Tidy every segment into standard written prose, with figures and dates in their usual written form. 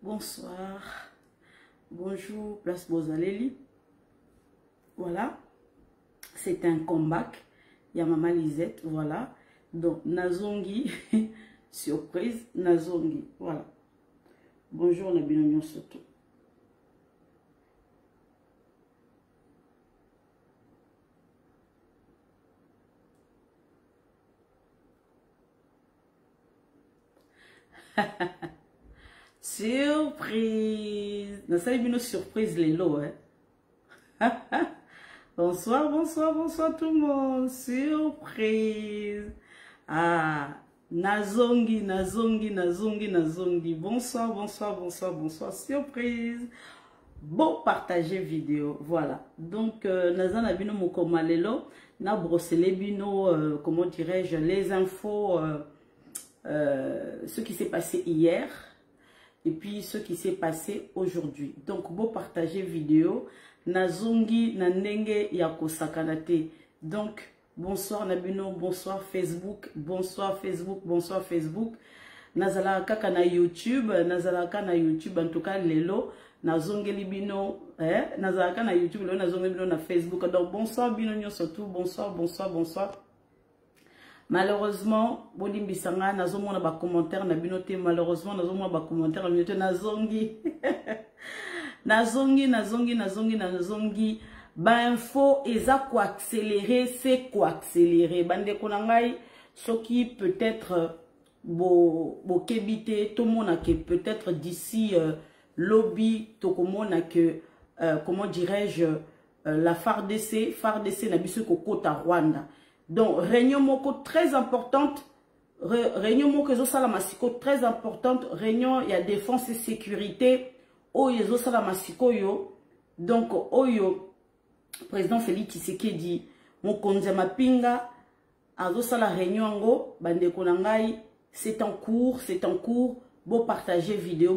Bonsoir, bonjour, place Bozaleli. Voilà, c'est un comeback. Il y a Maman Lisette, voilà. Donc, Nazongi, surprise, Nazongi, voilà. Bonjour, Nabino Soto. Surprise! Nous avons une surprise, les lots, hein? Bonsoir, bonsoir, bonsoir tout le monde. Surprise! Ah, Nazongi, Nazongi, Nazongi, Nazongi. Bonsoir, bonsoir, bonsoir, bonsoir. Surprise! Bon, partagez vidéo. Voilà. Donc, Nazan Abino Mokomalelo, na brossé bino, comment dirais-je, les infos, ce qui s'est passé hier. Et puis ce qui s'est passé aujourd'hui. Donc, beau partager vidéo. Nazongi nanenge yako sakanate. Donc, bonsoir Nabino, bonsoir Facebook, bonsoir Facebook, bonsoir Facebook. Nazala kaka na YouTube, nazala kaka na YouTube, en tout cas lelo. Nazongi libino, nazala kaka na YouTube, lelo nazongi libino na Facebook. Donc, bonsoir bino surtout, bonsoir, bonsoir, bonsoir. Malheureusement, Bolimbisanga, nazomona ba commentaire na binote. Malheureusement, nazomona ba commentaire na binote. Nazongi. Nazongi, nazongi, nazongi, nazongi. Ba info, eza quoi accélérer, c'est quoi accélérer. Bande konangai, ce qui peut-être, bo kebite, tout le monde a que peut-être d'ici, lobby, tout le monde a que, comment dirais-je, la FARDC n'a biso kokota Rwanda. Donc, réunion moko très importante, réunion moko ezo sala masiko très importante, réunion il y a défense et sécurité, oyo ezo sala masiko yo, donc oyo président Félix Tshisekedi mokonzi mapinga azo sala réunion ngo bandeko na ngai, c'est en cours, beau partager vidéo,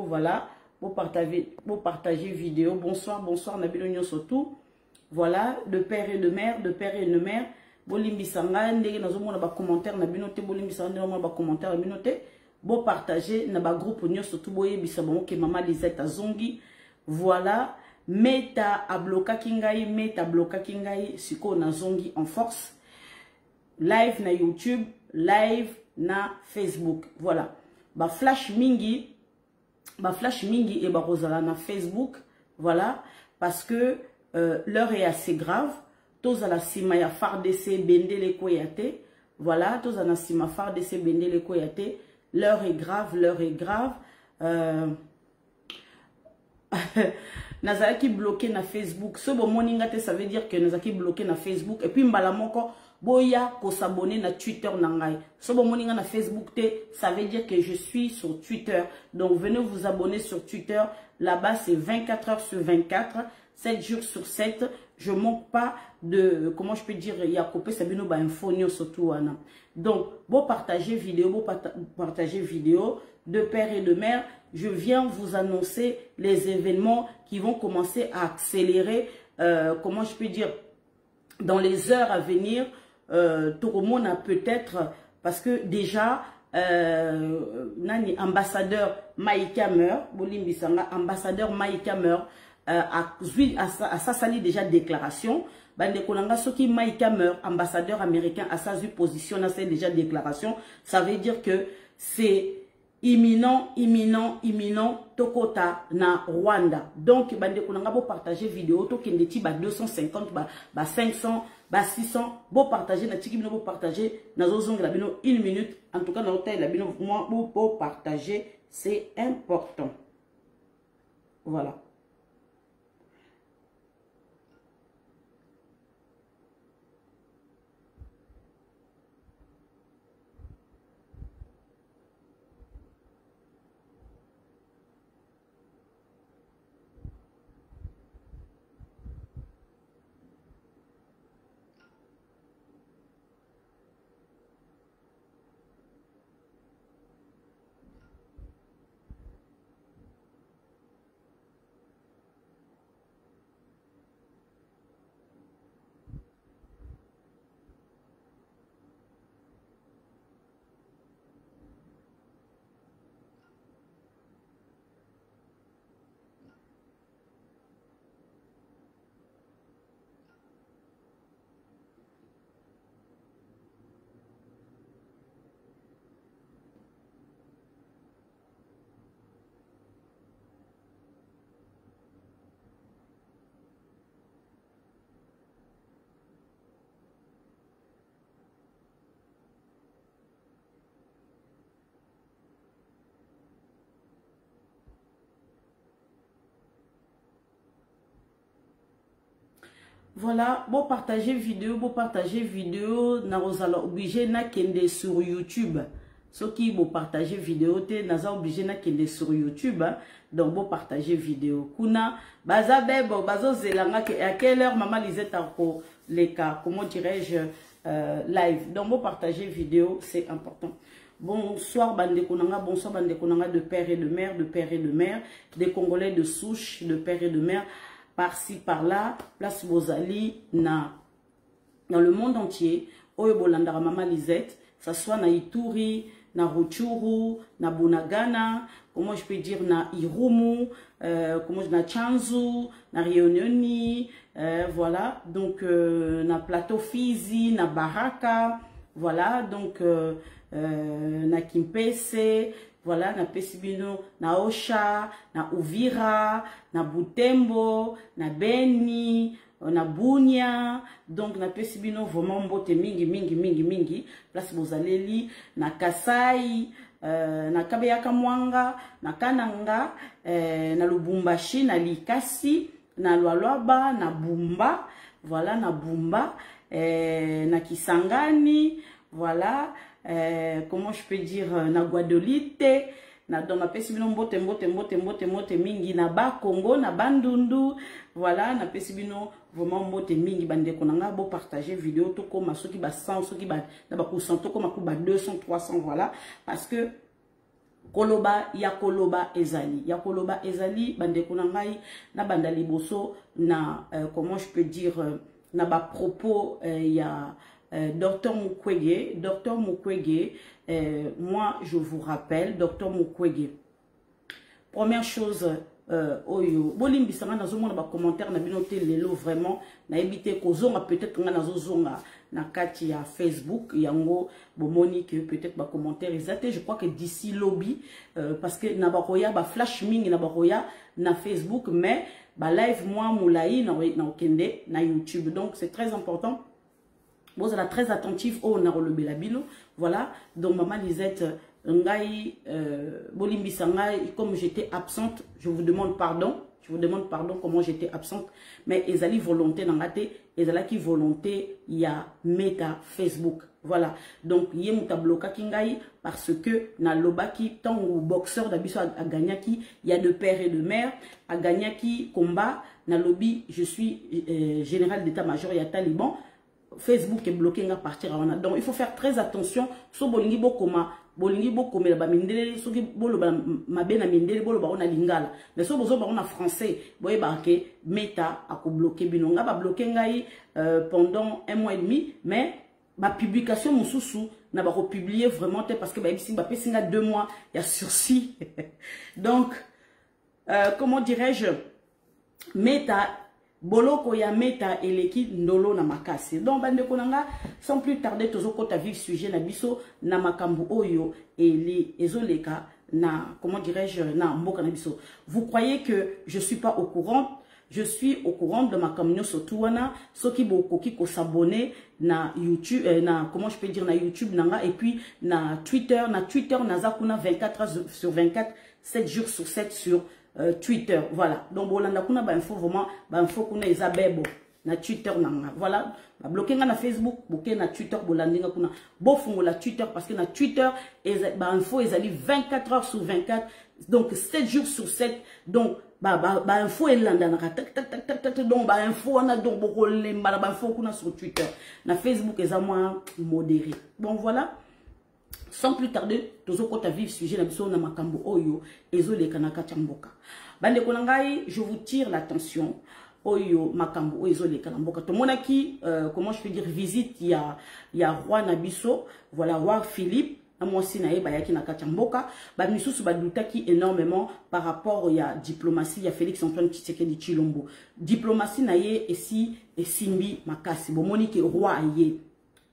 voilà, beau partager vidéo, bonsoir, bonsoir Nabilo Nyosotou. Voilà, de père et de mère, Bolimbi Sanga, ndenge nazomona ba commentaire na binote, Bolimbi Sanga ndenge ba commentaire na binote, bo partager na ba groupe nyo surtout boye bisabo ke Maman Lisette azongi. Voilà, meta a bloka kingai, siko nazongi en force. Live na YouTube, live na Facebook. Voilà. Ba flash mingi et ba rozala na Facebook. Voilà, parce que l'heure est assez grave. Tous à la cima ya FARDC bendele koyate. Voilà, tous à la cima FARDC bendele koyate. L'heure est grave. Nazaki bloqué na Facebook. Ce bon moningate, ça veut dire que Nazaki bloqué na Facebook. Et puis mbalamoko boya ko s'abonner na Twitter nangai. Ce bon moninga na Facebook te, ça veut dire que je suis sur Twitter. Donc venez vous abonner sur Twitter. Là-bas c'est 24 heures sur 24. 7 jours sur 7, je manque pas de, comment je peux dire, il y a coupé Sabino ba info surtout. Donc, beau partager vidéo, de père et de mère, je viens vous annoncer les événements qui vont commencer à accélérer, comment je peux dire, dans les heures à venir. Tout le monde a peut-être, parce que déjà, nani ambassadeur Maïka meurt, ambassadeur Maïka meurt, a sa sali déjà déclaration. Bande konanga soki Maïka meurt, ambassadeur américain a sa position dans cette déjà déclaration. Ça veut dire que c'est imminent, tokota na Rwanda. Donc bande konanga bo partager vidéo to kendeti ba 250 ba 500 ba 600 bo partager na tiki bino bo partager na zozonga la bino 1 minute. En tout cas na hôtel la bino moi bo partager, c'est important. Voilà. Voilà, bon partager vidéo, na rozala obligé na kende sur YouTube. Ce qui bon partager vidéo, te naza obligé na kende sur YouTube. Donc bon partager vidéo. Kuna baza bebo bazo zelanga ke à quelle heure maman Lisette ako les cas, comment dirais-je live. Donc bon partager vidéo, c'est important. Bonsoir bande konanga, bonsoir bande konanga de père et de mère, des Congolais de souche, de père et de mère. Par-ci, par-là, place Bozali, dans le monde entier, Oyo Bolandara Mama Lisette, ça soit na Ituri, na Rutshuru, na Bunagana, comment je peux dire, na Irumu, na Chanzu, na Réunioni, voilà, donc na Plateau Fizi, na Baraka, voilà, donc na Kimpese, voilà, na Pesibino, na Osha, na Uvira, na Butembo, na Beni, na Bunia, donc na Pesibino, vraiment mbote mingi, place Bozaleli, na Kasai, na Kabeyaka Mwanga, na Kananga, na Lubumbashi, na Likasi, na Lualaba, na Bumba, voilà, na Bumba, na Kisangani, voilà. Comment je peux dire, na Guadolite, na dans ma pesibino mbote mingi, na ba Congo, na Bandundu, voilà, na pesibino vraiment mbote mingi bande konanga bo partager vidéo to comme ceux qui ba 100, ceux qui ba na ba pourcent to comme ba 200, 300, voilà, parce que Koloba ezali bande konangai na banda liboso na comment je peux dire na ba propos ya Docteur Mukwege, moi je vous rappelle, Docteur Mukwege, première chose, oyo, bolimbi sanga na zomona ba commentaire na binote lelo vraiment na ebité kozonga peut-être nga na zozonga na kati ya Facebook yango bomoni que peut-être ba commentaire exacté, je crois que d'ici lobby parce que na ba roya ba flash ming na ba roya na Facebook mais ba live moi moulayi na okende na YouTube, donc c'est très important. Vous êtes très attentif au Narolobe Labino. Voilà. Donc, Maman Lisette, Ngai, Bolimbi Sangai, comme j'étais absente, je vous demande pardon. Je vous demande pardon comment j'étais absente. Mais ils allaient volonté dans la tête. Ils allaient qui volonté, il y a Meta Facebook. Voilà. Donc, il y a un bloca kingai parce que na lobaki, tant ou boxeur d'Abisso à Gagnaki, il y a de père et de mère. À Gagnaki, combat, na lobby, je suis général d'état-major, il y a Taliban. Facebook est bloqué à partir à donc il faut faire très attention so bolingi bokoma la bamindele so ki bolo ba mabena mindele bolo ba ona lingala mais so bozo ba ona français boye ba ke meta a ko bloquer binonga ba bloquer ngai pendant 1 mois et demi mais ma publication mususu na ba ko publier vraiment parce que ba bisi ba pesinga 2 mois il y a sursis donc comment dirais-je meta Boloko ya meta eleki ndolo na makasi. Donc bande konanga sans plus tarder tozoko ta vif sujet na biso na makambu oyo eli ezoleka na comment dirais-je na mboka na biso. Vous croyez que je suis pas au courant? Je suis au courant de ma communion surtout wana soki bokoki ko s'abonner na YouTube na comment je peux dire na YouTube nanga et puis na Twitter naza kuna 24 heures sur 24 7 jours sur 7 sur Twitter, voilà. Donc, bolanda kuna ba info vraiment, ba info kuna ezabebo na Twitter nanga. Voilà, ba bloquer na Facebook, bloquer na Twitter bolandinga kuna. Bo fungo la Twitter parce que na Twitter ba info ezali 24 heures sur 24, donc 7 jours sur 7. Donc ba info elanda na tak donc ba info na donc boko lemba ba info kuna sur Twitter. Na Facebook ezamwa modéré. Bon voilà. Sans plus tarder, tozoko ta vif sujet na biso na makambo oyo ezole kanaka chamboka. Bande konangai, je vous tire l'attention. Oyo makambo oyo ezole kanamboka. To monaki comment je peux dire visite il y a roi Nabiso, voilà roi Philippe. Moi aussi nae bayaki na kachamboka. Ba misusu ba dutaki énormément par rapport il y a diplomatie, il y a Félix Antoine Tshisekedi Tshilombo. Diplomatie nae esi esimbi makasi. Bomoni ke roi aye.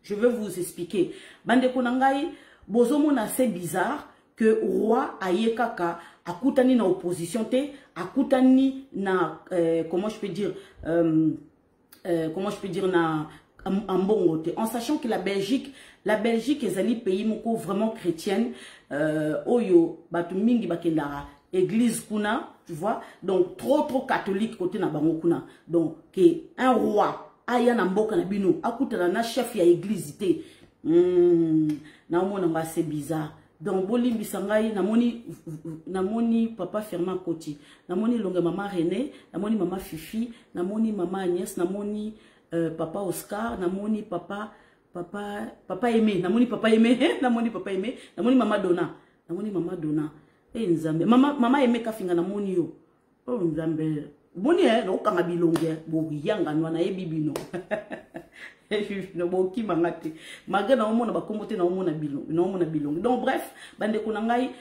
Je vais vous expliquer. Bande konangai bozomona c'est bizarre que roi ayekaka akutani na opposition te akutani na comment je peux dire na ambongo te en sachant que la Belgique ezali pays moko vraiment chrétienne oyo batu mingi bakendara église kuna tu vois donc trop catholique côté na bango kuna donc que un roi aya na mboka na bino akutana na chef ya église te na omona nga c'est bizarre. Donc bolimbisa ngai namoni papa Firmin Koti, namoni longe mama René, namoni mama Fifi, namoni mama Agnès, namoni papa Oscar, namoni papa Aimé, namoni papa Aimé, namoni papa Aimé, namoni mama Donna, et nzambe mama Aimé kafinga namoni yo. Oh nzambe boni no kanga bilonge bo yanga nwana ebibino. No boki mangate maga na omona bakombote na omona bilonge. Donc bref bande kunangai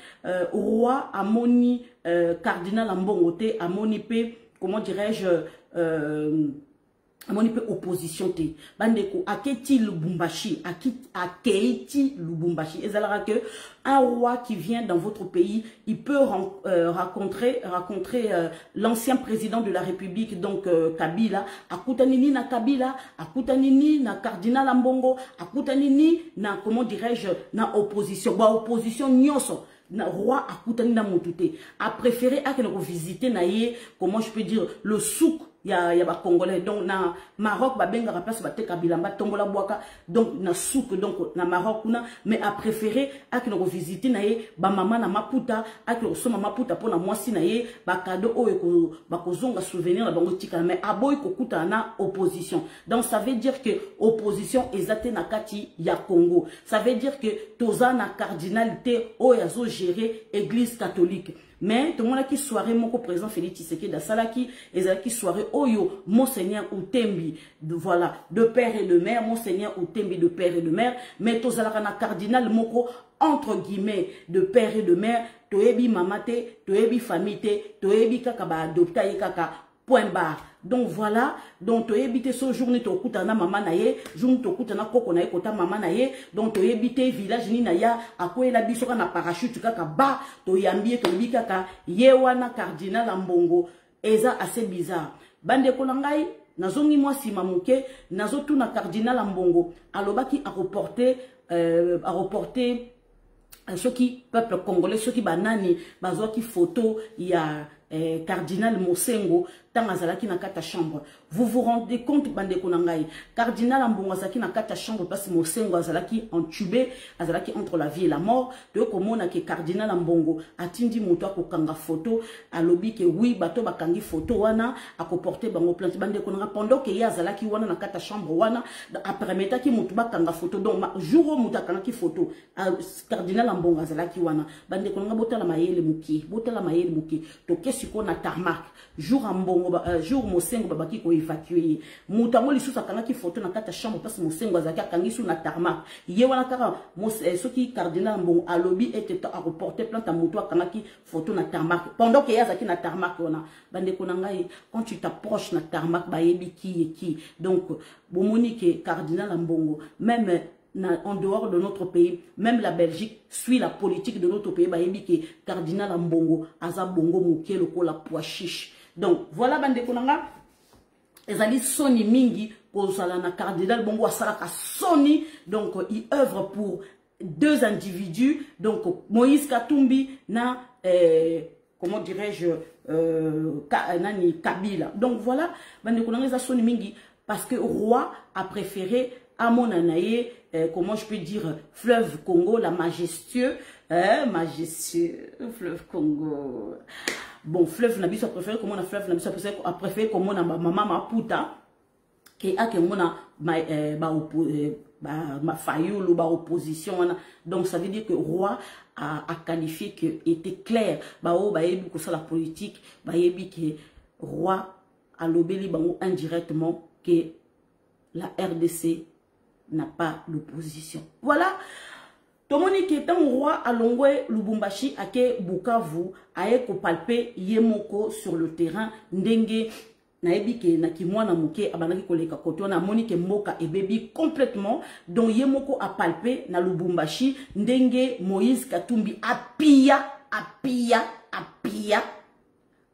roi amoni cardinal Ambongo te amoni pe comment dirais-je amoni pe opposition te bandeko aketi Lubumbashi akeiti Lubumbashi ezalaka que un roi qui vient dans votre pays il peut rencontrer l'ancien président de la République donc Kabila akutanini na Kabila akutanini na cardinal Ambongo akutanini na comment dirais-je na opposition opposition nyonso na roi akutani na motute a préféré à que nous visiter na ye comment je peux dire le souk ya ba congolais donc na Maroc ba benga ka place ba te Kabila ba tombola boaka donc na souk donc na Maroc kuna mais a préféré à que nous visiter na ye ba mama na Maputa à que so mama Maputa pour na mwasi na ye ba cadeau o ko ba kozonga souvenir na bango tika mais aboy ko kuta na opposition. Donc ça veut dire que opposition ezate na kati ya Congo, ça veut dire que toza na cardinalité o yazo gérer église catholique. Mais tout le monde qui soirée mon président Félix Tshisekedi da salaki ezalaki soirée oyo monseigneur Utembi voilà de père et de mère monseigneur Utembi de père et de mère mais to zalaka na cardinal moko entre guillemets de père et de mère toyebi mamate toyebi famille toyebi kaka ba adopta kaka point barre. Donc voilà, donc tu évité ce journée to kutana mama naye, journée to kutana koko naye kota mama naye, donc tu évité village ni naya akoe la bisoka na parachute kaka ba to yambie to bikaka yewana cardinal Ambongo eza assez bizarre. Bande kolangai nazongi moi simamuke nazotu na cardinal Ambongo alobaki a reporter ceux qui peuple congolais ceux qui banani bazwa ki photo ya cardinal Mosengo tangazalaki na kata chambre. Vous vous rendez compte bande konangai cardinal Ambongo azalaki na kata chambre parce Mosengo azalaki entubé azalaki entre la vie et la mort de komona ke cardinal Ambongo atindi muto akokanga photo alobi ke oui bato bakangi photo wana akoporter bango plainte bande konanga pendant que ya azalaki wana na kata chambre wana après metaki muto bakanga photo donc jour muto akangaki photo cardinal Ambongo azalaki wana bande konanga botala mayele muki to kesiko na tarmac jour Ambongo jour Mosengo babaki ko évacuer mutango lisusu akangaki photo na kata chambre parce Mosengo azaki akangi sous na tarmac ye wana kaka soki cardinal Ambongo alobi était à reporter plainte à muto akangaki photo na tarmac pendant que yazaki na tarmac wana bande konangai quand tu t'approches na tarmac ba yebi qui donc bomoni ke cardinal Ambongo même en dehors de notre pays, même la Belgique suit la politique de notre pays. Bah, que cardinal Ambongo, aza bongo mouké loko la pois chiche. Donc voilà bande konanga. Ezali soni mingi pour salana cardinal Bongo asalaka soni. Donc il œuvre pour deux individus. Donc Moïse Katumbi na comment dirais-je nani Kabila. Donc voilà bande konanga eza soni mingi parce que roi a préféré à mon anaye, comment je peux dire, fleuve Congo, la majestueux, majestueux, fleuve Congo. Bon, fleuve Nabiso a préféré comme on a fleuve Nabiso a préféré comme on a maman Maputa, qui a que mon a ma fayoul ou ma opposition. Donc ça veut dire que roi a qualifié que était clair. Que ça la politique, que roi a lobé indirectement que la RDC n'a pas l'opposition. Voilà. Tomoni qui est un roi à Longwe Lubumbashi ake Bukavu aye ko palper yemoko sur le terrain ndenge na ebike na kimwana muke abanaki koleka koto na monique moka et baby complètement donc yemoko a palper na Lubumbashi ndenge Moïse Katumbi apia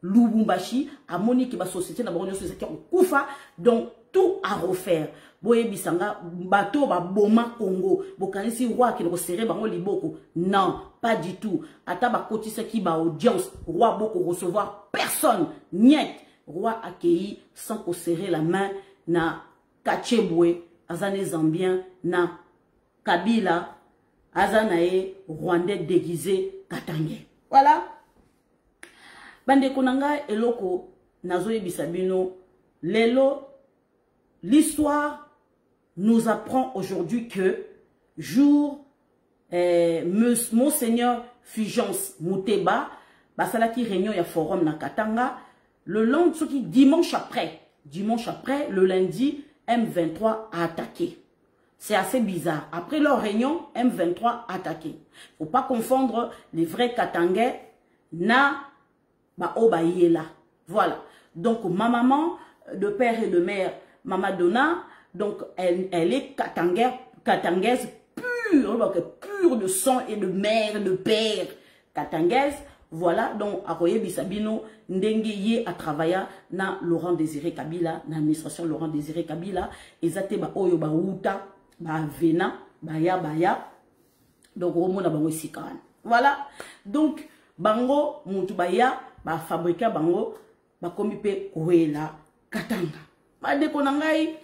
Lubumbashi a monique ba société na bango société kufa donc tout à refaire. Boye bisanga bateau ba boma Congo. Bokanisi roi qui le serré bango liboko. Non, pas du tout. Ata ba kotisa ki ba audience. Roi boko recevoir personne. Niet. Roi accueilli sans qu'on serrer la main na Kachebwe, azane Zambien, na Kabila, azanae Rwandais déguisé Katangé. Voilà. Bande konanga eloko nazoye bisabino lelo l'histoire nous apprend aujourd'hui que jour Monseigneur Fulgence Muteba basalaki réunion ya forum na Katanga le lundi dimanche après le lundi M23 a attaqué. C'est assez bizarre. Après leur réunion, M23 a attaqué. Faut pas confondre les vrais Katangais na Obaïela. Voilà. Donc, ma maman, de père et de mère, Mama Donna, donc, elle est katangaise pure de sang et de mère, de père katangaise. Voilà. Donc, Akoye Bisabino, Ndengeye a travaillé na Laurent Désiré Kabila, na l'administration Laurent Désiré Kabila, et zate ba oyo ba uta, ba vena, baya. Donc, au monde bango sikan. Voilà. Donc, bango, mutubaya, ba fabriquer bango ba komi pe koela Katanga ba de konangai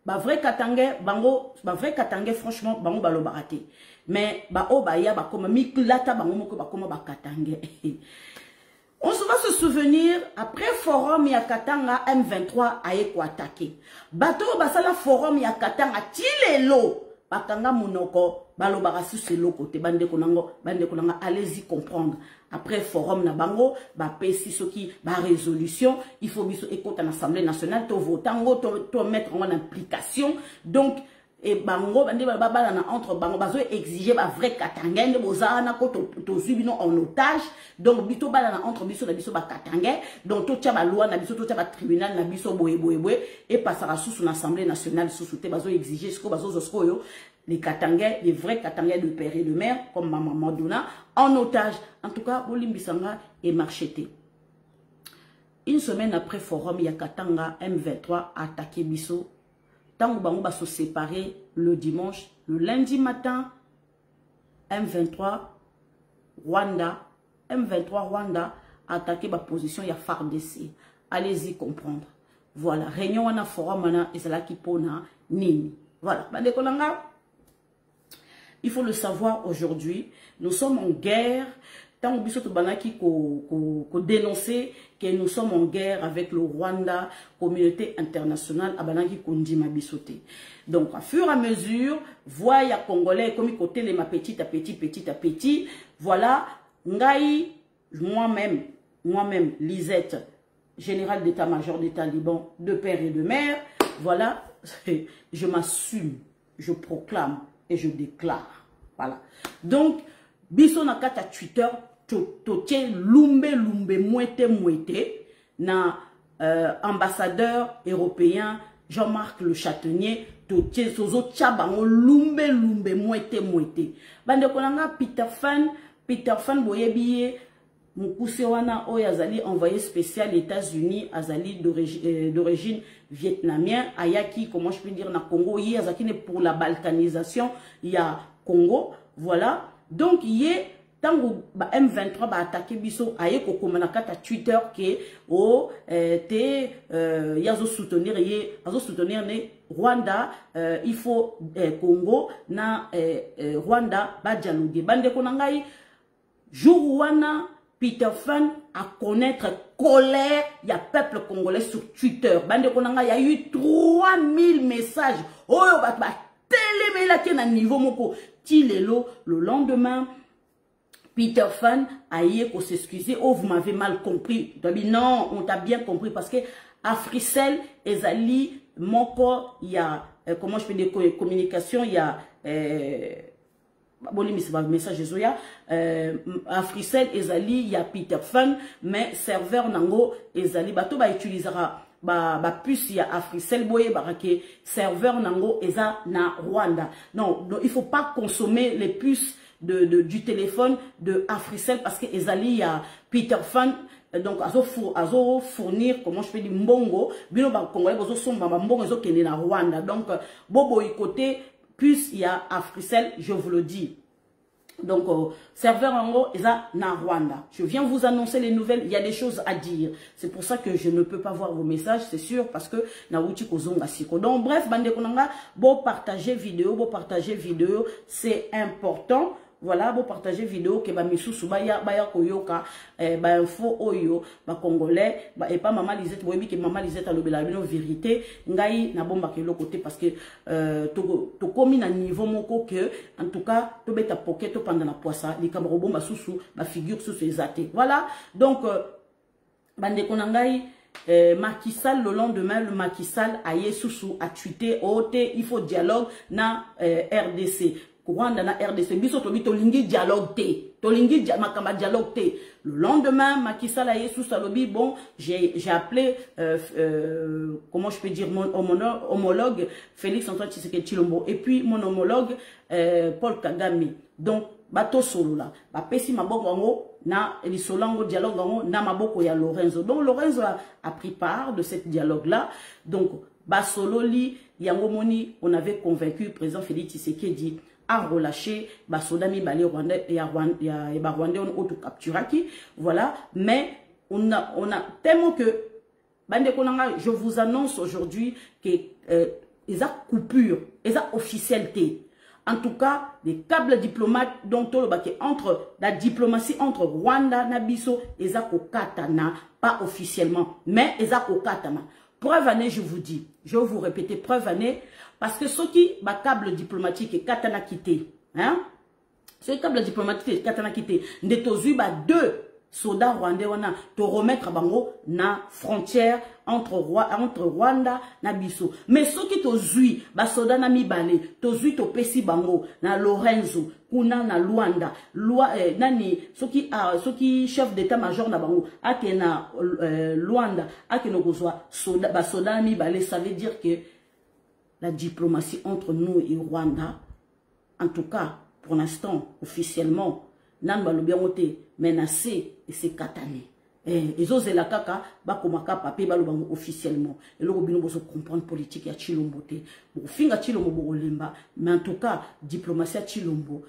ba vrai Katangais bango ba vrai Katangais franchement bango ba lo baraté mais ba obaya ba koma miklata bango moko ba koma ba Katangais. On se va se souvenir après forum ya Katanga M23 aye ko attaquer bato basala forum ya Katanga tilelo bakanga monoko balo barasu c'est l'autre côté bande konanga allez-y comprendre. Après forum na bango ba pesi soki ba résolution il faut biso écoute en assemblée nationale to votango to mettre en application donc et bango bande bala na entre bango bazo exiger ba vrai Katangais ne bozana ko to zubino en otage donc bito bala na entre biso na biso ba Katangais donc to tia ba loi na biso to tia ba tribunal na biso boye et passera sous l'assemblée nationale sous te bazo exiger ce ko bazo zosko yo les Katangais, les vrais Katangais de père et de mère, comme ma maman Donna, en otage. En tout cas, Bolimbisanga est marcheté. Une semaine après forum, il y a Katanga M23 a attaqué Bisso. Tant que va se séparer le dimanche, le lundi matin, M23 Rwanda a attaqué ma position, il y a FARDC. Allez-y comprendre. Voilà, réunion on a forum, on a Isalaki Pona, Nini. Voilà, il faut le savoir aujourd'hui, nous sommes en guerre. Tant que nous avons dénoncé que nous sommes en guerre avec le Rwanda, communauté internationale, donc, à fur et à mesure, voyez Congolais comme côté les ma petit à petit, voilà, moi-même, Lisette, général d'état-major des talibans, de père et de mère, voilà, je m'assume, je proclame et je déclare. Voilà. Donc, biso na kata Twitter, totie lumbe mouete na ambassadeur européen Jean-Marc Le Châtaignier, totie sozo tchabango lumbe mouete. Bande konanga Peter Fan boyebiye mukuse wana oyazali envoyé spécial États-Unis azali d'origine vietnamien ayaki comment je peux dire na Congo yi azaki ne pour la balkanisation il y a Congo voilà donc yé tango ba M23 ba attaquer biso aye ko komana kata Twitter ke o yazo soutenir ne Rwanda il faut Congo na Rwanda ba dialoguer bande konangai jour wana Peter Fan à connaître colère, il y a peuple congolais sur Twitter. Bande konanga, il y a eu 3000 messages. Oh, télé là qui est à niveau moko. Tilelo, le lendemain, Peter Fan a eu pour s'excuser. Oh, vous m'avez mal compris. Non, on t'a bien compris parce que Africell, Ezali, moko, il y a, comment je peux dire, communication, il y a, message Zoya Africell ezali ya Peter Fan mais serveur nango ezali bato ba utilisera ba puce ya Africell boye barake serveur nango eza na Rwanda. Non, il faut pas consommer les puces du téléphone de Africell parce que ezali ya Peter Fan donc azo fournir comment je peux dire mbongo bino ba congolais bozo somba mbongo ezo kende na Rwanda donc bobo côté plus il y a Africell, je vous le dis. Donc, serveur en gros, ça na Rwanda. Je viens vous annoncer les nouvelles. Il y a des choses à dire. C'est pour ça que je ne peux pas voir vos messages, c'est sûr, parce que na wuti kozonga siko. Donc, bref, bande konanga, bon partager vidéo, c'est important. Voilà, bon partager vidéo que ba misusu baya koyoka ba info oyo ba congolais ba et pas maman Lisette boyebi que maman Lisette a lobela bino vérité ngai na bomba ke lo côté parce que to komi na niveau moko que en tout cas to beta pocket to pendant la poissa les camarades bomba susu ba figure sous ezate. Voilà, donc bande konangai Macky Sall, le lendemain, le Macky Sall a tweeté, il faut dialogue na RDC. Rwanda na RDC, biso tolingi dialogue makamba dialogue te. Le lendemain, Macky Sall a salobi, bon, j'ai appelé, comment je peux dire, mon homologue, Félix Antoine Tshisekedi Tshilombo, et puis mon homologue, Paul Kagame. Donc, bato solo la, ba pesi maboko wango, na lisolango dialogue wango, na maboko ya Lorenzo. Donc, Lorenzo a pris part de cette dialogue-là. Donc, ba solo li, yango moni, on avait convaincu le président Félix Tshisekedi à relâcher Basodami Balé Rwanda et Rwanda on auto capturaki, voilà, mais on a tellement que bande konanga, je vous annonce aujourd'hui que ils a coupure, ils a officialité. En tout cas, les câbles diplomates dont on entre la diplomatie entre Rwanda Nabiso et Katana, pas officiellement, mais ils a Katana. Preuve année, je vous dis, je vais vous répéter, preuve année, parce que ceux qui, bah, câble diplomatique et katana quitté, hein, ce câble diplomatique et katana quitté, n'etozu, bah, 2 soldats rwandais, wana, te remettre, bango, na frontière entre Rwanda, na biso. Mais ceux qui tozu, bah, soldats na mibale, tozu, to pesi bango, na Lorenzo, kuna na Luanda, nani, ceux qui chef d'état-major na bango, ake na Luanda, ake no gozwa, bah, soldats na mibale, ça veut dire que la diplomatie entre nous et Rwanda, en tout cas, pour l'instant, officiellement, nan balobiangote menacé et c'est katané. Et ose la kaka, ba komaka papier balobango officiellement. Et le robino boso comprendre politique ya Tshilombo te. Bon, finga Tshilombo bo lemba, mais en tout cas, diplomatie ya Tshilombo.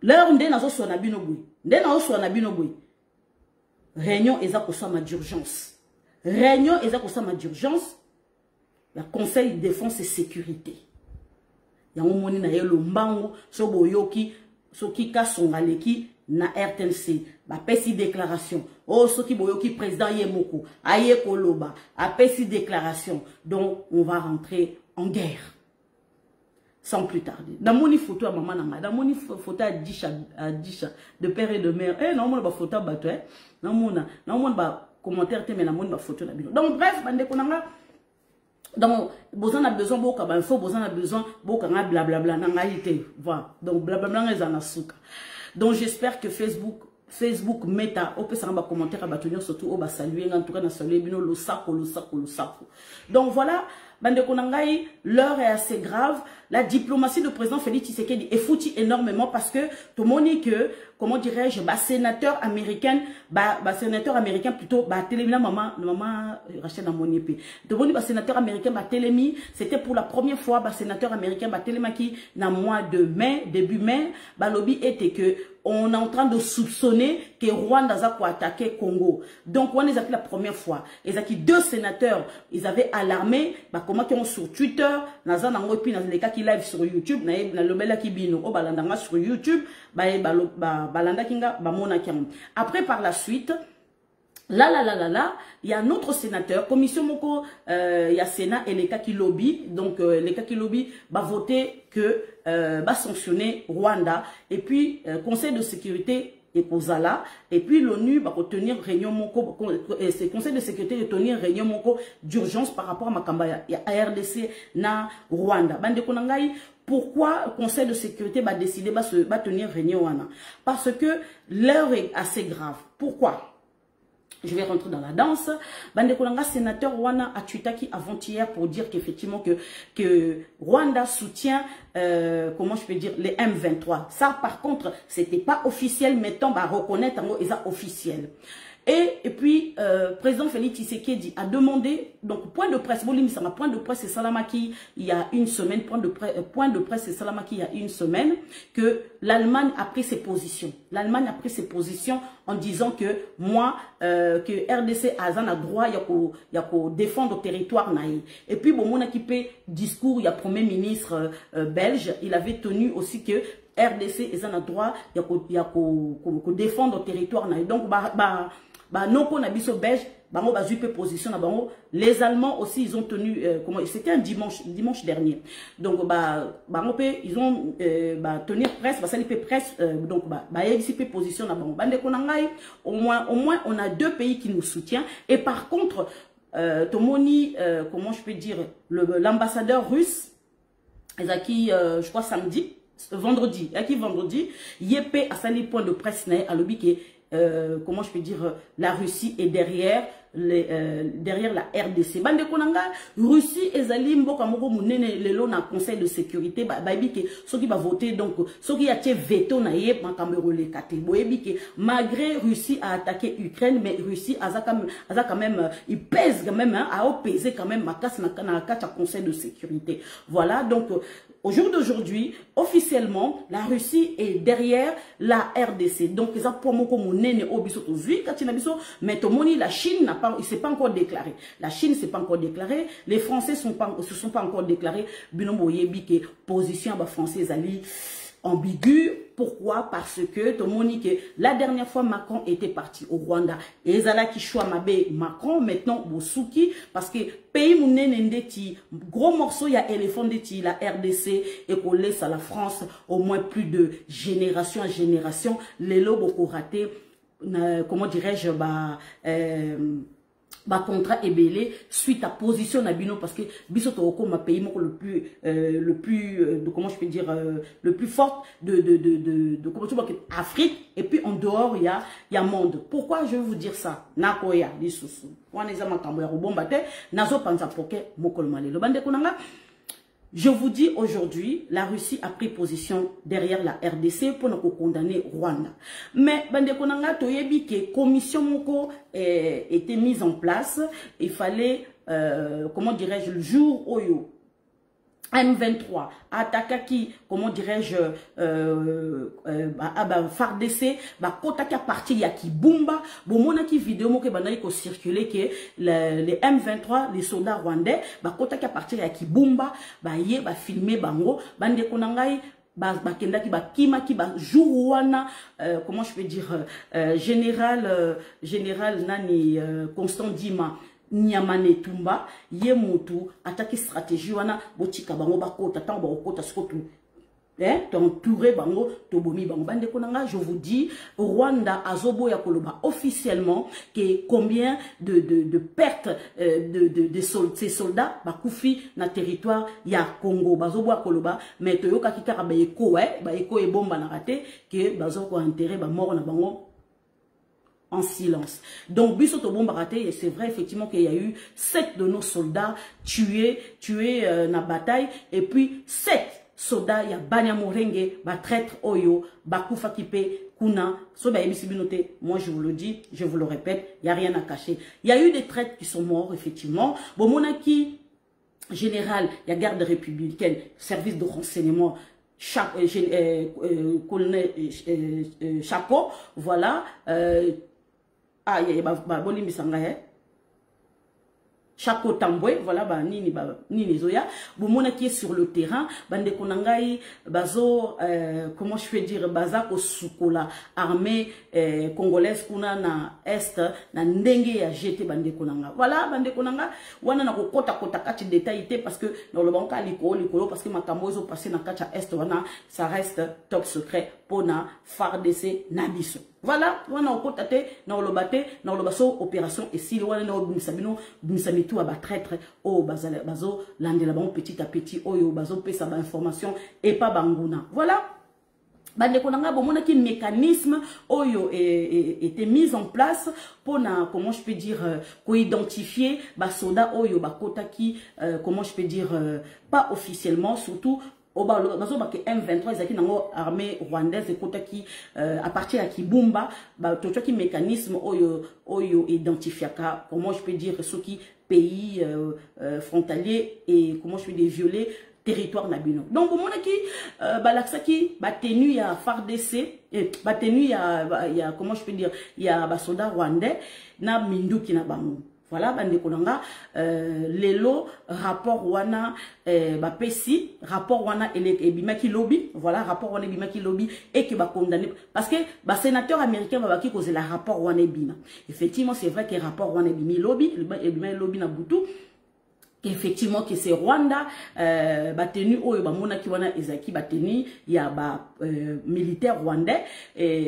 L'heure nde nazo so na bino boy. Nde nazo so na bino boy. Réunion eza kosama d'urgence. Réunion eza kosama d'urgence. Le Conseil de défense et sécurité. Il y a un moment où mbango sobo yoki soki kasongaleki na RTNC ba pesi déclaration oh soki boyoki président Yemoko aye koloba a pesi déclaration donc on va rentrer en guerre sans plus tarder. Dans mon photo à maman nanga, dans mon photo à Disha de père et de mère. Non mon ba photo bato non mon ba commentaire te mais na mon ba photo na bino. Donc bref bande konanga. Donc, besoin a besoin beaucoup d'infos, besoin a besoin beaucoup de blablabla, voilà. Donc blablabla les anasuka. Donc j'espère que Facebook Meta, on peut s'en bas commentaire à bâtonner surtout au bas saluer en tout cas dans saluer bino le sako. Donc voilà, bande konangai, l'heure est assez grave. La diplomatie du président Félix Tshisekedi est foutue énormément parce que tout le monde dit que, comment dirais-je, sénateur américain plutôt, télémi, maman, Rachel na moniepe. Tout le monde dit, sénateur américain, télémi, c'était pour la première fois, sénateur américain, téléma qui, dans le mois de mai, début mai, lobby était que, on est en train de soupçonner que Rwanda a attaqué Congo. Donc, on les a fait la première fois. Ils ont 2 sénateurs, ils avaient alarmé, comment qu'ils ont sur Twitter, et puis dans les cas qui live sur YouTube, sur YouTube, après par la suite, là, il y a un autre sénateur, commission Moko, il y a Sénat et les cas qui lobby, donc les cas qui lobby va voter que va sanctionner Rwanda, et puis Conseil de sécurité et Kozala, et puis l'ONU va tenir réunion Moko, c'est Conseil de sécurité de tenir réunion Moko d'urgence par rapport à Makamba à RDC na Rwanda. Bande konangai, pourquoi le Conseil de sécurité va décider va tenir réunion wana? Parce que l'heure est assez grave. Pourquoi? Je vais rentrer dans la danse. Bande Kolanga, sénateur Rwanda a tweetaki avant-hier pour dire qu'effectivement que Rwanda soutient, comment je peux dire, les M23. Ça, par contre, c'était pas officiel, mais on va reconnaître en gros, ils sont officiels. Et puis, président Félix Tshisekedi a demandé, donc point de presse, point de presse et Salamaki il y a une semaine, point de presse et Salamaki il y a une semaine, que l'Allemagne a pris ses positions. L'Allemagne a pris ses positions en disant que moi, que RDC a droit, il y a qu'au défendre le territoire naï. Et puis, bon, mon équipé discours, il y a premier ministre belge, il avait tenu aussi que RDC est un droit, il y a qu'au défendre le territoire naï. Donc, non qu'on a biso belge, position les Allemands aussi ils ont tenu c'était un dimanche dernier. Donc ils ont tenir presse, ça fait presse donc ici position au moins on a deux pays qui nous soutiennent et par contre Tomoni comment je peux dire l'ambassadeur russe qui je crois vendredi, Yepé a sali point de presse à l'objet comment je peux dire, la Russie est derrière la RDC. Bande konanga, Russie et Zalimbo kamoko munene lelo na conseil de sécurité que ceux qui va voter donc ceux qui a été veto na yé makamero le kate. Que malgré Russie a attaqué Ukraine mais Russie a quand même il pèse quand même a pesé quand même makas na conseil de sécurité. Voilà donc au jour d'aujourd'hui, officiellement, la Russie est derrière la RDC. Donc, ils ont pour moi comme nene obiso tozui katinabiso, mais tomoni la Chine n'a pas, il s'est pas encore déclaré. La Chine s'est pas encore déclarée. Les Français se sont pas encore déclarés. Binombo yebi que position ba française ali ambigu. Pourquoi? Parce que la dernière fois Macron était parti au Rwanda et Ezala qui choix Mabé Macron maintenant Bosuki parce que pays mounenendeti gros morceau il y a éléphant de la RDC et qu'on laisse à la France au moins plus de génération en génération les lobes ont raté comment dirais-je contrat est belé suite à position Nabino parce que bisoto oko ma pays le plus comment je peux dire le plus fort de comment tu vois Afrique et puis en dehors il y a monde. Pourquoi je vais vous dire ça? Nakoya lisusu. Wana eza makambo ya robomba te nazo panza poke mokolo malelo bande konanga. Je vous dis aujourd'hui, la Russie a pris position derrière la RDC pour nous condamner Rwanda. Mais, bande konanga toyebi que commission moko était mise en place. Il fallait, comment dirais-je, le jour oyo M23 attaquaki comment dirais-je FARDC kotaki parti ya Kibumba bomona ki vidéo moko banayi ko circuler que les M23 les soldats rwandais kotaki parti ya Kibumba ye filmer bango bande konangai bakendaki bakimaki jour wana comment je peux dire général nani Constant Dima Nyamane Tumba ye mutu attaque stratégie wana botika bango bakota tango bakota skotu t'entouré bango tobomi bango bande konanga. Je vous dis Rwanda azobo ya koloba officiellement que combien de pertes de ces soldats bakoufi na territoire ya Congo bazobo ya koloba mais toyoka kikara ba eko e bomba na raté que bazoko enterrer ba mort na bango en silence. Donc, Bissoto Bombaraté, c'est vrai effectivement qu'il y a eu 7 de nos soldats tués dans la bataille. Et puis 7 soldats, il y a Banyamorenge, traître Oyo, Bakoufa Kipe, Kuna, Soba Ebisibinote. Moi, je vous le dis, je vous le répète, il n'y a rien à cacher. Il y a eu des traîtres qui sont morts, effectivement. Bon, monaki général, il y a garde républicaine, service de renseignement, colonel Chapeau, voilà. Il y a Boli Misanga, Chapeau Tamboué, voilà, Nini Zoya, Boumona qui est sur le terrain, Bande Konangai, Bazo, comment je peux dire, Bazako Sukola, armée congolaise, Kuna na Est, na Ndenge ya jeté Bande Konanga. Voilà, Bande Konanga, Wana na kota kati détaillité parce que dans le banca likolo, parce que ma kamozo passé na kacha Est, Wana, ça reste top secret, Pona, FARDC, Nabiso. Voilà, on a okotate, na olobate, na olobaso opération et si on a obimsabino, bimsamitu aba traître, oh bazo, landela bango petit à petit, oh yo bazo pe sa ba information et pas banguna. Voilà. Bande konanga bomona ki mécanisme oyo était mis en place pour na comment je peux dire ko identifier ba soda oyo ba kota ki comment je peux dire pas officiellement surtout M23 ezaki nango armée rwandaise ekotaki à partir ya Kibumba totoki mécanisme oyo identifiaka comment je peux dire soki pays frontalier et comment je peux dire violer territoire nabino. Donc mon qui balaksaki batenu ya FARDC batenu ya comment je peux dire ya basoda rwandais na minduki na bango. Voilà, bande konanga lelo rapport wana bapesi rapport wana ebimaki lobby, voilà rapport wana ebimaki lobby et que ba condamné parce que ba sénateur américain ba ki cause la rapport wana ebima. Effectivement, c'est vrai que rapport wana ebimi lobby na butu effectivement que c'est Rwanda batenu oyo bamona ki wana ezaki batenu ya militaire rwandais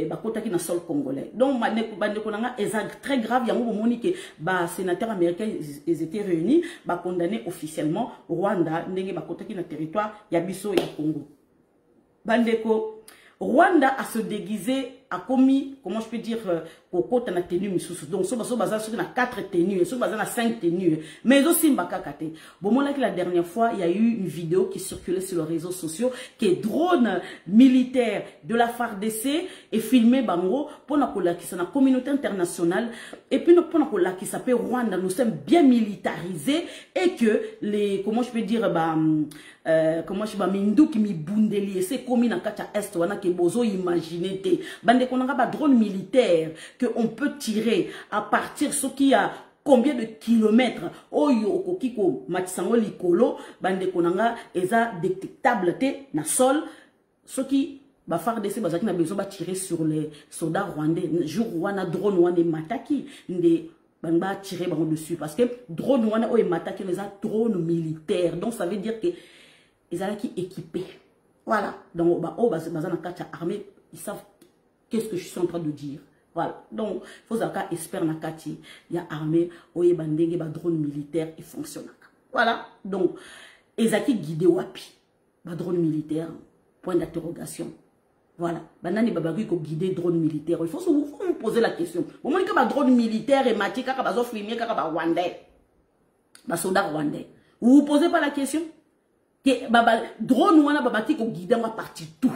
bakotaki na sol congolais. Donc bande konanga ezak très grave yango bomoni que sénateurs américains ils étaient réunis condamné officiellement Rwanda ndenge bakotaki na territoire ya biso ya Congo. Bandeko Rwanda a se déguisé, a commis, comment je peux dire, kokota na tenue misusu. Donc, so baza na 4 tenues, so baza na 5 tenues. Mais aussi mbaka kate. Bon, moi là que la dernière fois, il y a eu une vidéo qui circulait sur les réseaux sociaux, qui est drone militaire de la FARDC et filmé bango pour na qui sont la communauté internationale et puis pour na qui s'appelle Rwanda, nous sommes bien militarisés et que les, comment je peux dire, comment je vais mindu qui mi bundeli c'est comme na kacha est wana ke bozo imaginer te bande konanga ba drone militaire que on peut tirer à partir ce qui a combien de kilomètres oyo okokiko matisango likolo bande konanga eza détectable te na sol ce qui ba FARDC bazaki na besoin ba tirer sur les soldats rwandais jour wana drone wana mataki nde banga tirer bango dessus parce que drone wana oyo mataki les drone militaire donc ça veut dire que ils sont équipés. Voilà. Donc, armée, ils savent qu'est-ce que je suis en train de dire. Voilà. Donc, il faut savoir espérer na kati, il y a armée, oye bandenge, ba drone militaire, et fonctionne. Voilà. Donc, ils sont guidés wapi. Ba drone militaire, point d'interrogation. Voilà. Banani babagui ko guider drone militaire. Il faut vous poser la question. Au moment que ba drone militaire et mati, kaka ba zoflimier, kaka ba rwandais. Ba soldat rwandais. Vous vous posez pas la question? Que drone wana babaki ko guider moi partir tout.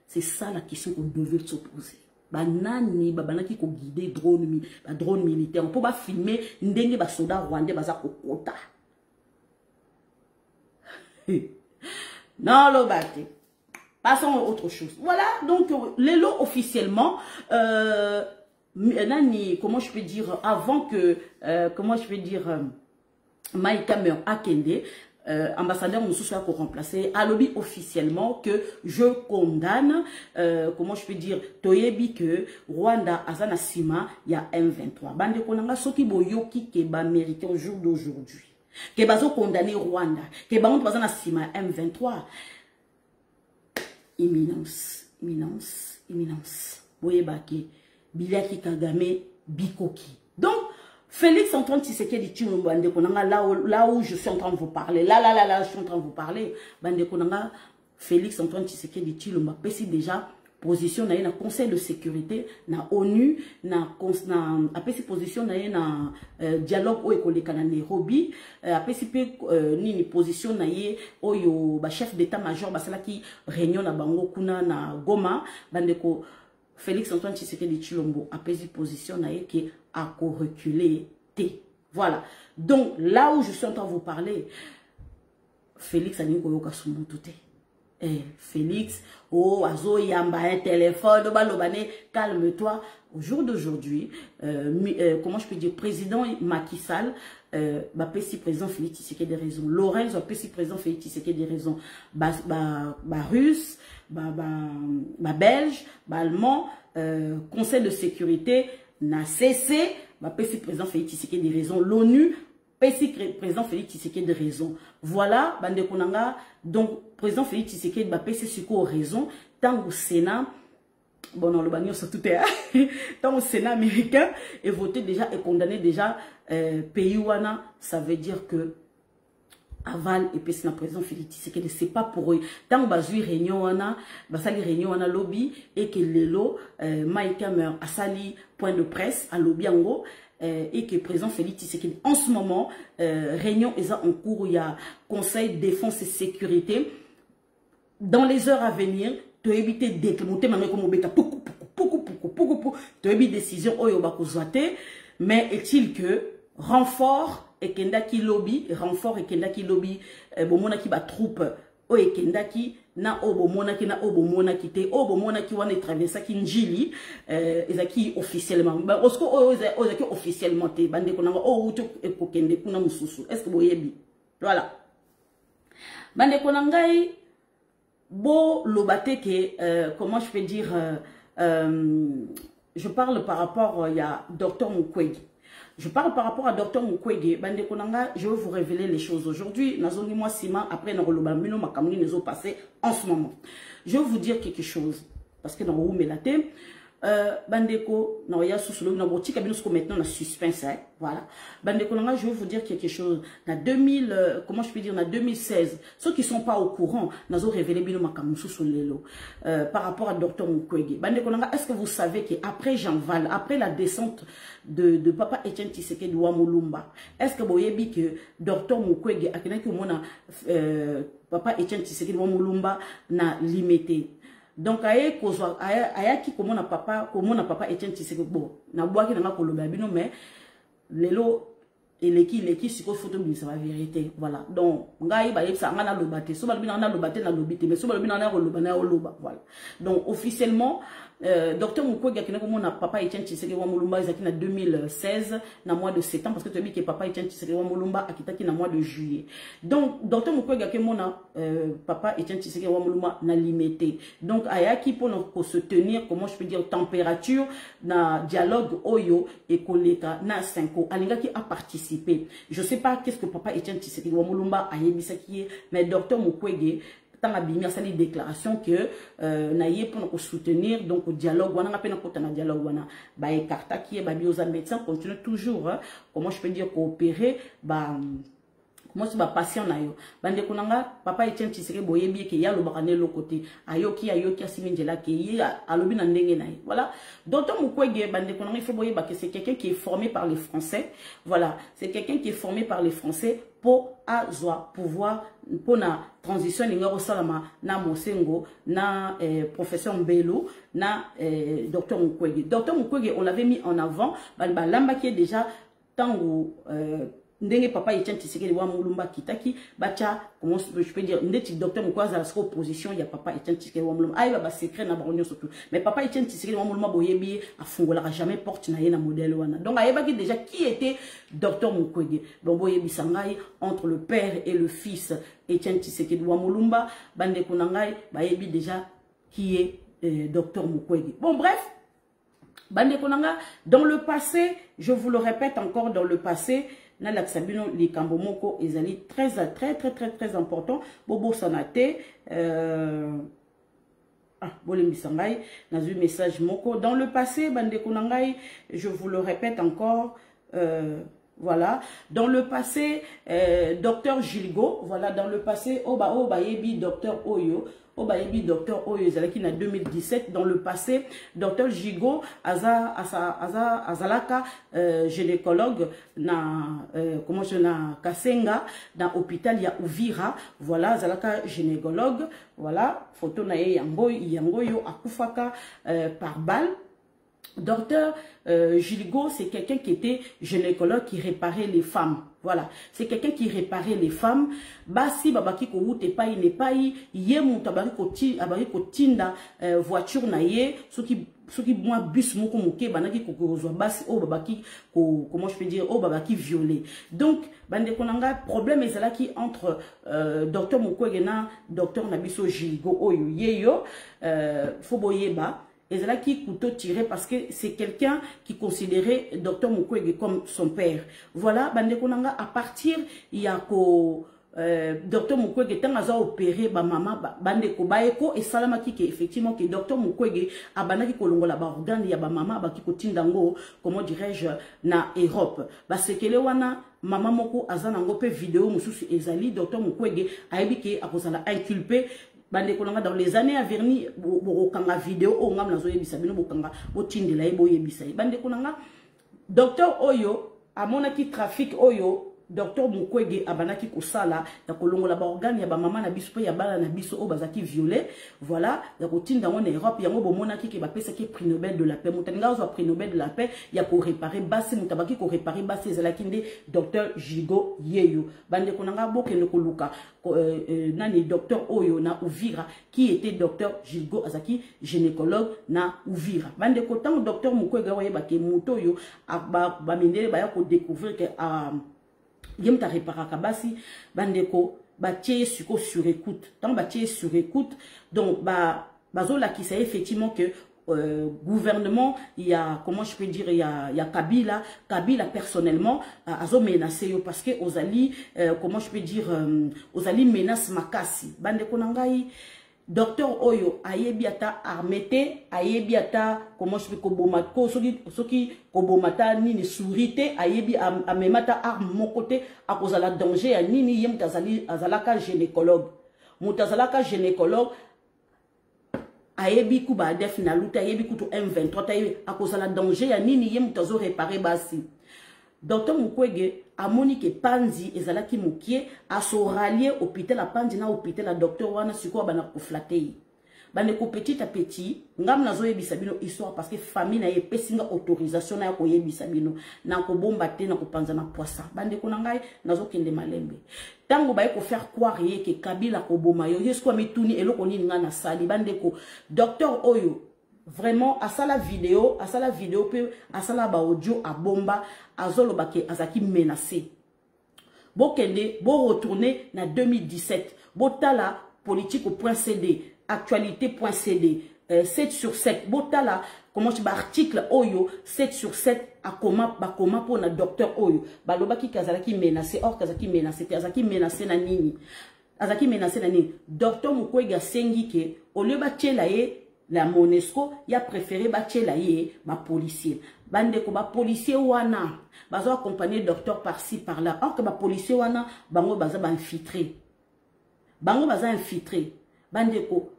C'est ça la question qu'on devait se poser. Banani babanaki ko guider drone militaire pour ba filmer ndenge ba soda rwandais baza ko kota. Non lo bate. Passons à autre chose. Voilà donc l'élo officiellement nani comment je peux dire avant que comment je peux dire Maïka meurt à Kende ambassadeur Moussoussa pour remplacer a lobby officiellement que je condamne comment je peux dire toyebi que Rwanda azana sima ya M23 bande konanga soki boyoki ke ba américain au jour d'aujourd'hui ke bazo condamner Rwanda ke ba monte bazana sima M23 imminence boyebaki Biliaki Kagame bikoki. Donc Félix Antoine Tshisekedi Tshilombo bande konanga là où je suis en train de vous parler là je suis en train de vous parler bande konanga Félix Antoine Tshisekedi Tshilombo pesi déjà position na conseil de sécurité na ONU na apesi position na dialogue oyo koleka na Nairobi apesi pe nini position na ye oyo ba chef d'état-major basalaki réunion na bango kuna na Goma bande ko Félix Antoine Tshisekedi Tshilombo apesi position na ye qui a reculé T. Voilà. Donc, là où je suis en train de vous parler, Félix a dit que Félix, oh, azo yamba un téléphone, calme-toi. Au jour d'aujourd'hui, comment je peux dire, président Macky Sall, président Félix Tshisekedi des raisons. Lorenz, président Félix Tshisekedi des raisons. Russe, belge, allemand, conseil de sécurité, n'a cessé, président Félix Tshisekedi des raisons. L'ONU, président Félix Tshisekedi des raisons. Voilà, bande konanga, donc président Félix Tshisekedi président sur raison, tant au Sénat, bon non le bagnon surtout tant au Sénat américain est voté déjà et condamné déjà pays wana, ça veut dire que aval et puis c'est le président Félix Tshisekedi c'est pas pour eux tant bazui réunion wana basali réunion wana lobby et que lelo Maïka meurt à sali point de presse à lobby ango et que président Félix Tshisekedi en ce moment réunion est en cours il y a conseil défense et sécurité dans les heures à venir, tu as évité d'éclater, tu as évité décision, mais est-il que renfort et kendaki lobby, bomona ki ba troupe, o et kendaki, na obomona ki te, obomona ki wane traversa ki njili, ezaki officiellement, osko ozaki officiellement te, bande konanga, uto ekokende kuna mususu, est-ce que boyebi? Voilà. Bande konangai, bo lobate ke, comment je peux dire, je parle par rapport, il y a Dr Mukwege. Je parle par rapport à Dr Mukwege. Bande konanga, je vais vous révéler les choses aujourd'hui. Nazongi moi sima, après Naroloba Mino Makamuni nous ont passé en ce moment. Je vais vous dire quelque chose. Parce que dans le melate, Bandeko, non, il y a sous le nabotika, maintenant na suspense, voilà. Bandeko, je vais vous dire quelque chose. Na 2000, comment je peux dire, na 2016, ceux qui sont pas au courant, nous ont révélé bino makamusu sur l'élo, par rapport à Dr Mukwege. Bandeko, est-ce que vous savez qu'après Jean Val, après la descente de Papa Etienne Tshisekedi Wamulumba, est-ce que vous voyez que Dr Mukwege, à qui mona, Papa Etienne Tshisekedi Wamulumba n'a limité? Donc aye kozwa ayaki komona papa Etienne Tshisekedi bon na boaki na koloba bino mais lelo eleki siko photo bisa la vérité voilà donc ngai ba yebsa ngana lobate so ba bino na lobate na lobite mais so ba bino na loba na loba voilà donc officiellement Dr Mukwege akina komona papa Etienne Tshisekedi wa Mulumba ezaki na 2016 na mois de septembre parce que tu as dit que papa Etienne Tshisekedi wa Mulumba akitaki na mois de juillet donc Dr Mukwege akimona papa Etienne Tshisekedi wa Mulumba na limité donc ayaki pour se tenir comment je peux dire température na dialogue oyo et koleka na 5 ans alingaki a participé je sais pas qu'est-ce que papa Etienne Tshisekedi wa Mulumba a yebisaki mais Dr Mukwege a bien fait une déclaration que naïe pour soutenir donc au dialogue on a peine à dialogue on a bah écarta qui est bah biosa médecin continue toujours hein, comment je peux dire coopérer bah moi c'est pas patient nayo bande konanga papa Etienne Tshisekedi boyebi ke ya lo bakane lo côté ayoki asimindela ke ya alobi na ndenge nayi voilà Dr Mukwege bande konanga il faut boyeba que c'est quelqu'un qui est formé par les Français voilà c'est quelqu'un qui est formé par les Français pour azwa pouvoir pour la transition n'ingaro salama na Mosengo na professeur Mbelo na Dr Mukwege. Dr Mukwege on l'avait mis en avant lamba qui est déjà tango ndenge papa Etienne Tshisekedi wa Mulumba kitaki bacha comment je peux dire ndeti Dr Mukwege à opposition il y a papa Etienne Tshisekedi wa Mulumba aïe ba secret na baronyo surtout mais papa Etienne Tshisekedi wa Mulumba boyebi a fongola jamais porte na yena modèle wana donc aïe déjà qui était Dr Mukwege donc boyebi sangai entre le père et le fils Etienne Tshisekedi wa Mulumba bande konangai bayebi déjà qui est Dr Mukwege bon bref bande konanga dans le passé je vous le répète encore dans le passé na laksabino li kambomoko ezali très important bobo sanate bolembisangai nazu message moko dans le passé bande konangai je vous le répète encore voilà dans le passé docteur Gilgo voilà dans le passé oba yebi docteur Oyo Obayebi docteur Oyo Zalaki na 2017 dans le passé docteur Gigo azalaka gynécologue na comment je na Kasenga dans hôpital ya Uvira voilà zalaka gynécologue voilà photo na yangoyo akufaka par balle. Docteur Gilgo, c'est quelqu'un qui était gynécologue qui réparait les femmes. Voilà, c'est quelqu'un qui réparait les femmes. Basi babaki ko wute pai ne pai ye monta abaki ko tinda voiture na ye soki moi bus moko moke banaki ko kozwa basi o babaki ko comment je peux dire o babaki violé. Donc bande konanga problème ezalaki entre docteur Mukwege na docteur Nabiso Gilgo oyo yeyo faut boyeba et c'est là qui couteau tiré parce que c'est quelqu'un qui considérait Dr Mukwege comme son père. Voilà, bande konanga à partir il y a ko Dr Mukwege tant a opéré ba maman bande ko baeko et salama ki effectivement que Dr Mukwege a banaki kolongola ba organe ya ba maman ba ki ko tindango comment dirais-je na Europe parce que le wana maman moko azana ngo pe vidéo mususu ezali Dr Mukwege ayebi ke akozala inculpé bande konanga dans les années à venir bokanga vidéo o ngam nazo yebisa bino bokanga botindela yebo yebisa bande konanga docteur Oyo amona ki trafic oyo docteur Mukwege abanaki kosala ya kolongola ba organe ya ba mama na biso pe ya bala na biso o bazaki violé voilà ya kotinda en Europe yango bomonaki ke bapesa ki prix Nobel de la paix mutanga zo prix Nobel de la paix ya ko réparer basi mutabaki ko réparer basi ezalaki nde docteur Jigo Yeyo bande konanga bokende koluka nani docteur Oyo na Uvira qui était docteur Jigo Azaki gynécologue na Uvira bande ko tant docteur Mukwege waye ba ke mutoyo ba mindele ba ya ko découvrir que yem ta réparaka basi bandeko batie suko sur écoute tant batie sur écoute donc bazola qui c'est effectivement que gouvernement il y a comment je peux dire il y a Kabila personnellement azo menacé yo parce que ozali comment je peux dire ozali menace makasi bandeko nangai docteur Oyo ayebiata armete ayebiata comment je peux kobomata soki kobomata nini surité ayebi amemata arme mon côté à cause de la danger ya nini yem tazali azalaka gynécologue mutazalaka gynécologue ayebi kuba def na luta ayebi kutu M23 tayebi à cause de la danger ya nini yem tazo réparer basi docteur Mukwege amoni ke Panzi ezalaki mukie aso rallier hôpital la Panzi na hôpital la docteur wana siko bana ko flatter bane ko petit à petit ngam nazo yebisa bino histoire parce que famille na yepesinga autorisation na ko yebisa bino na ko bomba te na ko panza na poisson bande ko ngai nazo kende malembe tango ba ko faire croire ke Kabila ko boma yo yesko mituni eloko nini nga na sali bande ko docteur Oyo vraiment à ça la vidéo peu à ça la ba audio à bomba azolo bake azaki menacé bokende bo retourner na 2017 botala politique.cd actualité.cd 7 sur 7 botala comment je article Oyo 7 sur 7 à comment pour na docteur Oyo balobaki kazalaki menacé or kazaki menacé na nini azaki menacé na nini docteur Mukwege sengi ke au lieu ba tchela ye la Monesco ya préféré bachela ye ma policier bande ko ba policier wana bazo accompagner docteur par-ci par-là or que ba policier wana bango baza ba infiltré bande ko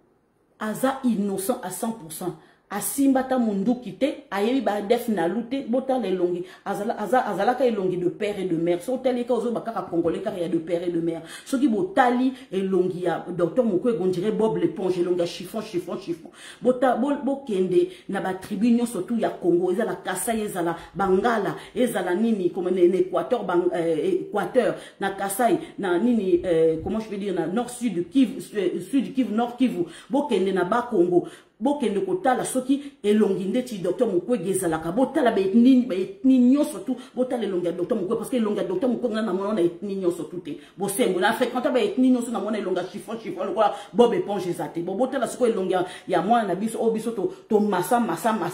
aza innocent à 100% asimbata mundu kite ayebi ba def na lute bota le longi azalaka elongi de père et de mère so teli ka ozo bakaka congolais car il y a de père et de mère so ki botali elongi ya docteur Mukwege on dirait Bob l'éponge elongi chiffon bota bokende na ba tribu nyonso tout ya Congo ezala Kasai ezala Bangala ezala nini comme en Équateur Équateur na Kasai na nini comment je peux dire na nord sud Kivu nord Kivu bokende na ba Congo bokende kotala soki elongi ndeti docteur Mukwege ezalaka botala ba etni nyonso tout botala elongi ya docteur Mukwege parce que elongi ya docteur Mukwege na mona etni nyonso tout te bosembo na fréquenta ba etni nyonso na mona elongi chiffon lokola Bob éponge ezate botala soko elongi ya mwana na biso o biso to masa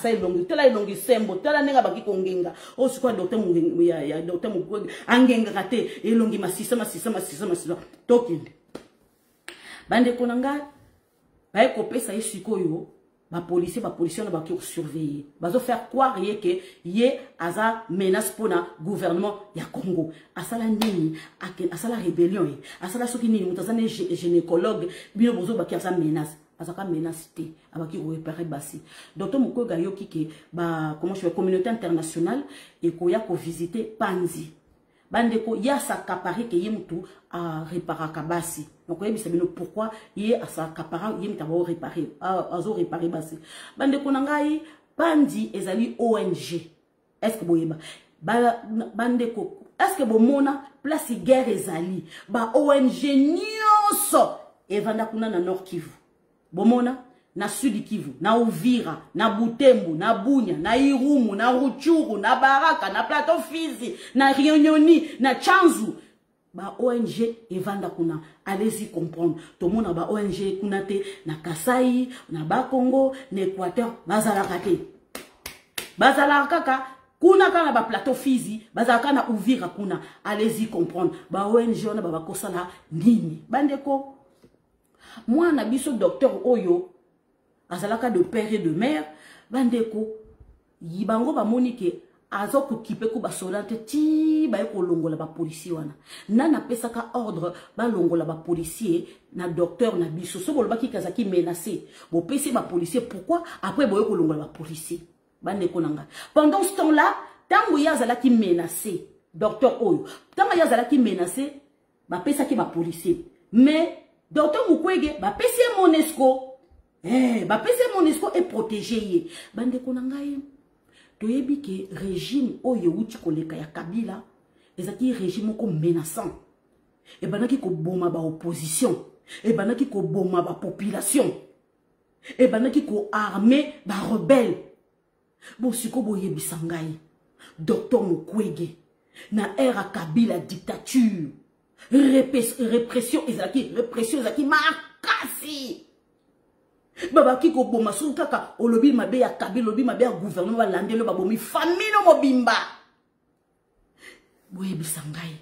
elongi tala elongi sembo tala nenga baki kongenga o siko docteur Mukwege ya docteur Mukwege angenga kate elongi masisa tokende bande konanga ba ekopesa yesikoyo ba policier na ba ki surveiller bazo faire croire que ye aza menace pona gouvernement ya Congo asala nini asala rébellion asala soki nini mutazane gynécologue bino bozo ba ki aza menace azaka menace te abaki réparer basi docteur Mukwege yoki ke ba comment je communauté internationale et ko ya ko visiter Panzi bandeko ya s'accaparer que yemtu a réparer kabasi donc yebisa bino pourquoi ye a s'accaparer yemta ba réparer azo réparer basi bandeko nangai Panzi ezali ONG est-ce que boyeba bandeko est-ce que bomona place guerre ezali ba ONG nyonso evanda kuna na Nord Kivu bomona na Sud Kivu, na Uvira, na Butembo, na Bunya, na Irumu, na Ruchuru, na Baraka, na Plateau Fizi, na Rionyoni, na Chanzu. Ba ONG evanda kuna, allez-y comprendre. Tout le monde a ba ONG kuna te, na Kasai, na ba Congo, na Équateur, bazalaka te. Bazalaka kuna kana ba Plateau Fizi, bazalaka na Uvira kuna, allez-y comprendre. Ba ONG ona ba kosala nini. Bandeko, moi na biso docteur Oyo, azalaka de père et de mère bandeko yibango ba monike azo ko kipe ko ba solante ti ba ko longola ba policier wana nana pesaka ordre ba longola ba policier na docteur na biso so boloba ki kazaki menacé bo pesi ba policier pourquoi après boye ko longola ba policier bandeko nanga pendant ce temps là tango ya azalaki menacé docteur Oyo. Tant que Yazala qui menacé, bah pesa qui va policier. Mais docteur Mukwege, bah pesa Monesco. Bah pesa Monesco est protégé. Bande konangaye. Toyebi ke régime Oyo uti koleka ya Kabila, ezaki régime ko menaçant. Et banaki ko boma ba opposition. Et banaki ko boma ba population. Et banaki ko armée ba rebelle. Bon siko boye bisangai. Docteur Mukwege. Na era Kabila dictature. Répression ezaki makasi. Baba kiko boma sou kaka olobi mabe ya Kabila, olobi mabe ya gouvernement wa landelo babomi famille no mobimba. Boye bisangai.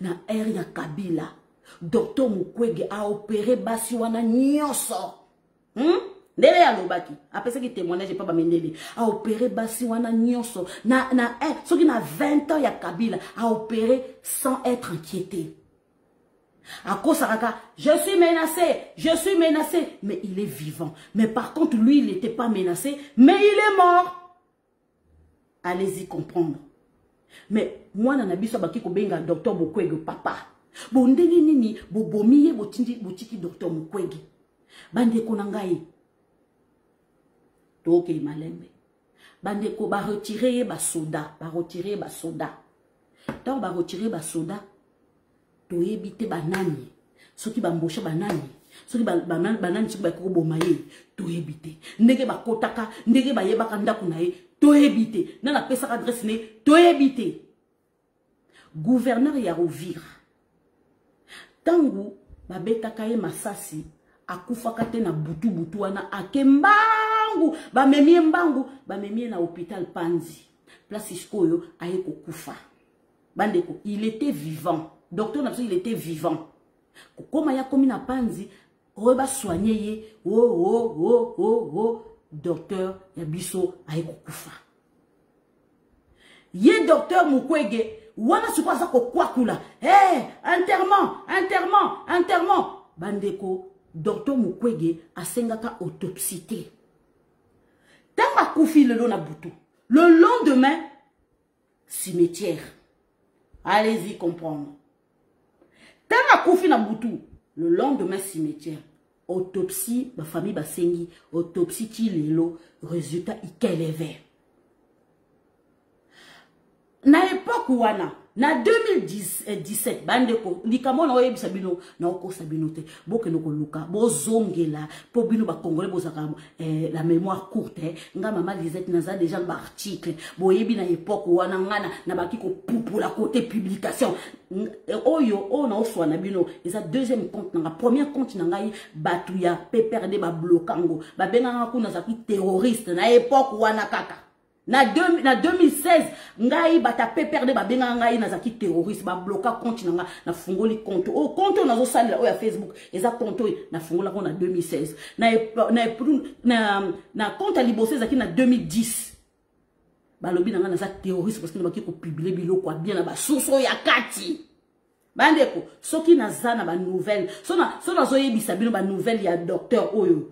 Na era ya Kabila, Docteur Mukwege a opéré basi wana nyonso. Ndele ya lobaki. Après ça qui témoignage pas bamendele. A opéré basi wana nyonso. Soki na 20 ans ya Kabila a opéré sans être inquiété. À cause je suis menacé, mais il est vivant. Mais par contre, lui, il n'était pas menacé, mais il est mort. Allez-y comprendre. Mais moi, nanabiso baki ko benga Docteur Mukwege papa. Bon ndenge nini bo bomiye botiki Docteur Mukwege. Bande konangai. Toke malembe. Bande ko ba retirer ba soda, Tant ba retirer ba soda. Toyebite banani. Soki ba mbosha banani. Soki banani soki ba ko bomaye. Toyebite. Ndege ba kotaka, ndege ba yebaka ndaku na ye. Toyebite. Nana pesa adresse ne. Toyebite. Gouverneur ya Rovira. Tangu babetaka ye masasi akufaka te na butu wana akembangu bamemie mbangu bamemie na hôpital Panzi place iskoyo aye kokufa bandeko il était vivant docteur na il était vivant koma ya komi na Panzi reba soigner ye docteur ya biso aye kokufa ye docteur Mukwege wana siko aza kokwakula enterrement bandeko docteur Mukwege asengaka autopsie tanga kufi le na butu le lendemain cimetière allez-y comprendre tanga kufi na butu le lendemain cimetière autopsie ba famille basengi autopsie ti lelo résultat ikeleve na époque wana na 2017 bandeko likamo na oyebisa bino na okosa bino te bokeno koluka bozongela po bino ba congolais bozaka la mémoire courte nga mama Lisette naza déjà ba article boyebi na époque wana ngana na baki ko pupula côté publication oyo na oswa na bino eza deuxième compte na premier compte na ngai batu ya PPRD ba blokango ba benga kuna za ki terroriste na époque wana kaka na 2016 ngai bata PPRD ba benga ngai na zaki terroriste ba bloka compte na fungoli compte compte na zo sala ya Facebook eza compte na fungola ko na 2016 na compte libosé zaki na 2010 ba lobi na za terroriste parce que baki ko publier biloko bien na ba soso ya kati bandeko soki na zana ba nouvelle sona zo yebisa bino ba nouvelle ya docteur oyo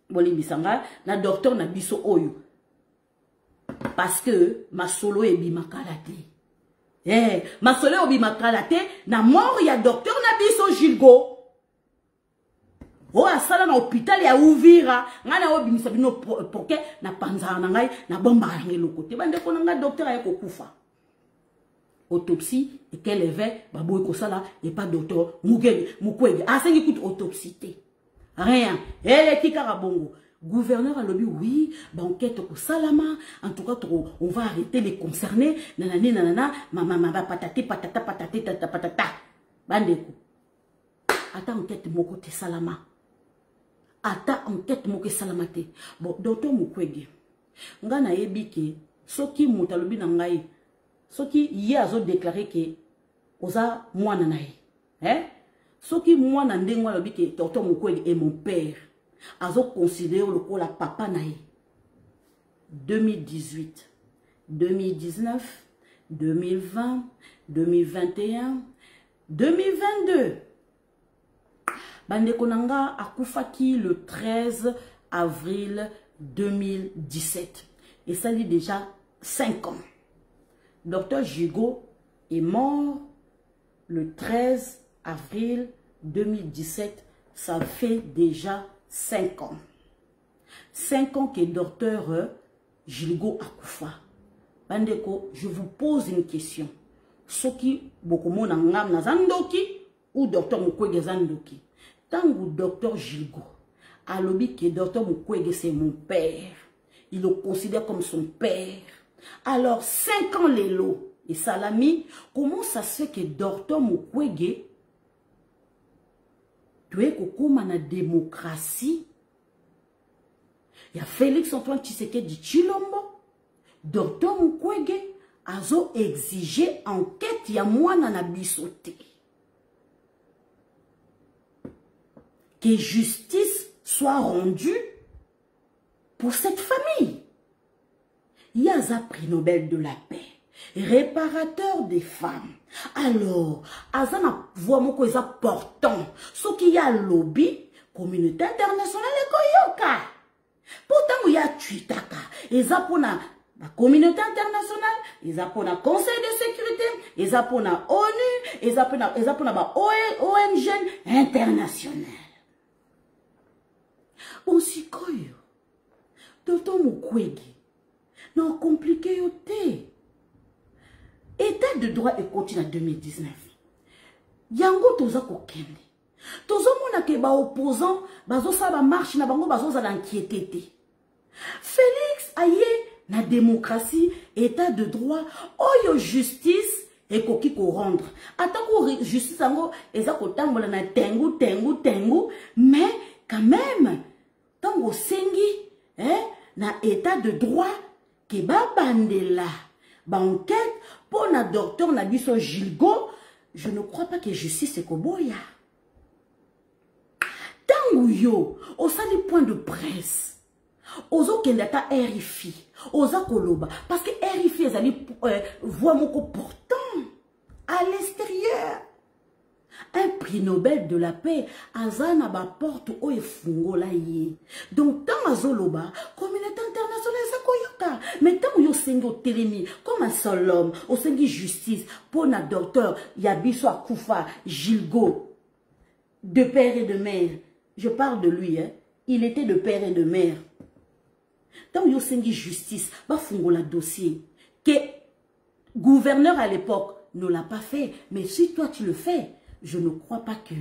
boli bisanga na docteur na biso oyo parce que ma solo e bimakalate ma solo e bimakalate na mort ya docteur na biso Gilgo asala na hôpital ya Uvira ngana obimisa bino poke na panzana na ngai na bomba ngelo kote bande ko nga docteur aye kokufa autopsie et quel éveil baboy ko sala et pas docteur Mukwege asengi kutu autopsie rien elle tika bongo. Gouverneur a lobby, oui, banquette pour Salama, en tout cas, on va arrêter les concernés, nanana, maman, patata, patata. Bandeko. Attends, enquête, mon côté Salama. Attends, enquête, mon côté Salamate. Bon, docteur Mukwege. Ngana ebike, soki mutalobi nangai, soki yé a déclaré que, oza, moi nanae. Soki moi nandengwa lobi que, docteur Mukwege est mon père. Azo considéré le la papa naï 2018 2019 2020 2021 2022 bande konanga akufaki le 13 avril 2017 et ça dit déjà 5 ans docteur Jigo est mort le 13 avril 2017. Ça fait déjà 5 ans. 5 ans que docteur Gilgo akufa. Bandeko, je vous pose une question. Soki bokomo na ngam na zandoki ou docteur Mukwege zandoki. Tango docteur Gilgo alobi que docteur Mukwege c'est mon père. Il le considère comme son père. Alors 5 ans les lots et Salami, comment ça se fait que docteur Mukwege tu es kokoma na démocratie? Il y a Félix Antoine Tshisekedi Tshilombo, docteur Mukwege azo exiger enquête ya mwana na bisote. Que justice soit rendue pour cette famille. Il y a un prix Nobel de la paix, réparateur des femmes. Alors, azana voix moko eza portant, ce qui y a lobby, communauté internationale et koyoka. Pourtant, il y a tuitaka, eza pona la communauté internationale, eza pona conseil de sécurité, eza pona ONU, eza pona ba ONG internationale. Bon, si koyo, Docteur Mukwege, non compliqué yote. État de droit et continue en 2019. Yango toza kokende. Tozo mona ke ba opposant, bazo sa ba marche na bango bazo za l'inquiété. Félix aye na démocratie, état de droit, oyo justice et koki ko rendre. Atako justice ango eza ko tambola na tengu, mais quand même tango sengi na état de droit ke ba bandela ba enquête pour na docteur na biso Gilgo, je ne crois pas que justice est koboya. Tango yo au sali point de presse ozo kendata RFI oza koloba parce que RFI ezali voix moko portant à l'extérieur. Un prix Nobel de la paix, azana ba porte o efungola ye. Donc tant azoloba, communauté internationale sa koyoka. Mais tant yo sengo telemi comme un seul homme, au sengi justice pour na docteur Yabiso Akufa Gilgo, de père et de mère. Je parle de lui, hein. Il était de père et de mère. Tant yo sengi justice, ba fungola dossier que gouverneur à l'époque ne l'a pas fait, mais si toi tu le fais, je ne crois pas que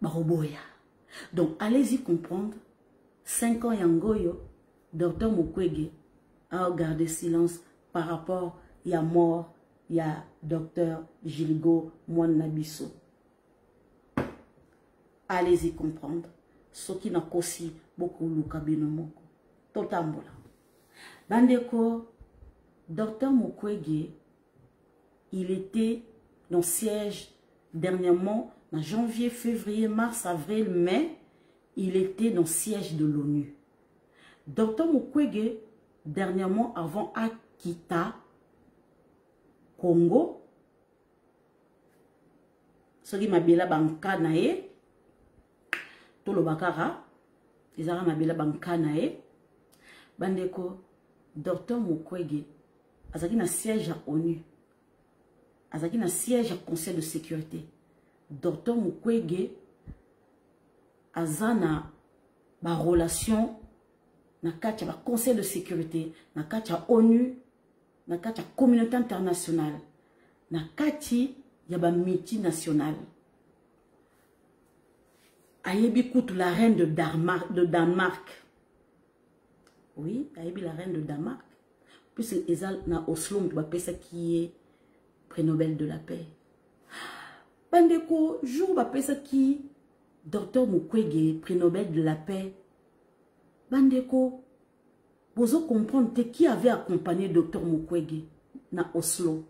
Baroboya. Donc, allez-y comprendre. 5 ans Yangoyo, docteur Mukwege a gardé silence par rapport à la mort, il y a docteur Gilgo Mwanabiso. Allez-y comprendre. Ce qui n'a qu'aussi beaucoup le cabine moko. Totambola. Bandeko, docteur Mukwege, il était dans le siège. Dernièrement, en janvier, février, mars, avril, mai, il était dans le siège de l'ONU. Docteur Mukwege, dernièrement, avant Akita, Congo, ce qui m'a dit là, Bankanae, tout le Bakara, ils ont m'a dit là, Bankanae, Bandeko, docteur Mukwege, il a un siège à l'ONU. Azaki na siège à conseil de sécurité. Docteur Mukwege azana ba relation na katia ba conseil de sécurité, na katia ONU, na katia communauté internationale, na kati ya ba multinationale. Ayebi kutu la reine de Danemark. Oui, ayebi la reine de Danemark. Puis ezal na Oslo ba pesa qui est prix Nobel de la paix. Bandeko, jour ba pesa qui docteur Mukwege, prix Nobel de la paix. Bandeko, vous comprendre qui avait accompagné docteur Mukwege na Oslo.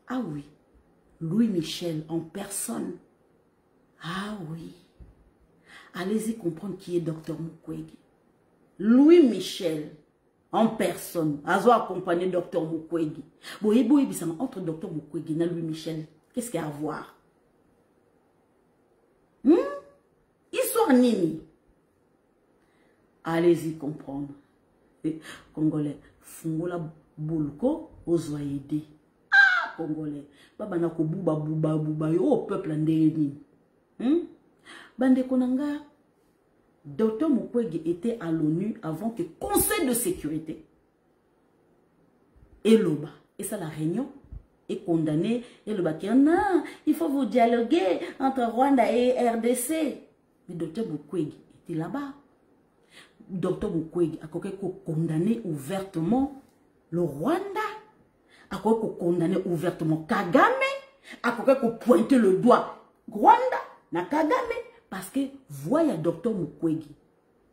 Ah oui, Louis Michel en personne. Ah oui. Allez-y comprendre qui est docteur Mukwege. Louis Michel en personne, azo accompagné docteur Mukwege. Boye entre docteur Mukwege et Louis Michel, qu'est-ce qu'il y a à voir? Histoire nini? Allez-y comprendre. Congolais, fungola bulko ozoaide. Ah, Congolais. Baba na ko buba yo au peuple ndeni. Bande konanga, Dr Mukwege était à l'ONU avant que Conseil de sécurité et l'OBA. Et ça, la réunion est condamnée. Et l'OBA qui dit non, il faut vous dialoguer entre Rwanda et RDC. Mais Dr Mukwege était là-bas. Dr Mukwege a condamné ouvertement le Rwanda. A condamné ouvertement Kagame. A pointé le doigt Rwanda na Kagame. Parce que voyez Dr Mukwege.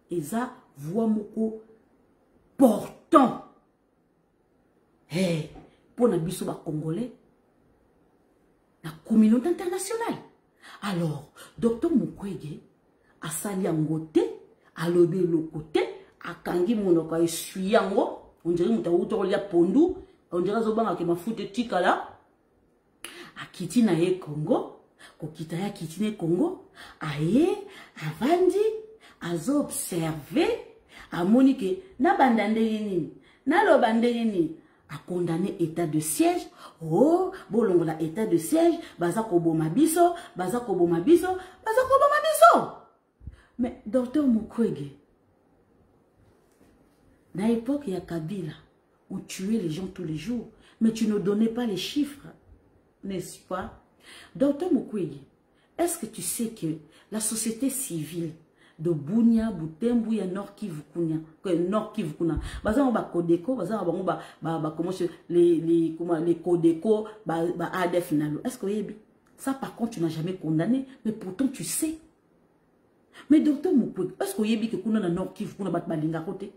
Et ça, voit moko portant. Hey, pour na biso ba Congolais, la communauté internationale. Alors, Dr Mukwege a sali angote, a lobé le côté, a kangi monoko a suyango, on dirait muta uto lia pondu, on dirait zobanga ke mafute tikala, a kiti na ye Congo. Kokita ya kitine Congo, aye, avandi, azo observé, a monique, na bandande nini, na lo bandande nini, a condamné état de siège, oh, bolongo la état de siège, baza koboma biso, baza koboma biso, baza koboma biso. Mais, Dr Mukwege, dans l'époque, il y a Kabila, on tuait les gens tous les jours, mais tu ne donnais pas les chiffres, n'est-ce pas? Dr Mukwege, est-ce que tu sais que la société civile de Bunia, Butembu, ya Nord Kivu Kuna, baza ba Kodeko, baza ba comment les Kodeko, ba ADF nalo. Est-ce que ça par contre tu n'as jamais condamné, mais pourtant tu sais. Mais Dr Mukwege, est-ce que que kuna na Nord Kivu Kuna bat balinga côté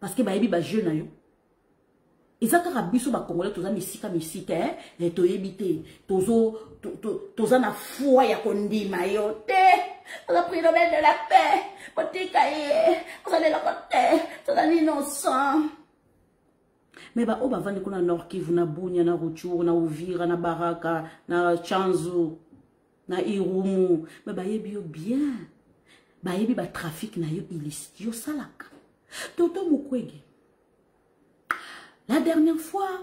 parce que ba yebi ba jeune ayo. Et ça, quand biso ba Congolais, toza misika, et to yebite, toza na foi ya kondima yo te, toza pris le de la paix, potika ye, toza de la côté, toza innocent. Mais ba oba vandi kuna Nord Kivu, na Bunia, na Rutshuru, na Uvira, na Baraka, na Chanzu, na Irumu, mais ba yebi yo bien, ba yebi ba trafic na yo illicite, yo salaka. Dr Mukwege. La dernière fois,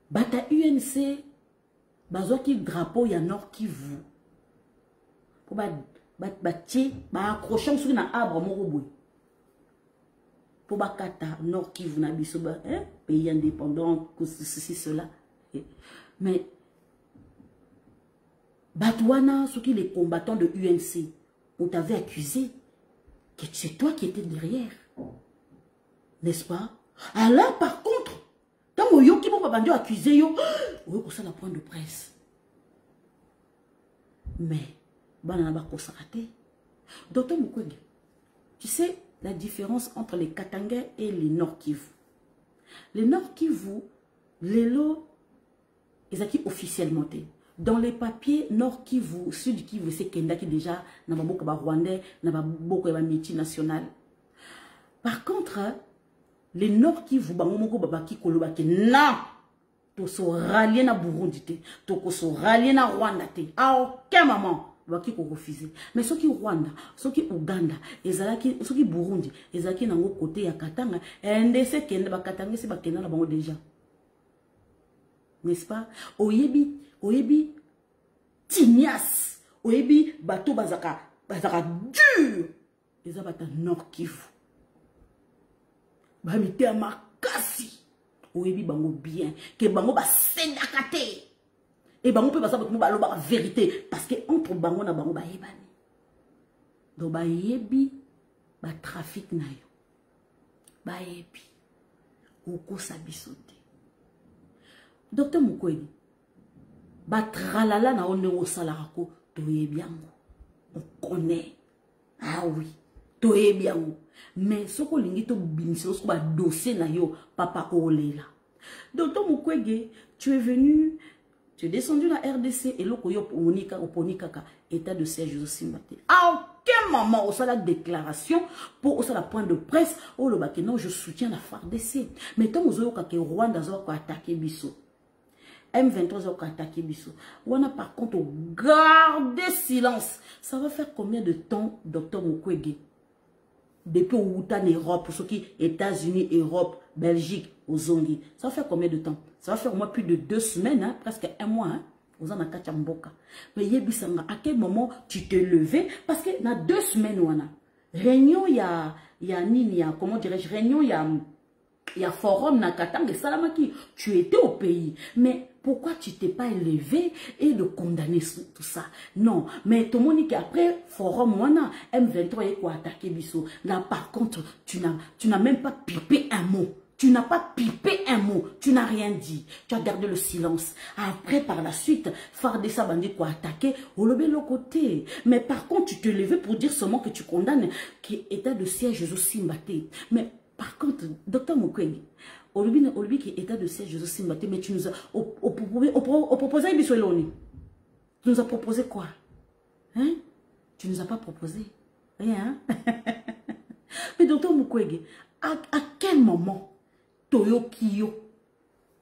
bata UNC, bazo ki drapeau ya Nord Kivu. Pour accrocher sur na arbre moroboui. Pour kata Nord Kivu na biso pays indépendant, ceci cela. Mais batouana ceux qui les combattants de UNC, on t'avait accusé que c'est toi qui étais derrière. N'est-ce pas? Alors, par contre, tant que yo qui vont pas accuser yo, oui, ça la point de presse. Mais, banana ba ko sarate. Dr Mukwege, tu sais la différence entre les Katanga et les Nord Kivu. Les Nord Kivu, les lots, ils ont officiellement été. Dans les papiers, Nord Kivu, Sud Kivu, c'est Kenda qui déjà n'a pas beaucoup de Rwandais, n'a pas beaucoup de multinationales. Par contre, les Nord Kivu, bangomoko babaki kolobaki non, to so rallier na Burundi te, to ko so rallier na Rwanda te. À aucun moment, babaki ko refuser. Mais ceux qui Rwanda, ceux qui Uganda, ezalaki, ceux qui Burundi, ezalaki nango côté ya Katanga, ndese kende ba Katanga se ba kenda na bango déjà. N'est-ce pas? Oyebi Tinias, oyebi bato bazaka dur. Ezabata Nord Kivu. Ba mité makasi. Oyebi bango bien que bango ba sendakate. Et bango peut passer ba loba vérité parce que entre bango na bango ba yebani. Donc ba yebi ba trafic na yo. Ba yebi. Oko sabisote. Dr Mukwege. Ba tralala na onde o salarako to yebi yango. On connaît. Ah oui. To yebi yango. Mais ce qu'on lingi to binisi, ce qu'on va dossier na yo, papa olela. Dr Mukwege, tu es venu, tu es descendu dans la RDC et l'oko yo oponikaka, état de siège aussi maté. À aucun moment, on a la déclaration pour on a la point de presse, oh le baké non, je soutiens la FARDC. Mais tant que que Rwanda a attaqué Bisso. M23 a attaqué Bisso. On a par contre gardé silence. Ça va faire combien de temps, Dr Mukwege? depuis où en Europe, pour ceux qui États-Unis, Europe, Belgique, aux Zongi. Ça va faire combien de temps? Ça va faire au moins plus de 2 semaines, hein, presque 1 mois, hein, aux Anakachamboka. Mais Yébissanga, à quel moment tu t'es levé? Parce que dans 2 semaines, wana, réunion, il y a nini, comment dirais-je, réunion, il y a forum, Nakatang et Salamaki. Tu étais au pays, mais pourquoi tu t'es pas élevé et de condamner tout ça? Non, mais tout le monde dit qu'après forum, wana, M23 est quoi attaquer Bissot. Là, par contre, tu n'as même pas pipé un mot. Tu n'as pas pipé un mot. Tu n'as rien dit. Tu as gardé le silence. Après, par la suite, Fardessa Bandi quoi attaquer au lobby de l'autre côté. Mais par contre, tu te levais pour dire seulement que tu condamnes qui état de siège aussi mbatté. Mais par contre, docteur Mukwege, au lobby qui état de siège aussi mbatté, mais tu nous as proposé tu nous as proposé quoi? Hein? Tu nous as pas proposé rien. Mais docteur Mukwege, à quel moment Toyo Kiyo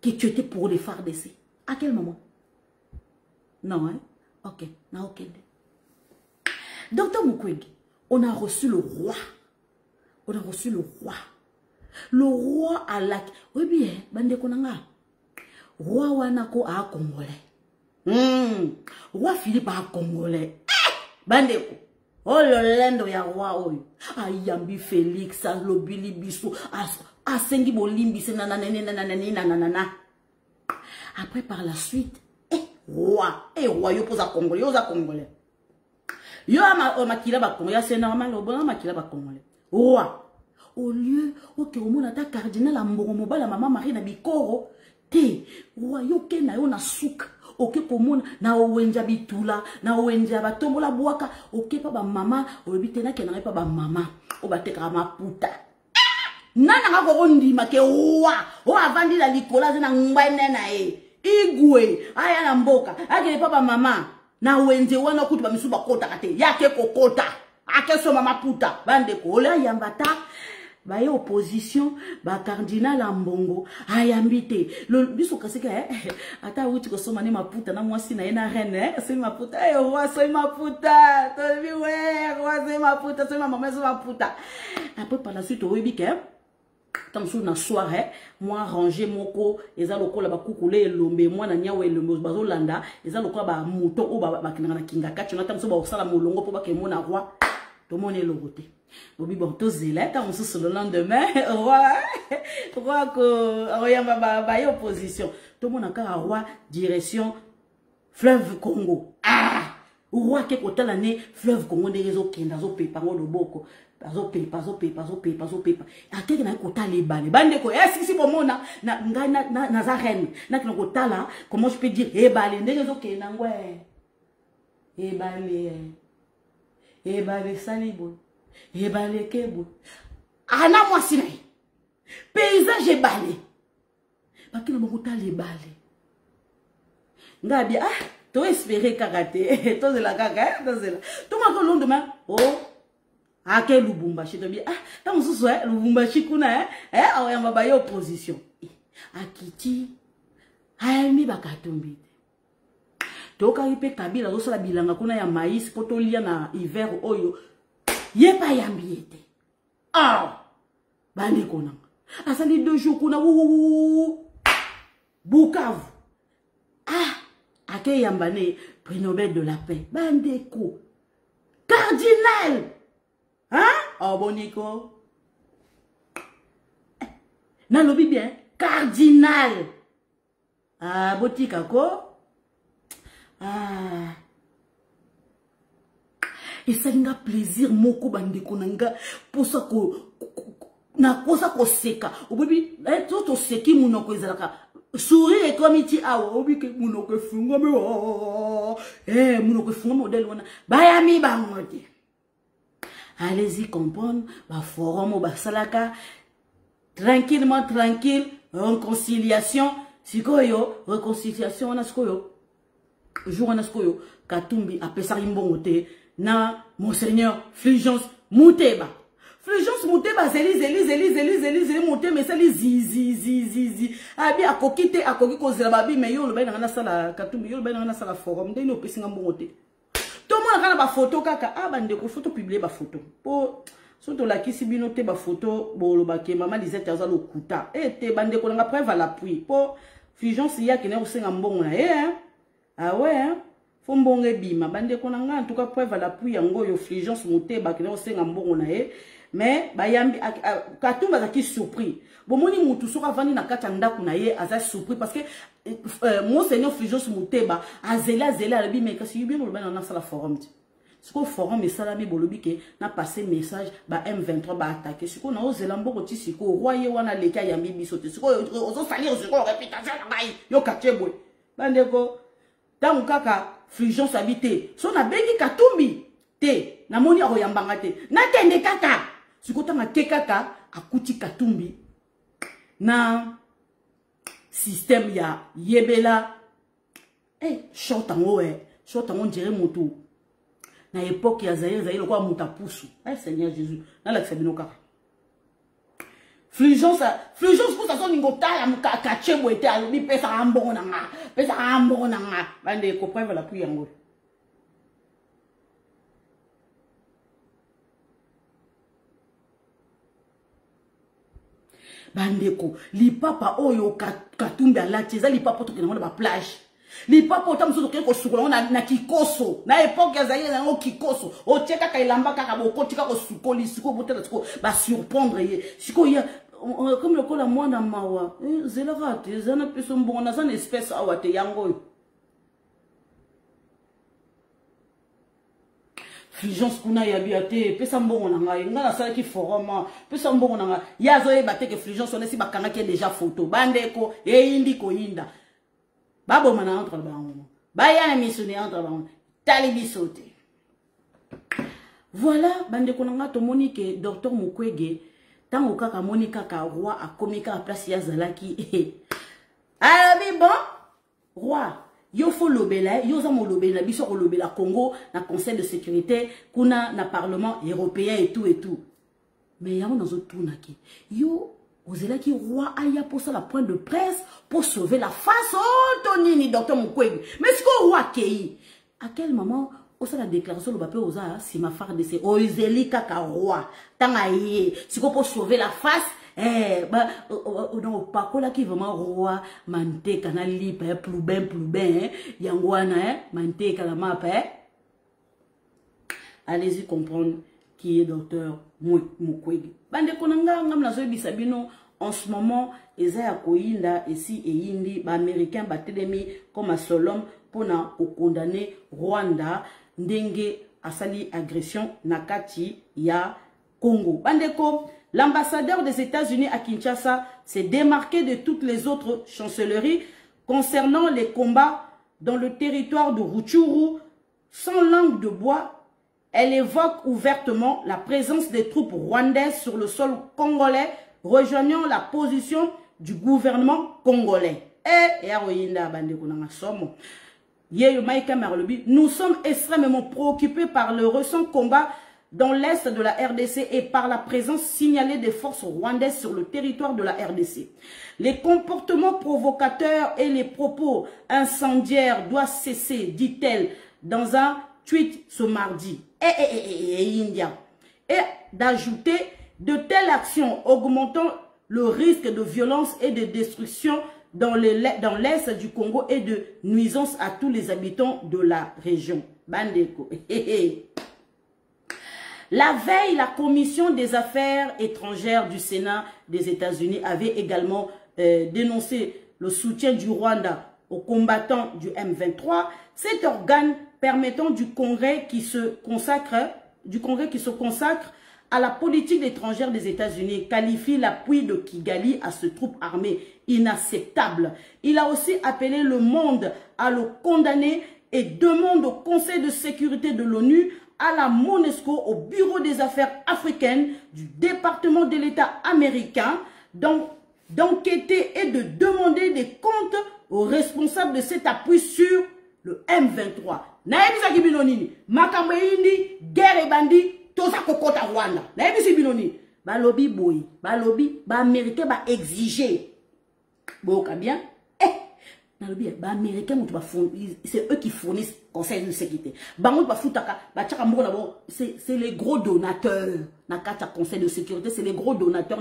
que tu étais pour les FARDC? À quel moment? Non, hein? Ok, non, ok. Docteur Mukwege, on a reçu le roi. On a reçu le roi. Le roi à la... Oui bien, bande konanga. Roi Wanako a Congolais. Roi Philippe a Congolais. Bande ko. Oh le lendo ya roi oyo. Ayambi Félix, Lobili Biso, Asengi Bolimbi, nanana. Après par la suite, roi, yo pose à Congolais, yo za Congolais. Yo makila ba Congolais, c'est normal, au bon makila ba Congolais. Roi. Au lieu, ok, au monde ata cardinal la mboromoba la maman Marie na bikoro, te, roi yo ke na yo na souk. Ok, pour mon na owenja bitula, na owenja batombo la boaka, ok, pas ba mama, obitena ke na pas ba mama, o bateka ma puta. Nana nga kondi make roi, o avandi la likola na ngwene na e. Igwe, aya na mboka, ake pas ba mama, na owenje wana kutu ba misuba kota kate, yake kokota, ake so mama puta, bande ko ola yambata. Ba opposition ba cardinal Ambongo ayambite le biso kaseka ata wuti ko soma ne maputa na mwasi na ena reine c'est maputa roi c'est maputa to bi ouais roi c'est maputa c'est maman c'est maputa. Après par la suite oyebi ke tant sur na soirée moi ranger moko eza lokola ba kukule elombe moi na nyawe elombe bazolanda eza lokola ba muto o ba kinanga kinga kacho na tant so ba osala molongo po ba ke mona roi to mona elogote. Obi bon to zélette on se le lendemain roi ko oyamba ba opposition tout le monde encore roi direction fleuve Congo roi ke kotala ne fleuve Congo ndezo kenda zo pepa ngolo boko zo pepa akeke na kotala lebale bande ko si bomona na za reine na kina kotala comment je peux dire ebale ndezo kenda ngwe ebale salibo ebale kebo ana mwasi na paysage ebale bakina mokota lebale ngabi to espérer karaté to zela kaka to zela to mako lendemain ake Lubumbashi to bi ta mususu Lubumbashi kuna oyamba ba opposition akiti ayami bakatombi toka ipe Kabila zo la bilanga kuna ya maïs potolia na hiver oyo yepa yambiete bande kona asali 2 jours kuna Bukavu ake yambane prix Nobel de la paix bande ko cardinal boniko na lobi bien cardinal botika ko et ça n'a plaisir moko bandeko nanga posa ko na posa ko seka obibi to seki munoko ezalaka sourire comme iti obi ke munoko funga me munoko funga modèle wana bayami bangoti allez-y comprendre ba forum ba salaka tranquille réconciliation sikoyo réconciliation wana sikoyo jour wana sikoyo Katumbi apesa imbongo te na monseigneur Fulgence Muteba zeli monte mais ça les zizi abi akokite akoki kozela babi mais yo lo ba na sala Katumbi yo lo ba na sala forum de no pesinga mbongo te to mona kana ba photo kaka bande ko photo publier ba photo po Surtout la qui si bino te ba photo bolo ba ke maman Lisette aza lo kuta. Te bande ko nga preuve à l'appui. Po Fulgence ya ki ne osenga mbongo na hein. Ah ouais hein. Fo mbongo bima bande ko nga en tout cas preuve à l'appui yango yo Fulgence moteba ki ne osenga mbongo na mais bayambi Katumba za ki surpris. Bon moni mutu soka vandi na kata ndaku na aza surpris parce que monseigneur Fulgence moteba azela abi mais kasi yubi mo na sala forum. Si le forum est salami bolobike n'a passé message ba M23 ba attaquer si ko na ozelambo ko tisi ko royer wana leka ya mbibi sote si ko ozo salir si ko réputation na bai yo katebwe bande ko tangu kaka Fulgence habité so na bengi Katumbi te na moni ro yambanga te na tende kaka si ko tanga te kaka akuti Katumbi na système ya yebela shotango dirait moto. Na époque ya Zaire le quoi mutapusu. Seigneur Jésus. Na la sabino kaka. Fulgence pour ça son ngota ya mukaka chebwe te alobi pesa ambona nga. Bande ko preuve la puya ngolo. Bande ko li papa oyo Katumbi alati za li papa to kena ba plage. Li papa otam so ko sukula na kikoso na époque ya Zaire na kikoso o cheka ka ilamba kaka boko tika ko sukoli siko botela siko ba surprendre ye siko ya comme le kola mwana mawa zela rate zana peso mbona zana espèce awate yango Fulgence kuna ya biate pesa mbongo na ngai ngala sala ki forum pesa mbongo na ngai yazo e bateke Fulgence on esi bakanga ki déjà photo bande ko indi ko inda Babo mana entre le baron. Baya missionné entre le baron. Talibi sauté. Voilà, bande konanga to monique docteur Mukwege. Tango kaka monika ka roi a komika a place ya zalaki. Alabi bon, roi. Yo fo lobela, yo za mo lobela, biso ko lobela Congo na conseil de sécurité, kuna na parlement européen et tout. Mais ya on zo tunaki. Yo Ozela qui roi aya pour ça la pointe de presse pour sauver la face. Oh, Tonini, docteur Mukwege. Mais ce qu'on roi Kei. À quel moment, on la déclaration, le papier osa, si ma femme de ces Ozeli kaka roi. Tangaye. Si qu'on pour sauver la face, donc, par contre, qui vraiment roi, mante, canal libre, plus ben, yangwana, mante, kalama, allez-y comprendre qui est docteur Mukwege. Bande konanga ngam na zo bisabino en ce moment ezaya koinda ici et indi ba américain ba telemi comme Solom pona ko condamner Rwanda ndenge asali agression nakati ya Congo. Bande ko l'ambassadeur des États-Unis à Kinshasa s'est démarqué de toutes les autres chancelleries concernant les combats dans le territoire de Rutshuru. Sans langue de bois, elle évoque ouvertement la présence des troupes rwandaises sur le sol congolais, rejoignant la position du gouvernement congolais. Nous sommes extrêmement préoccupés par le récent combat dans l'est de la RDC et par la présence signalée des forces rwandaises sur le territoire de la RDC. Les comportements provocateurs et les propos incendiaires doivent cesser, dit-elle dans un tweet ce mardi. India. Et d'ajouter de telles actions augmentant le risque de violence et de destruction dans l'est du Congo et de nuisance à tous les habitants de la région. Bandeko. La veille, la commission des affaires étrangères du Sénat des États-Unis avait également dénoncé le soutien du Rwanda aux combattants du M23. Cet organe permettant du Congrès qui se consacre à la politique étrangère des États-Unis qualifie l'appui de Kigali à ce troupe armé inacceptable. Il a aussi appelé le monde à le condamner et demande au Conseil de sécurité de l'ONU, à la MONUSCO, au Bureau des affaires africaines du département de l'État américain d'enquêter et de demander des comptes aux responsables de cet appui sur le M23. Naebisa kibinonini, makambo yindi, guerre bandi, tosa kokota Rwanda. Naebisa binoni, balobi boy, balobi, ba américain ba exiger. Boka bien. C'est eux qui fournissent conseil de sécurité. C'est les gros donateurs. Conseil de sécurité, c'est les gros donateurs.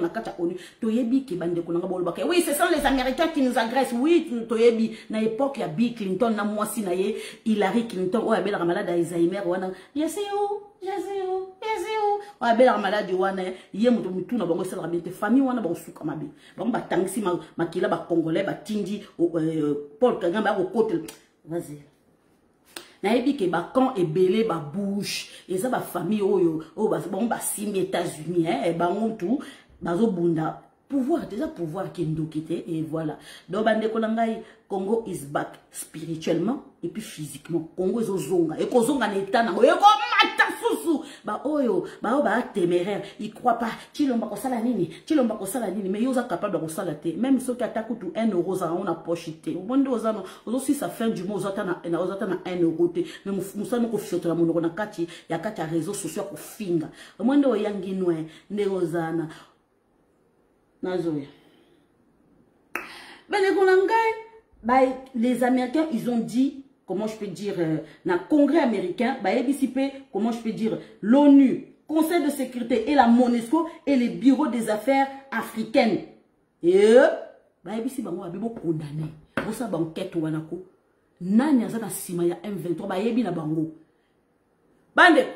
Oui, ce sont les Américains qui nous agressent. Oui, Toyebi. Na époque, il y a Bill Clinton, na moi si naye, Hillary Clinton, oh, elle a malade d'Alzheimer, wana. Yes, oh, bela malade wana ye mutu na bango sala bien te famille wana ba suka mabe bango batangisi makila ba congolais ba tindi Paul Kagame ba ko kotel vas-y na yebi ke ba camp ebele ba bouche eza ba famille oyo ba simbi États-Unis bango tout bazo bunda pouvoir déjà pouvoir qui ndokite et voilà donc bande ko ngai Congo is back spirituellement et puis physiquement Congo zo zonga et ko zonga na état na ko mata susu ba oyo ba téméraire il croit pas chilomba ko sala nini mais yoza capable de sala te même ceux qui attaquent tout 1 euro za on a pochité au monde ozano aussi ça fin du mois ozata na 1 euro te mais musano ko fiotola monoko na kati ya kati ya réseaux sociaux ko finga au monde oyangi noe ne ozana nazoya les Américains, ils ont dit, comment je peux dire, dans le Congrès américain, comment je peux dire, l'ONU, Conseil de sécurité et la MONUSCO et les bureaux des affaires africaines. Et ici, on a condamné. On a enquête wanako. Nani azana sima ya M23 bayebi na bango. Bande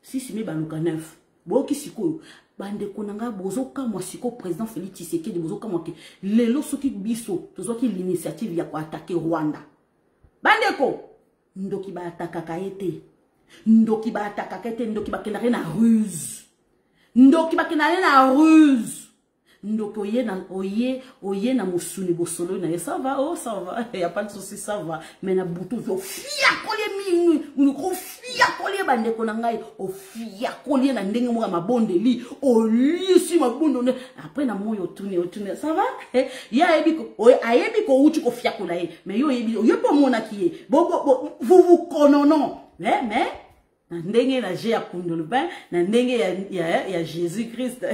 si simi baluka 9. Boki sikoyo. Bande konanga bozoka mwasiko président Félix Tshisekedi bozoka mwake lelo soki biso tozoki l'initiative ya ko attaquer Rwanda. Bande ko ndoki ba attaquer ete. Ndoki ba attaquer ete ndoki ba kenare na ruse. Ndoki ba kenare na ruse. Ndoki oye na musuni bosolo na ça va y a pas de souci ça va mais na butu zo fia kolie mingi ko fia kolie bande konangai o fia kolie na ndenge mo mabondeli o lisi mabondo après na moyo tourner ça va ya ebiko ayebi ko uti ko fia kola mais yo yebi yo pas mona ki vous konono mais na ndenge na je ya kunduluba na ndenge ya Jésus Christ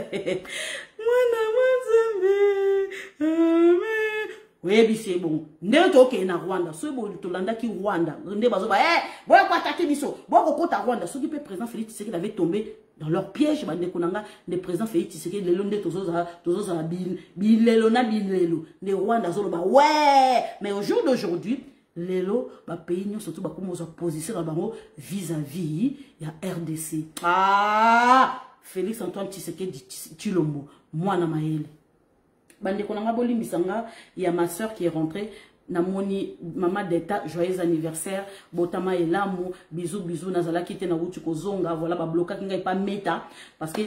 oui, c'est bon. N'est pas na Rwanda. Ce bon to landa ki Rwanda. Ndé bazo ba boy ko attaquer biso. Boy ko kota Rwanda. Ceux qui peut président Félix Tshisekedi avait tombé dans leur piège bande konanga le président Félix Tshisekedi le londe tozo za bilelo na bilelo. Ne Rwanda zo ba ouais, mais au jour d'aujourd'hui lelo ba pays nyo surtout ba comme opposition na bango vis-à-vis ya RDC. Ah, Félix Antoine Tshisekedi Tshilombo, moi na maele. Bande konanga boli misanga, il y a ma soeur qui est rentrée. Namoni maman d'État, joyeux anniversaire. Botama et l'amour, bisous nazala kite na wutu kozonga. Voilà ba bloka kinga pas meta parce que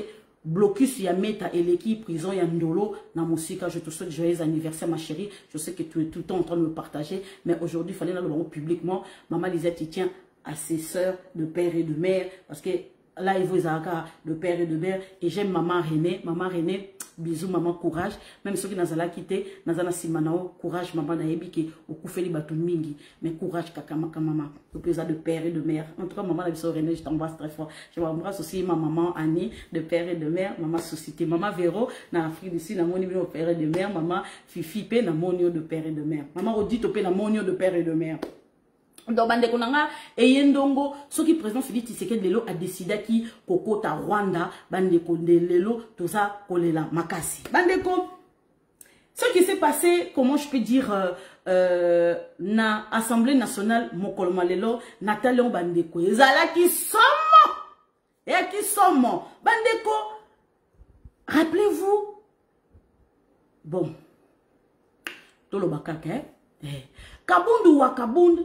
blocus il y a meta et l'équipe prison il y a ndolo na musika. Je te souhaite joyeux anniversaire ma chérie. Je sais que tu es tout le temps en train de me partager, mais aujourd'hui il fallait le voir publiquement. Maman Lisette il tient à ses sœurs de père et de mère parce que là il vous a de père et de mère et j'aime maman René, bisous maman, courage, même ceux qui n'ont quitté n'azana simanao, courage maman naebi qui au koufeli batou mingi, mais courage kakamaka maman, le plaisir de père et de mère. En tout cas maman la René, je t'embrasse très fort. Je m'embrasse aussi ma maman Annie de père et de mère, maman Société, maman Véro na Afrique ici na moni de père et de mère, maman Fifi pe na monio de père et de mère, maman Odito pe na monio de père et de mère. Donc bande konanga eyendongo soki président Félix Tshisekedi lelo a décidé ki kokota Rwanda bande konde lelo toza kolela makasi bande ko ce qui s'est passé comment je peux dire na Assemblée nationale mokoloma lelo Nathalie bande ko ezala ki somo bande ko rappelez-vous bon tolo bakaka Kabundu wa Kabundu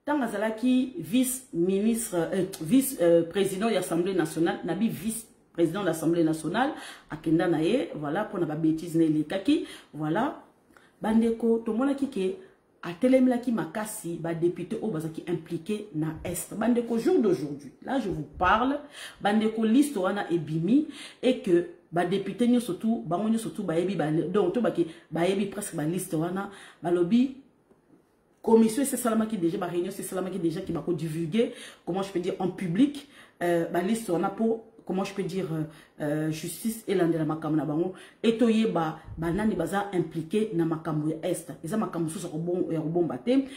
Tangazalaki vice-président de l'Assemblée nationale, nabi vice-président de l'Assemblée nationale, Akenda Naye, voilà, pour na bêtise ne kaki, voilà, bandeko, tout le monde qui est à Telemlaki Makasi, ba député au bazaki impliqué na Est. Bandeko, jour d'aujourd'hui, là je vous parle, bandeko liste wana ebimi, et que ba député nyo surtout, bango surtout ba yebi ba donc to ba yebi presque ba liste wana, ba lobby. Commission, c'est seulement qui déjà, c'est seulement qui déjà qui m'a divulgué, comment je peux dire, en public, la liste on a pour comment je peux dire, justice et la makambo na bango, et toye nani baza impliqué na makambo ya est. Eza makambo sous rebon bate.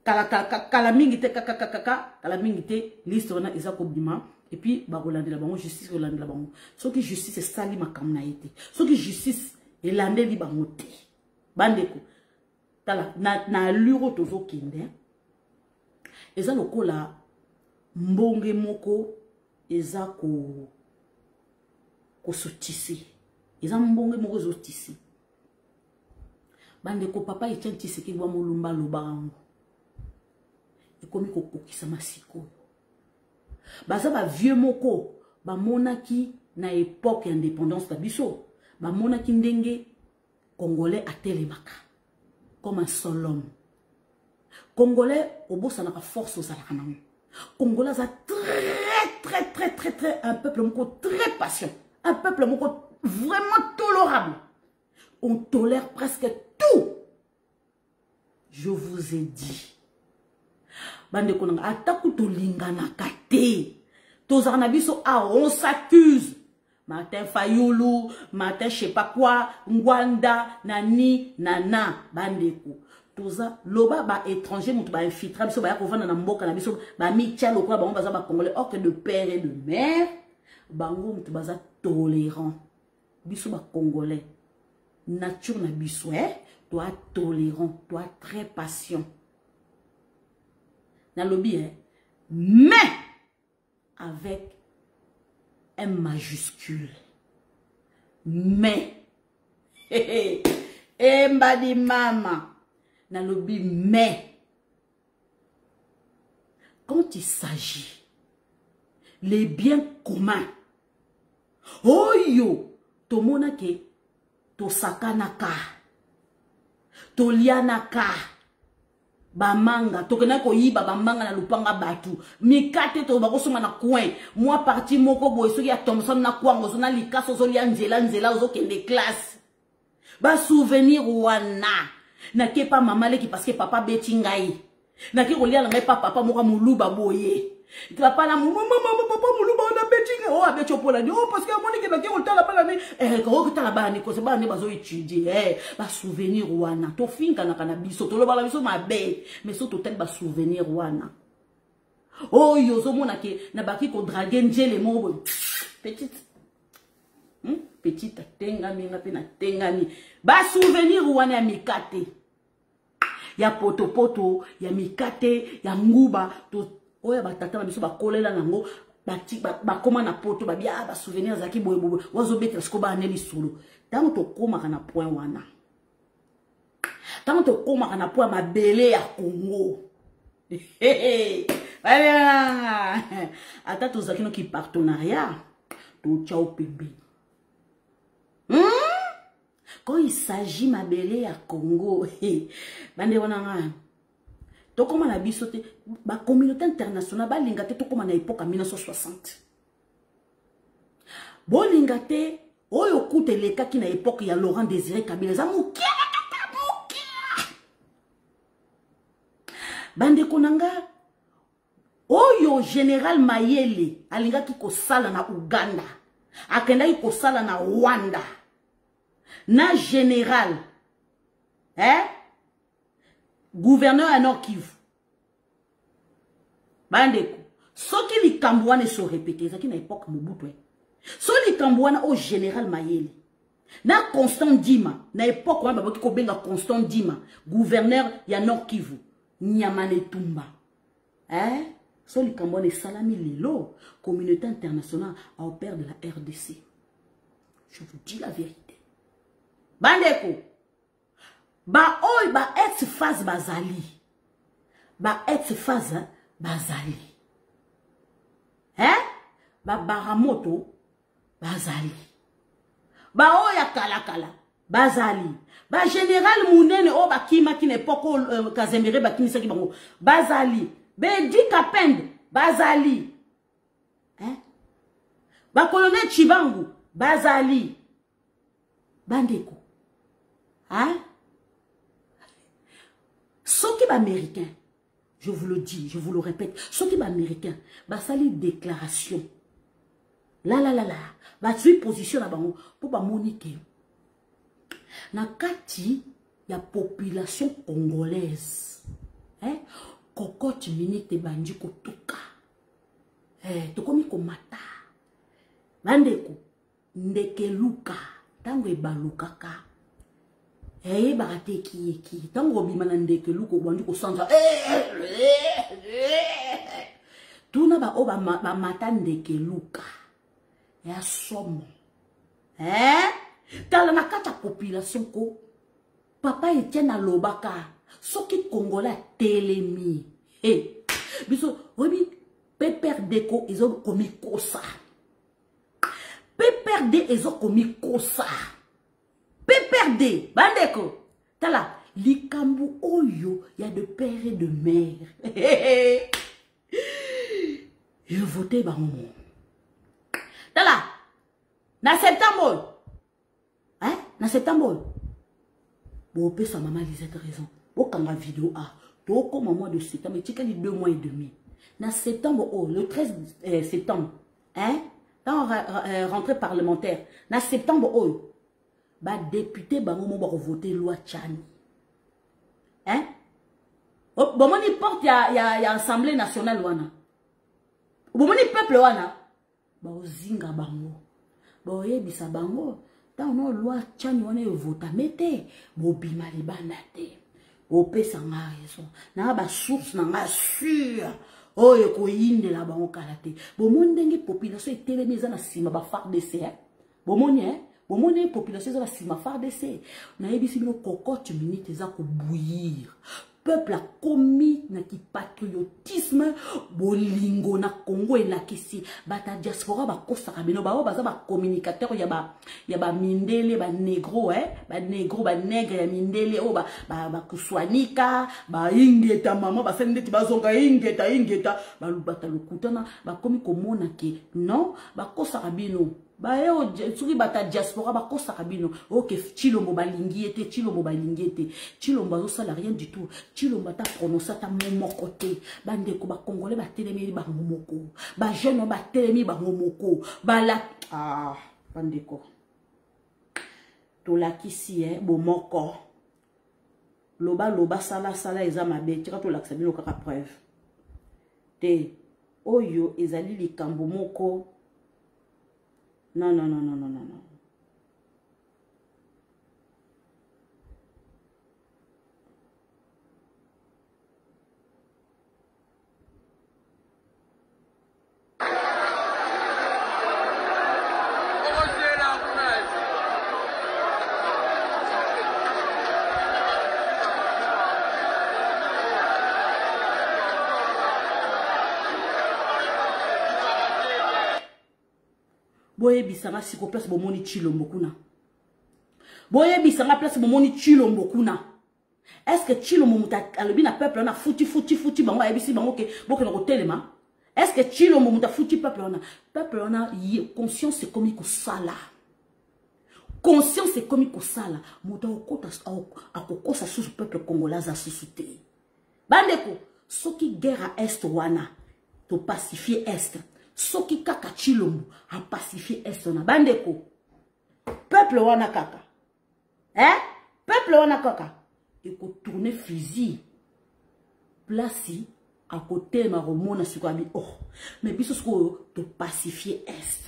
Kala mingi te liste wana eza ko bima. Et puis, la bango, justice la bango. Ce qui justice est sali makambo na été. Ce qui justice est landé li bango te. Bandeko. Tala, na luro tozo kinde. Eza lokola mbonge moko eza ko sotisi. Eza mbonge moko zo tisi. Bandeko papa Etienne Tshisekedi wa molumba lobango. Ekomi ko kokisa masiko. Baza ba vieux moko ba monaki na époque indépendance ta biso. Ba monaki ndenge Congolais a télémaka comme un seul homme. Congolais au bout ça n'a pas force aux alakanam. Congolais a très un peuple moko très patient, un peuple moko vraiment tolérable. On tolère presque tout. Je vous ai dit. Bande konanga ataku to lingana kate. Tozarna biso on s'accuse. Martin Fayoulou, Martin je sais pas quoi, Ngwanda, Nani, Nana, bandeko. Toza loba ba étranger mutu ba infiltré biso ba kovanda na mboka na biso ba mitia lokwa ba baza ba congolais or que de père et de mère. Bango mutu baza tolérant. Biso ba congolais. Nature na biso toi tolérant, toi très patient. Na lobby mais avec M majuscule. Mais mbadi mama na lobby mais quand il s'agit les biens communs oh yo to mona ke to sakanaka to lianaka bamanga tokena ko yiba bamanga na lupanga batu mikate to bakosonga na coin moi parti moko boy soki ya Thompson na kwango zona likaso zo lia nzela zo kende classe ba souvenir wana na ke pa mama leki parce que papa beti ngai na ke kolia na ngai papa moko muluba boye tu vas pas la maman papa muluba on a beti ngai oh abeti opola ni oh parce que amoni ke na ke otala bala ni ko otala bala ni ko se bala ni bazo étudier ba souvenir wana to finga na kana biso to loba la biso mabe mais so to tel ba souvenir wana oh yo zo mona ke na baki ko draguer njele mo petite petite tengami na pe na tengami ba souvenir wana ya mikate ya poto ya mikate ya nguba to oya batata na biso bakolela nango bakoma na poto babia ba souvenir zaki boye wazo beta sko ba neli solo tango to koma kana point wana tango to koma kana point mabele ya Congo ata to zakino ki partenariat to chao pembe quand il s'agit mabele ya Congo bande wana nga to koma na biso te ba communauté internationale ba linga te to koma na époque 1960 bo linga te oyo kute leka ki na époque ya Laurent Désiré Kabila za mukia bande konanga oyo général Mayele alinga ki ko sala na Uganda akenda ki ko sala na Rwanda na général gouverneur à Nord Kivu. Bandeko. Soki li kambouane se répété, zaki na époque Mobutu. So li kambouane au général Mayele. Na Constant Dima, na époque wana babaki ko benga Constant Dima, gouverneur ya Nord Kivu. Nyamane Tumba. So li kambouane salami lelo, communauté internationale a opère de la RDC. Je vous dis la vérité. Bandeko. Ba oy ba ex-phase bazali. Ba ex-phase bazali. Ba baramoto bazali. Ba oya kala bazali. Ba général Mounene o ba kima ki n'epoko Kazemere ba kimisa ki bango bazali. Be di Kapende bazali. Ba colonel Chibangu bazali. Bandeko. Ceux qui sont américains, je vous le dis, je vous le répète, ceux qui sont américains, bah ça les déclarations. la. Bazui position na bango pour ba monique. Na kati ya population congolaise. Cocotte minute bandi kotuka. Tokomi komata. Bandeko ndeke luka tango ebalukaka. Barate ki tango bimana ndeke luka bandi ko sanja. Tuna ba oba mata ndeke luka. Ya somo. Tala na kata population ko papa Etienne alobaka soki Congola telemi. Biso obi PPRD ko ezo komi kosa. PPRD ezo komi kosa. PPRD bandeko. Tala likambu oyo ya de père et de mère. Je votais bango. Tala na septembre. Na septembre. Bon, peut sa maman Lisette raison. Bon, quand ma vidéo a, donc au mois de septembre, il y a 2 mois et demi. Na septembre, le 13 septembre, dans rentrée parlementaire, na septembre, bah député, bah on va voter loi Tchani. Bon, on y porte, il y a Assemblée nationale, wana. Bon, on y peuple, wana. Bah, zinga bango. Bah, yebisa bango. Dans nos lois, Tchani, on est voté, mettez, bobima les banate, opé sans raison, n'a pas source, n'a pas sûr, oh, et qu'on y est là-bas, on calate. Bon, mon dengue population est télémisée à la cima, bah, phare d'essai, bon, mon population est la cima, phare d'essai, n'a pas si nos cocottes minutes, ils ont bouillir. Peuple a commis na ki patriotisme bolingo na Congo et na kisi bata diaspora ba kosa kabino ba baza ba communicateur ya ba mindele ba negro ba nègre ya mindele o ba kuswanika ba ingeta mama ba sendeti bazonga ingeta ba lubata lokutana ba komi komona ke non ba kosa kabino ba yo soki bata diaspora ba kosa kabino OK Chilombo balingi ete Chilombo zo sala rien du tout Chilombo ta prononcer ta momoko te bande ko ba congolais ba telemi ba momoko ba jeune ba telemi ba momoko ba la bande ko to la kisi bomoko loba sala eza mabe tika to la ksabino kaka preuve te oyo ezali likambo moko. Non. Boye bisanga siko place bomoni Chilombo kuna. Boye bisanga place bomoni Chilombo kuna. Est-ce que Chilombo muta alobi na peuple na futi bango ebisi bango ke boko na kotelema? Est-ce que Chilombo muta futi peuple na conscience c'est comme ko sala. Conscience c'est comme ko sala. Muta okota akokosa sous peuple congolais za susute. Bandeko soki guerre à est wana to pacifier est. Soki kaka Chilombo a pacifié estona bandeko peuple wana kaka peuple wana kaka et ko tourner fusil place à côté ma remona sikobi mais biso sko to pacifier est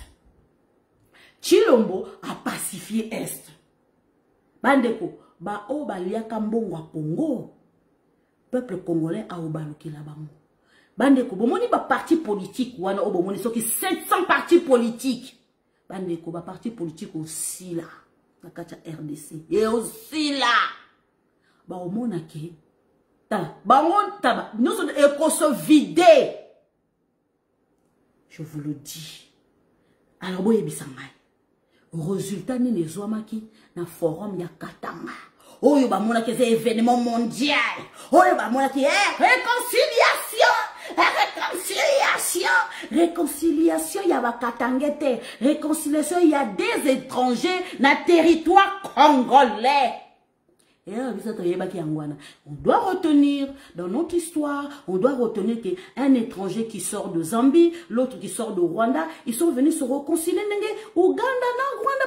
Chilombo a pacifié est bandeko ba o baliaka mbongo a Congo peuple congolais a obaluki la bango. Bandeko, bomoni ba parti politique, wana obomoni soki 700 partis politiques. Bandeko, ba parti politique aussi là, na kata RDC. Et aussi là, ba omona ke, nous sommes se vider. Je vous le dis. Alors, boye bisamai. Résultat, ni les ouamaki, na forum ya Katanga. Oh, yo ba mona ke c'est événement mondial. Oh, yo ba mona ke, réconciliation, il y a Katangete. Réconciliation, il y a des étrangers dans le territoire congolais. Et on doit retenir dans notre histoire, on doit retenir qu'un étranger qui sort de Zambie, l'autre qui sort de Rwanda, ils sont venus se réconcilier. Ouganda, Rwanda,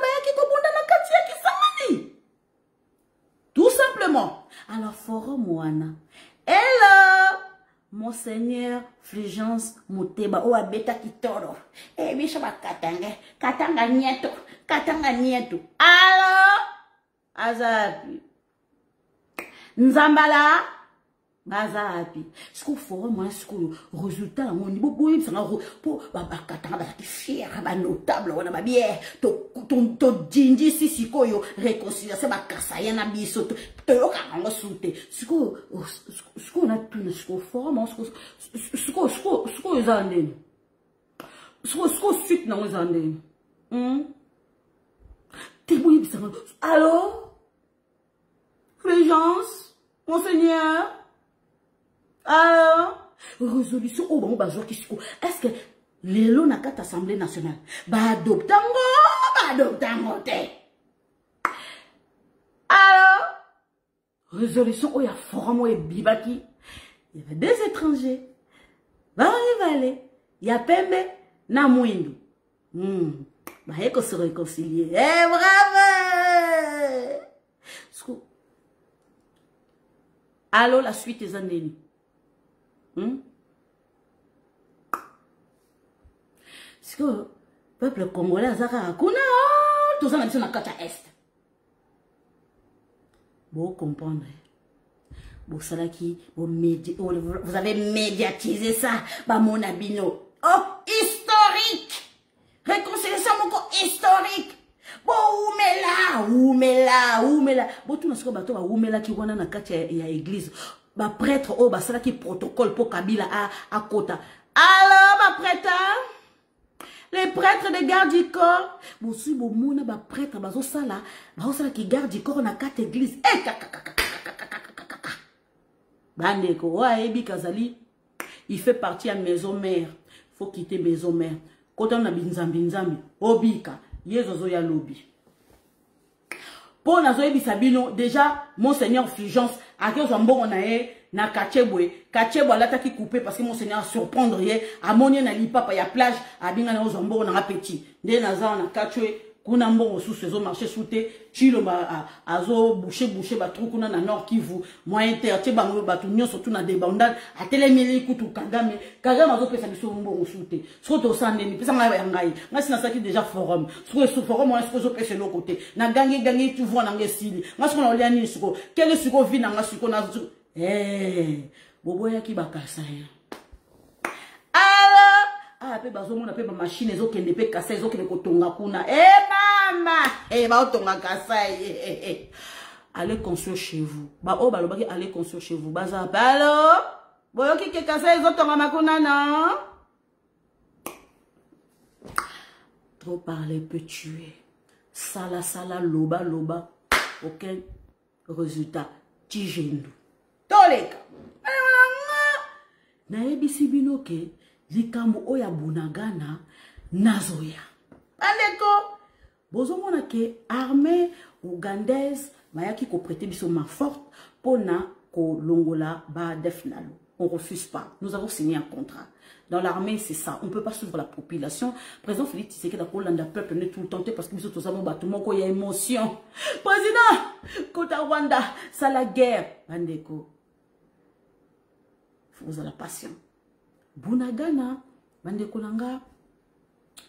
tout simplement. Alors, forum Wana. Hello! Monseigneur Fulgence Muteba, ou abeta kitoro. Eh, bishaba katanga nieto. Alors, Azapi. Nzambala, Bazapi. Ce qu'on fera, moi, ce qu'on résultat, mon niveau, pour katanga, fier, notable, on a ma bière, ton dindi, si, koyo, réconciliation, ma kasayana, biso, ce qu'on a tout, ce qu'on fera, ce qu'on est en ligne. Ce qu'on suit dans les années. Allô? Fulgence? Monseigneur? Alors? Résolution, oh, bon, est-ce que les lots n'a qu'à l'Assemblée nationale? Adoptango, alors? Résolution, oh, il y a forum, et bibaki. Il y avait des étrangers. Il y a Pembe, na Mouindou. Bah, il faut se réconcilier. Eh, bravo! Allô, la suite des années. C'est que le peuple congolais a Kuna, tout ça, on a kata est. Vous comprenez? Vous avez médiatisé ça, bah mon abino. Oh, historique! Réconciliation historique. Bon, oumela. Bon, tout ce que bateau, oumela qui wana na kati ya église. Ba prêtre, oh, ba sala qui protocole pour Kabila à Kota. Alors, ba prêtre, les prêtres de garde du corps. Bon, si bon, mouna, ba prêtre, ba sala qui garde du corps na kati église. Eh, Bandeko, ouais, Ebi Kazali, il fait partie à maison mère. Faut quitter maison mère. Quand on a binzambi, obika, yezozo ya lobby. Pour nazo yebi sabino, déjà, Monseigneur Fulgence, à qui on a na Kachebwe alata qui coupé parce que Monseigneur surprendre ye, à monie na lipapa ya plage, à binga na ozombo na petit. Nde naza na Kachwe, kuna mbongo sous saison marché souté, chilo ba azo boucher ba trou kuna na Nord Kivu, moyen terre, bango ba tout nyon surtout na débandade, à télémili kutu Kagame azo pesa biso mbongo souté. Soto sande ni pesa ngai ngai. Ngasi na saki déjà forum. Sous forum moi est-ce que zo pesa l'autre côté. Na gangi tu vois na ngesili. Ngasi na olia ni suko. Quel suko vi na ngasi ko na eh bobo ya ki bakasa ya. Ah, pe bazo mona pe ba machine ezo kende pe kasa ezo kende kotonga kuna. Mama, ba otonga kasa allez construire chez vous. Ba o balobaki allez construire chez vous. Baza palo. Boyoki ke kasa ezo tonga makuna non. Trop parler peut tuer. Sala loba. Aucun résultat. Tijendu. Toleka. Na ebisi binoke. Likambo oya bunagana nazoya. Aleko bozomona ke armée ougandaise mayaki ko prêter biso main forte pona ko longola ba defnalo. On refuse pas. Nous avons signé un contrat. Dans l'armée, c'est ça. On ne peut pas suivre la population. Président Félix Tshisekedi a dit le peuple n'est tout le temps parce que nous sommes tous battement qu'il y a émotion. Président, Kota Rwanda, ça la guerre. Bandeko, il faut la passion. Bunagana, Bandeko Nanga,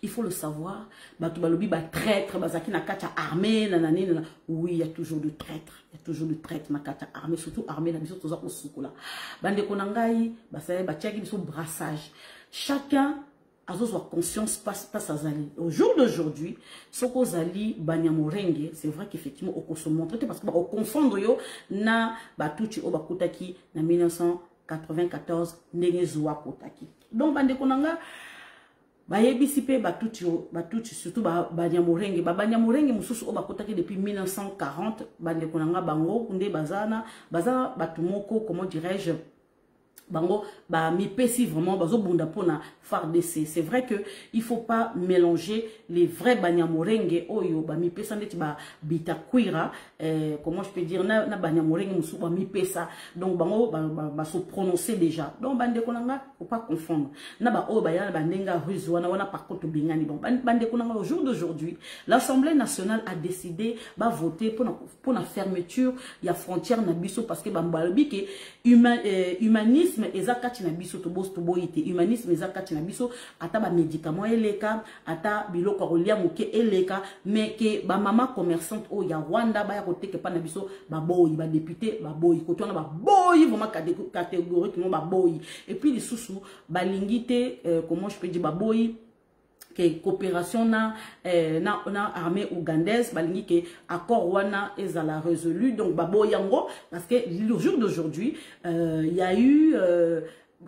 il faut le savoir. Batu balobi ba traître, bazaki na kacha armée, nanani, nanana. Oui, il y a toujours de traîtres. Il y a toujours de traîtres na kacha armée, surtout armée na biso toza ko sukola. Bandeko Nangai, basaye ba tiaki biso brassage. Chacun a sa conscience passe à Zali. Au jour d'aujourd'hui, ce que Zali Banyamorenge, c'est vrai qu'effectivement on se montre parce que on confond yo na batuchi o bakutaki na 1994 nengezwa kotaki. Donc bandeko nanga ba yebisipe batuchi surtout Banyamorenge Banyamorenge mususu o bakotaki depuis 1940 bandeko nanga bango kunde baza batumoko comment dirais-je bango ba mi pesi vraiment bazo bunda pona FARDC. C'est vrai que il faut pas mélanger les vrais banyamorenge oyo ba mi pesa ndeti ba bitakwira comment je peux dire na banyamorenge musu ba mi pesa, donc bango ba se prononcer déjà, donc bande konanga faut pas confondre na ba oyo ba ya bandenga russe wana par contre bingani. Bon bande konanga au jour d'aujourd'hui l'Assemblée nationale a décidé ba voter pour la fermeture il y a frontière na biso parce que bambalobi ke humanisme eza kati na biso to boss to boyite humanisme eza kati na biso ata ba médicament eleka ata biloko kolia moke eleka, mais que ba mama commerçante o ya Rwanda ba ya koteke pa na biso ba boy ba député ba boy kotona ba boy vraiment catégoriquement ba boy, et puis les sous balingité comment je peux dire ba boy que coopération na armée ougandaise balingi que accord wana ezala résolu, donc babo yango parce que le jour d'aujourd'hui il y a eu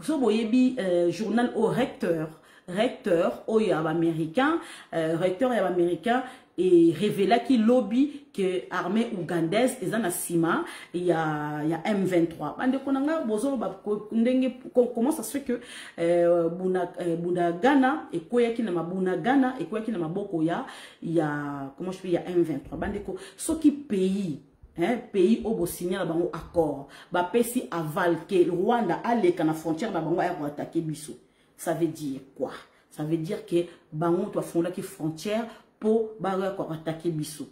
so boyebi journal au recteur au américain recteur américain et révéla qui lobby que armée ougandaise est en sima il y a M23 bande konanga bozo ba ndenge comment ça se fait que Bunagana et koyaki na Bunagana et koyaki na maboko ya comment je peux, il y a M23 bande ko soki pays pays au signé bango accord ba pesi aval que le Rwanda allait na frontière na bango ya attaquer biso. Ça veut dire quoi? Ça veut dire que bango doit fonder qui frontière pour attaquer biso.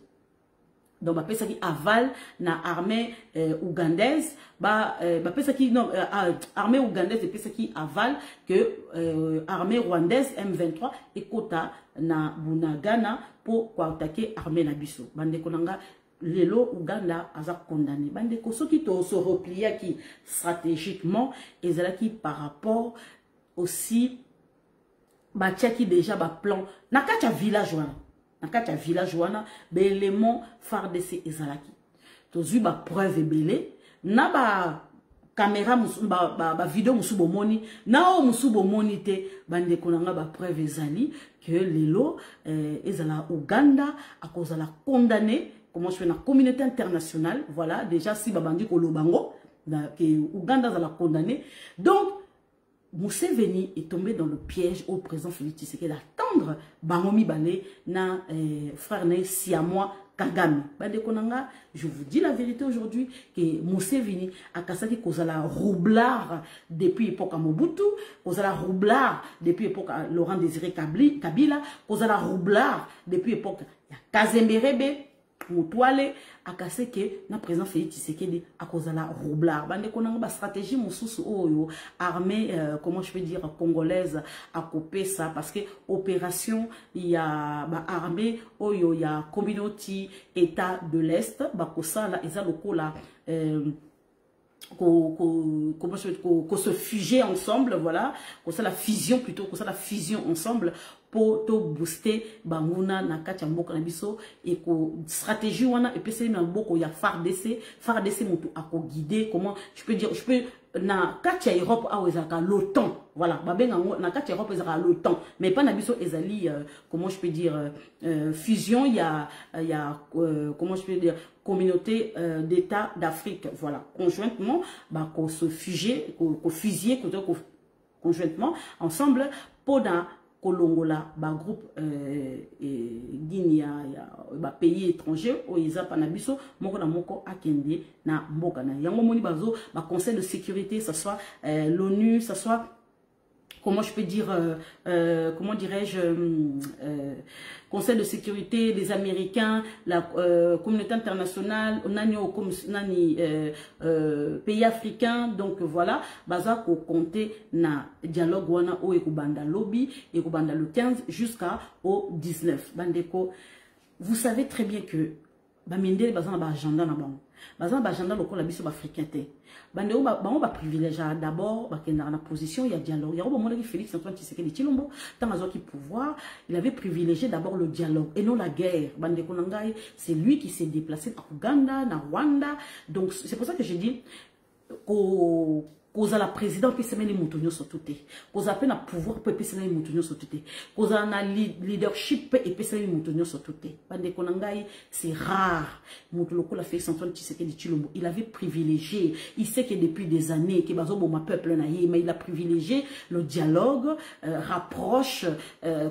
Donc, bah, ça qui aval na armée ougandaise, bah, ça qui non armée ougandaise et ça qui aval que armée rwandaise M23 et kota na Bunagana pour attaquer armée na biso. Bande konanga lelo Ouganda a condamné. Bande ko so qui to se replier qui stratégiquement et là qui par rapport aussi bah qui déjà ba plan na kacha village wana. Nakati village wana belément FARDC ezalaki tozu ba preuve belé na ba caméra ba vidéo musubo moni na o musubo moni te bande konanga ba preuve ezali que lelo ezala Uganda a cause la condamné comment je fais na communauté internationale, voilà déjà si babandi ko lobango que Uganda za la condamné, donc Museveni est tombé dans le piège au président Félix Tshisekedi d'attendre Bangomi Balé na frère na Siamois Kagame. Bande konanga, je vous dis la vérité aujourd'hui que Museveni a kasaki kozala roublard depuis l'époque à Mobutu, kozala roublard depuis l'époque à Laurent Désiré Kabila, kozala roublard depuis l'époque à Kazemberebe Moutouale akase ke na président Félix Tshisekedi a cause la roublard bande konanga ba stratégie mususu oyo armée comment je peux dire congolaise a coupé ça parce que opération il y a ba armée oyo il y a communauté état de l'est ba kosa la eza lokola comment qu'on se figer ensemble, voilà, qu'on ça la fusion plutôt, qu'on ça la fusion ensemble pour te booster banguna na katia mboka na biso et ko stratégie wana et puis c'est na boko ya FARDC mutu a ko guider comment je peux dire, je peux na katia Europe a ezaka l'OTAN, voilà, babenga na katia Europe ezaka l'OTAN, mais pas na biso ezali comment je peux dire fusion il y a comment je peux dire communauté d'États d'Afrique, voilà, conjointement, bah, qu'on se fusier, qu'on fusiller, conjointement, ensemble, pour dans Kolongola, bah, groupe Guinée, bah, pays étrangers, au Isa Panabiso, Moko na Moko Akende, na Mboka na Yango Moni Bazo, bah, Conseil de sécurité, ça soit l'ONU, ça soit comment je peux dire, comment dirais-je, Conseil de sécurité des Américains, la communauté internationale, pays africains, donc voilà, baza ko compter na dialogue wana o ekubanda lobby, ekubanda le 15 jusqu'à au 19. Bandeko, vous savez très bien que baminde baza na ba agenda na bango. Baza ba agenda lokola biso africain te. Bandeko ba privilège d'abord ba kenda na position il y a dialogue. Il y a au moment où Félix Antoine Tshisekedi Tshilombo tant azoki pouvoir, il avait privilégié d'abord le dialogue et non la guerre. Bandeko nangai, c'est lui qui s'est déplacé à Ouganda, na Rwanda. Donc c'est pour ça que j'ai dit Koza la président peut se mettre les moutons sur tout. Koza peine à pouvoir peut se mettre les moutons sur tout. Koza na leadership peut se mettre les moutons sur tout. Bande konangai c'est rare. Moutoloko la fait Antoine Tshisekedi Tshilombo. Il avait privilégié. Il sait que depuis des années que bazo bon ma peuple naïe, mais il a privilégié le dialogue, rapproche,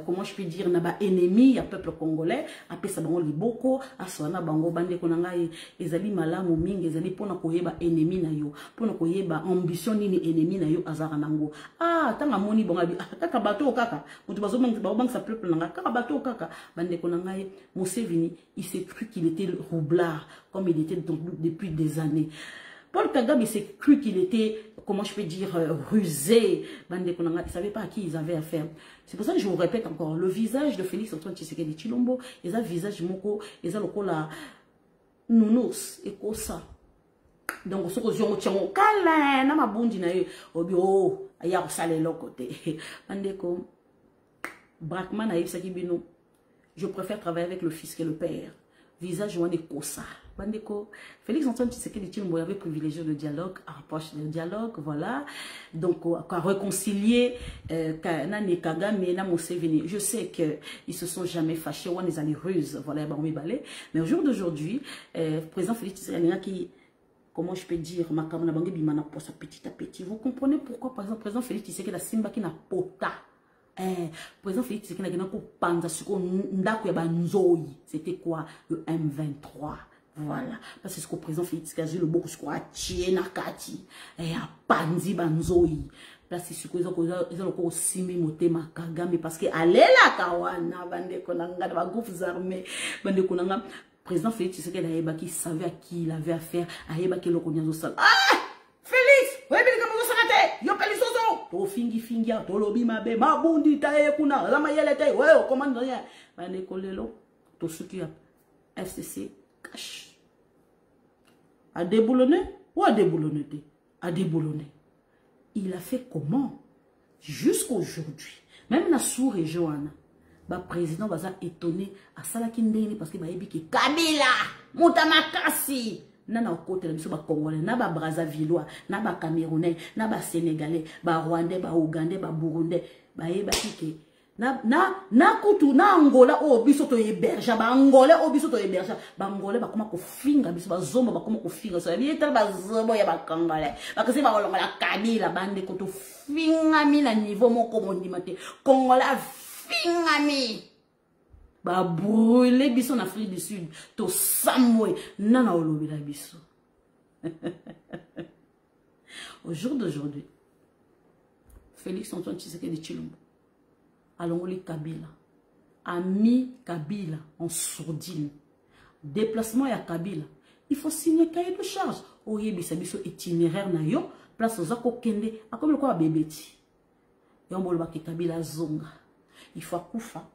comment je peux dire, naba ennemi, à peuple congolais. Après ça bango liboko, aswana bango bande konangai ezali malamu mingi ezali pona koyeba ennemi na yo, pona koyeba ambition nini ennemi na yo azara nango. Ah, tanga moni bonga bi kaka bato kaka. Mutu bazo bang sa peuple nanga kaka bato kaka. Bande konangai Museveni, il s'est cru qu'il était roublard comme il était depuis des années. Paul Kagame, il s'est cru qu'il était, comment je peux dire, rusé. Bande konanga, il ne savait pas à qui ils avaient affaire. C'est pour ça que je vous répète encore, le visage de Félix Antoine Tshisekedi Tshilombo, il a le visage moko, il a le cola nounos et kosa. Donc, ce que je vous dis, kala na mabundi na yo, obi oh, aya osale lokote. Bande ko Brakman a yebisaki bino. Je préfère travailler avec le fils que le père. Visage ou est kosa. Bande ko Félix Antoine Tshisekedi Tshilombo avait privilégié le dialogue, à rapprocher le dialogue, voilà. Donc, à réconcilier Nani Kagame et Museveni. Je sais qu'ils se sont jamais fâchés, ou ils allaient ruses, voilà, mais au jour d'aujourd'hui, président Félix Tshisekedi qui, comment je peux dire, makamana bangi bimana posa petit à petit. Vous comprenez pourquoi, par exemple, président Félix Tshisekedi la simba qui n'a pota. Président Félix Tshisekedi n'a pas panza sur ndako ya banzoi. C'était quoi le M23? Voilà, parce que ce que le président Félix Tshisekedi le beaucoup ce qu'on a tué na kati et a panzi banzoi. Parce que ce que ils ont encore simi motema Kagame parce que alela kawana bande konanga ba groupes armés bande konanga président Félix Tshisekedi a qui savait à qui il avait affaire a qui le connaissait au sal. Ah Félix, ouais bien comme vous savez, yo peli soso to fingi to lobi mabe mabundi tae kuna la mayele tae ouais au commande rien bande kolelo to ce qui a FCC cache à déboulonner ou à déboulonner à déboulonner. Il a fait comment jusqu'aujourd'hui même la sous-région le président va étonné à Salakindeni parce que va ébiquer Kabila Moutamakasi nana au côté de ba Congolais na ba Brazzavillois na ba Camerounais na ba Sénégalais ba Rwandais ba Ougandais ba Burundais ba ébiquer na kutu na Angola o biso to héberge ba Angolais o biso to héberge ba Angolais ba koma ko finga biso ba zomba ba koma ko finga so bi etal ba zombo ya ba Congolais ba kasi ba kolonga la Kabila bande ko to finga mi na niveau moko mondimate Congolais fingami ba brûler biso en Afrique du Sud to samwe nana olobi la biso. Au jour d'aujourd'hui Félix Antoine Tshisekedi Tshilombo Alongoli Kabila a mis Kabila en sourdine. Déplacement à Kabila, il faut signer cahier de charge. Oye bisabiso itinéraire na yo place aux akokende a comme le quoi bébéti. Et on bolba ke Kabila zonga. Il faut akufa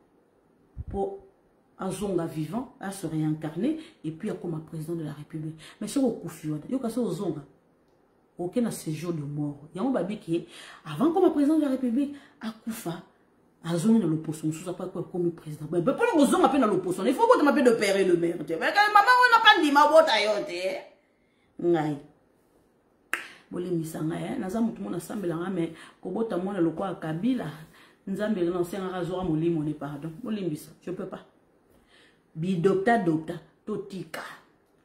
pour azonga vivant à se réincarner et puis à comme président de la République. Mais sur au kufi yo kaso zonga. Aucun séjour de mort. Yamo babi qui avant comme président de la République akufa azonga dans l'opposition sous pas comme président. Mais pas le zonga peine dans l'opposition. Il faut que tu m'appelles de père et le mère. Mais maman on n'a pas dit ma botte ayote. Ngai. Bolé misanga naza mutu mona sambelanga mais ko bota mona lokwa Kabila. Nzambe non c'est un rasoir mon lit mon pardon. Bolimbisa, je peux pas. Bi docta totika.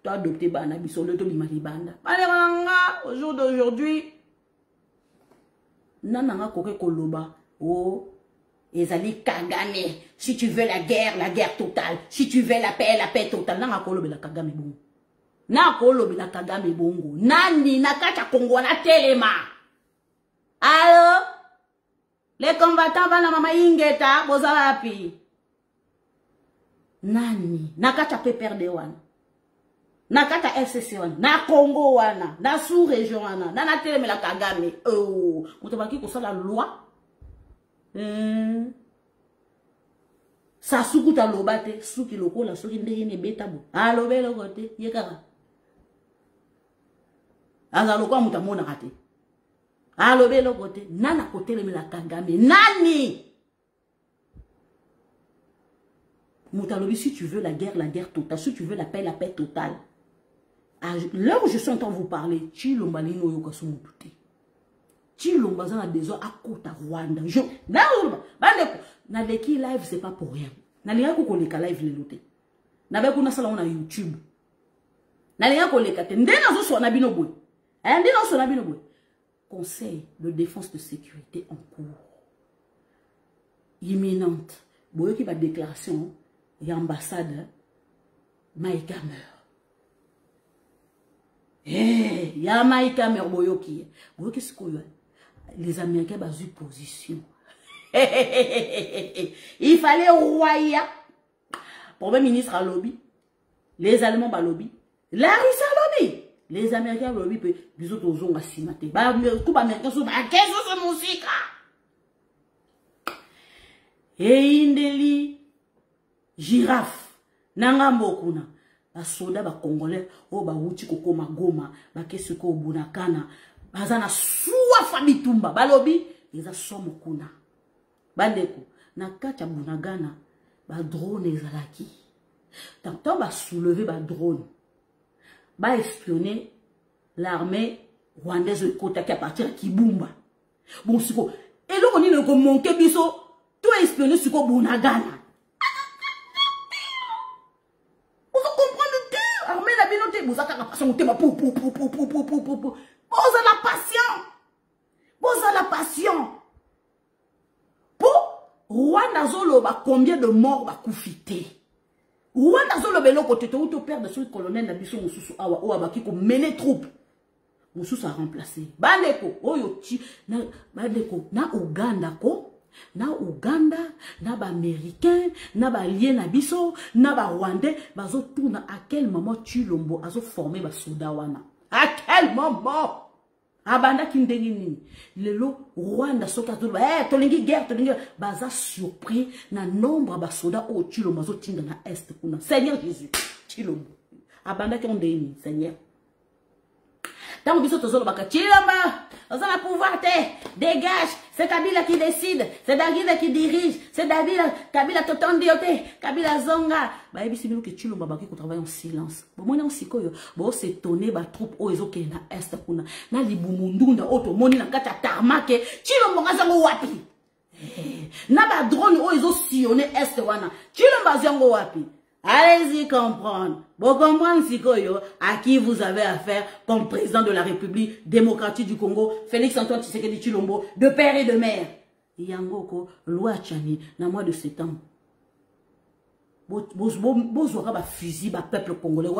Tu as adopté bana biso le to bimali banda. Balanga au jour d'aujourd'hui nananga koke koloba oh ezali Kagame si tu veux la guerre totale, si tu veux la paix totale nanga kolobe la Kagame bongo. Na kolobe la Kagame bongo. Nani nakata Kongo na telema. Allô? Les combattants bana mama ingeta bozalapi. Nani nakata peperde wana. Nakata FCC wana, na Congo wana, na sous-région wana, na teleme la Kagame. Oh, mutobaki ko la loi. Sa sukuta lobate, suki lokola soki ndenge ne betabo. Alobe lokote, yekaka. Azalo kwa mutamona kate. Alobe lokote, nana koteleme la Kagame. Nani? Moutalobi, si tu veux la guerre totale, si tu veux la paix totale. À l'heure où je suis en train de vous parler, Tshilombo Yoka Sumutute. Chilombo a besoin à côté Rwanda. Je na leki live c'est pas pour rien. Na linga ko koleka live le loté. Na be kuna sala on YouTube. Na linga ko leka te ndena zo so na bino boy. Ndena so na bino boy. Conseil de défense de sécurité en cours. Imminente. Boyo qui va déclaration et ambassade Maïka meurt. Eh, ya Maïka meurt boyo qui. Boyo qui se koyo. Les Américains ont eu position. Il fallait roya. Premier ministre à lobby. Les Allemands à lobby. La Russie à lobby. Les Américains à lobby. Les autres ont simate. Tout Américain sont à qu'est-ce que musique? Et Indeli girafe. Nangambo kuna. Ba soda ba congolais. O ba wuti koko magoma. Ba keseko bunakana. Bazana suwa fabitumba. Ba lobby. Ils somo kuna. Bandeko, na kacha bunagana, ba drone ezalaki. Tant ba soulever ba drone, ba espionner l'armée rwandaise de Kotaki à partir de Kibumba. Bon, siko, et là on est le monke biso, tout espionner siko bunagana. Vous comprenez tout? Armée la binote, vous avez la passion, vous avez la passion. Vous avez la passion. Rwanda zolo ba combien de morts ba koufité. Rwanda zolo belo côté to père de ce colonel na biso mususu awa o abaki ko mener troupe. Mususu a remplacé. Bandeko oyo ti na bandeko na Uganda ko na Uganda na ba américain na ba lien na biso na ba rwandais bazo tourna à quel moment Chilombo azo former ba soda wana. À quel moment? Abanda kindengini lelo Rwanda soka to tolingi guerre baza surpris na nombre ba soda o Chilombo zo tinga na est kuna Seigneur Jésus Chilombo abanda ki ondeni Seigneur tant biso tozolo baka Chilombo oza na pouvoir te dégage c'est Kabila qui décide c'est David qui dirige c'est David Kabila totondi yote Kabila zonga ba ebisi bino ke Chilombo baki ko travailler en silence bo mona sikoyo bo s'étonner ba troupe o ezoke na est kuna na libumundunda oto moni na kata tarmake Chilombo ngazango wapi na ba drone o ezo sillonner est wana Chilombo zango wapi. Allez-y comprendre. Bon comprendre sikoyo à qui vous avez affaire comme président de la République démocratique du Congo, Félix Antoine Tshisekedi Tshilombo, de père et de mère. Yangoko, loi Tchani, na mois de septembre. Bozouaka ba fusil, ba peuple congolais.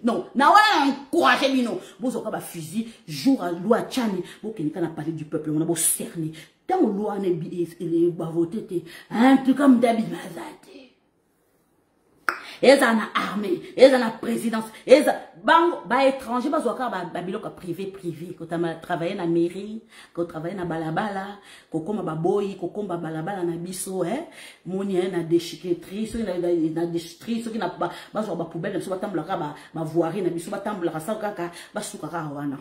Non, na wa encourager bino. Bozouaka ba fusil, jour à loi Tchani. Bo kenika na parler du peuple, on a beau cerner. Tant loi ne ba voter, un truc comme Dabi Mazate. Ils ont la armée, ils ont la présidence, ils ont ba étranger, ba zoaka ba biloka privé, quand tu as travaillé na mairie, quand tu travaillé na balabala, quand tu ba boy, quand tu balabala na biso, moni na déchiquetrice, na déchiquetrice, qui n'a pas ba zo ba poubelle, so ba tamblaka ba voirie na biso ba tamblaka sa kaka ba sukaka wana.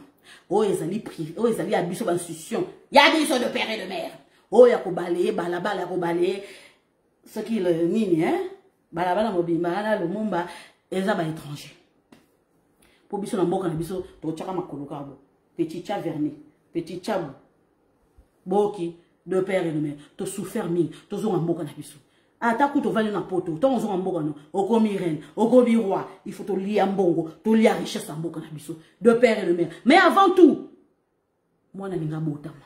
Oh ezali privé, oh ezali a biso ba institution. Ya biso de père et de mère. Oh ya ko balayer balabala ko balayer ce qui le nini balabala mobimba le mumba eza ba étranger pour biso na mboka na biso to tchaka makolo kabo petit cha verné petit cha boki de père et de mère to souffert mine to zo na mboka na biso ata ku to vali na poto to zo na mboka no okomi reine okomi roi il faut to lia mbongo to lia richesse na mboka na biso de père et de mère mais avant tout moi na linga botama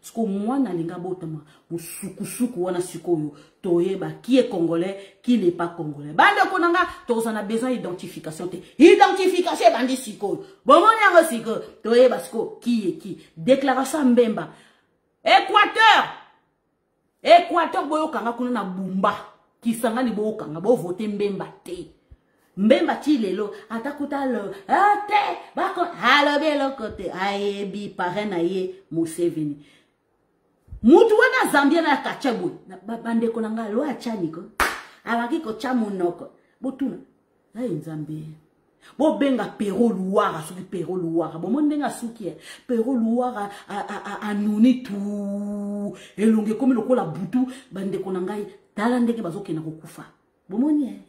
parce que moi na linga botama musukusuku wana sikoyo toyeba qui est congolais qui n'est pas congolais bande konanga to on a besoin d'identification identification bandi sikoyo bon nyanga sikoyo toyeba siko qui est qui déclaration mbemba Équateur boyo kanga kuna na bumba kisanga ni boyo kanga bo voter mbemba te mbemba ti lelo atakuta le te bako halobe lo kote ayebi parrain na ye Museveni mutu wana Zambia na kachabu bande konanga lo achaniko abaki ko chamunoko botuna na Zambia bo benga Pero Luara soki Pero Luara bo mondenga suki Pero Luara anuni tu elonge komi lokola butu bande konanga tala ndeke bazoke na kokufa bo moni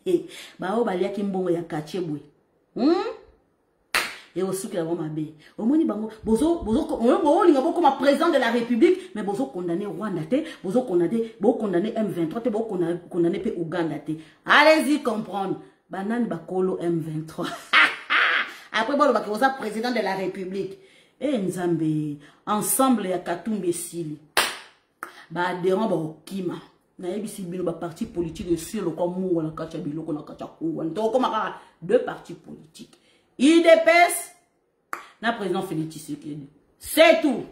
bao baliaki mbongo ya kachebwe et au souk la bombe bé au moins bango bozo comme président de la République mais bozo condamné Rwanda té bozo condamné M23 té bozo condamné pe Ouganda té allez-y comprendre banane bakolo M23 après bon ba koza président de la République et Nzambe ensemble ya Katumbi Sili ba adhérent ba okima na yebisi bino ba parti politique sur le comme ou na kacha biloko na kacha ko donc comme deux partis politiques IDPS na président Félix Tshisekedi c'est tout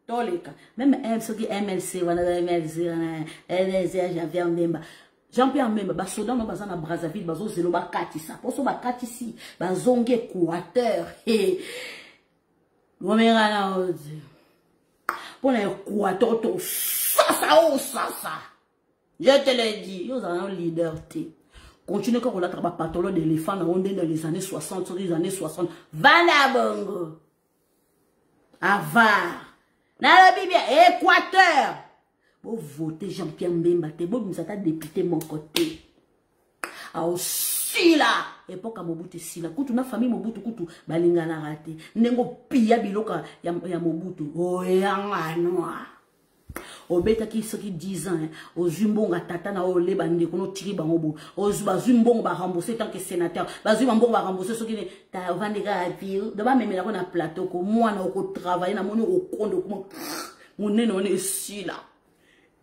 dans les cas même MLC wana MLC Jean-Pierre Mbemba Jean-Pierre Mbemba ba soda no bazana Brazzaville bazo zelo ba katisa poso ba katisi bazonge Équateur et Romera na odi pour l'Équateur to ça je te l'ai dit ils ont un leader continue quand on a travaillé patron d'éléphant dans les années 60 sur les années 60 Vanabongo Avar na la Bible Équateur vous votez Jean-Pierre Mbemba te vous nous êtes député mon côté ah aussi là époque à Mobutu si là kutu na famille Mobutu kutu balinga na raté nengo pia biloka ya Mobutu oyanga noa obeta ki soki 10 ans ozumbonga tata na ole bande kono tiri bango ozumbonga ba rembourser tant que sénateur bazumbonga ba rembourser soki ne ta vandeka pire de ba memela ko na plateau ko mwana ko travailler na moni o kondo ko monene on est ici là